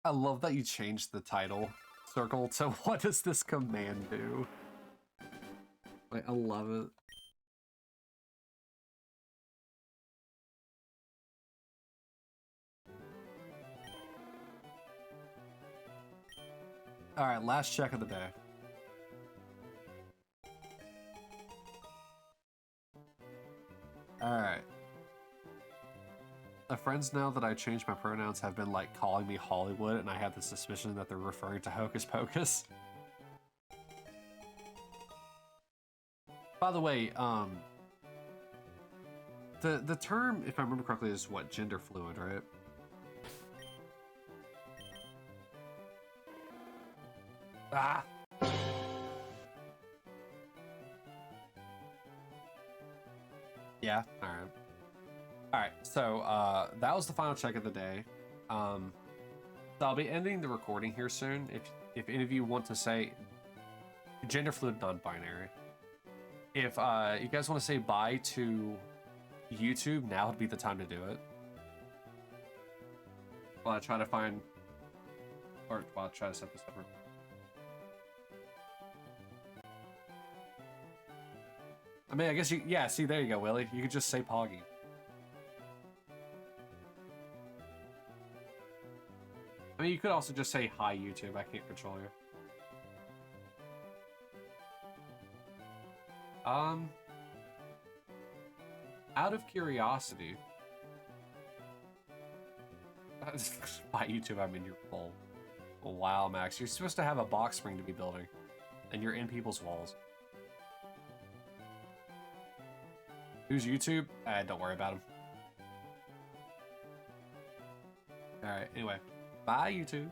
I love that you changed the title circle to what does this command do? Like, I love it. Alright, last check of the day. Alright. The friends now that I changed my pronouns have been like calling me Hollywood, and I had the suspicion that they're referring to Hocus Pocus. By the way, the term, if I remember correctly, is what, gender fluid, right? Ah! Yeah, alright. Alright, so that was the final check of the day. So I'll be ending the recording here soon. If any of you want to say gender fluid non-binary. If you guys want to say bye to YouTube, now would be the time to do it. While I try to find, or while I try to set this up. I mean, I guess you, yeah, see, there you go, Willie. You could just say Poggy. I mean, you could also just say hi, YouTube. I can't control you. Out of curiosity. By YouTube, I mean you're full. Wow, Max. You're supposed to have a box spring to be building. And you're in people's walls. Who's YouTube? Don't worry about him. Alright, anyway. Bye, YouTube.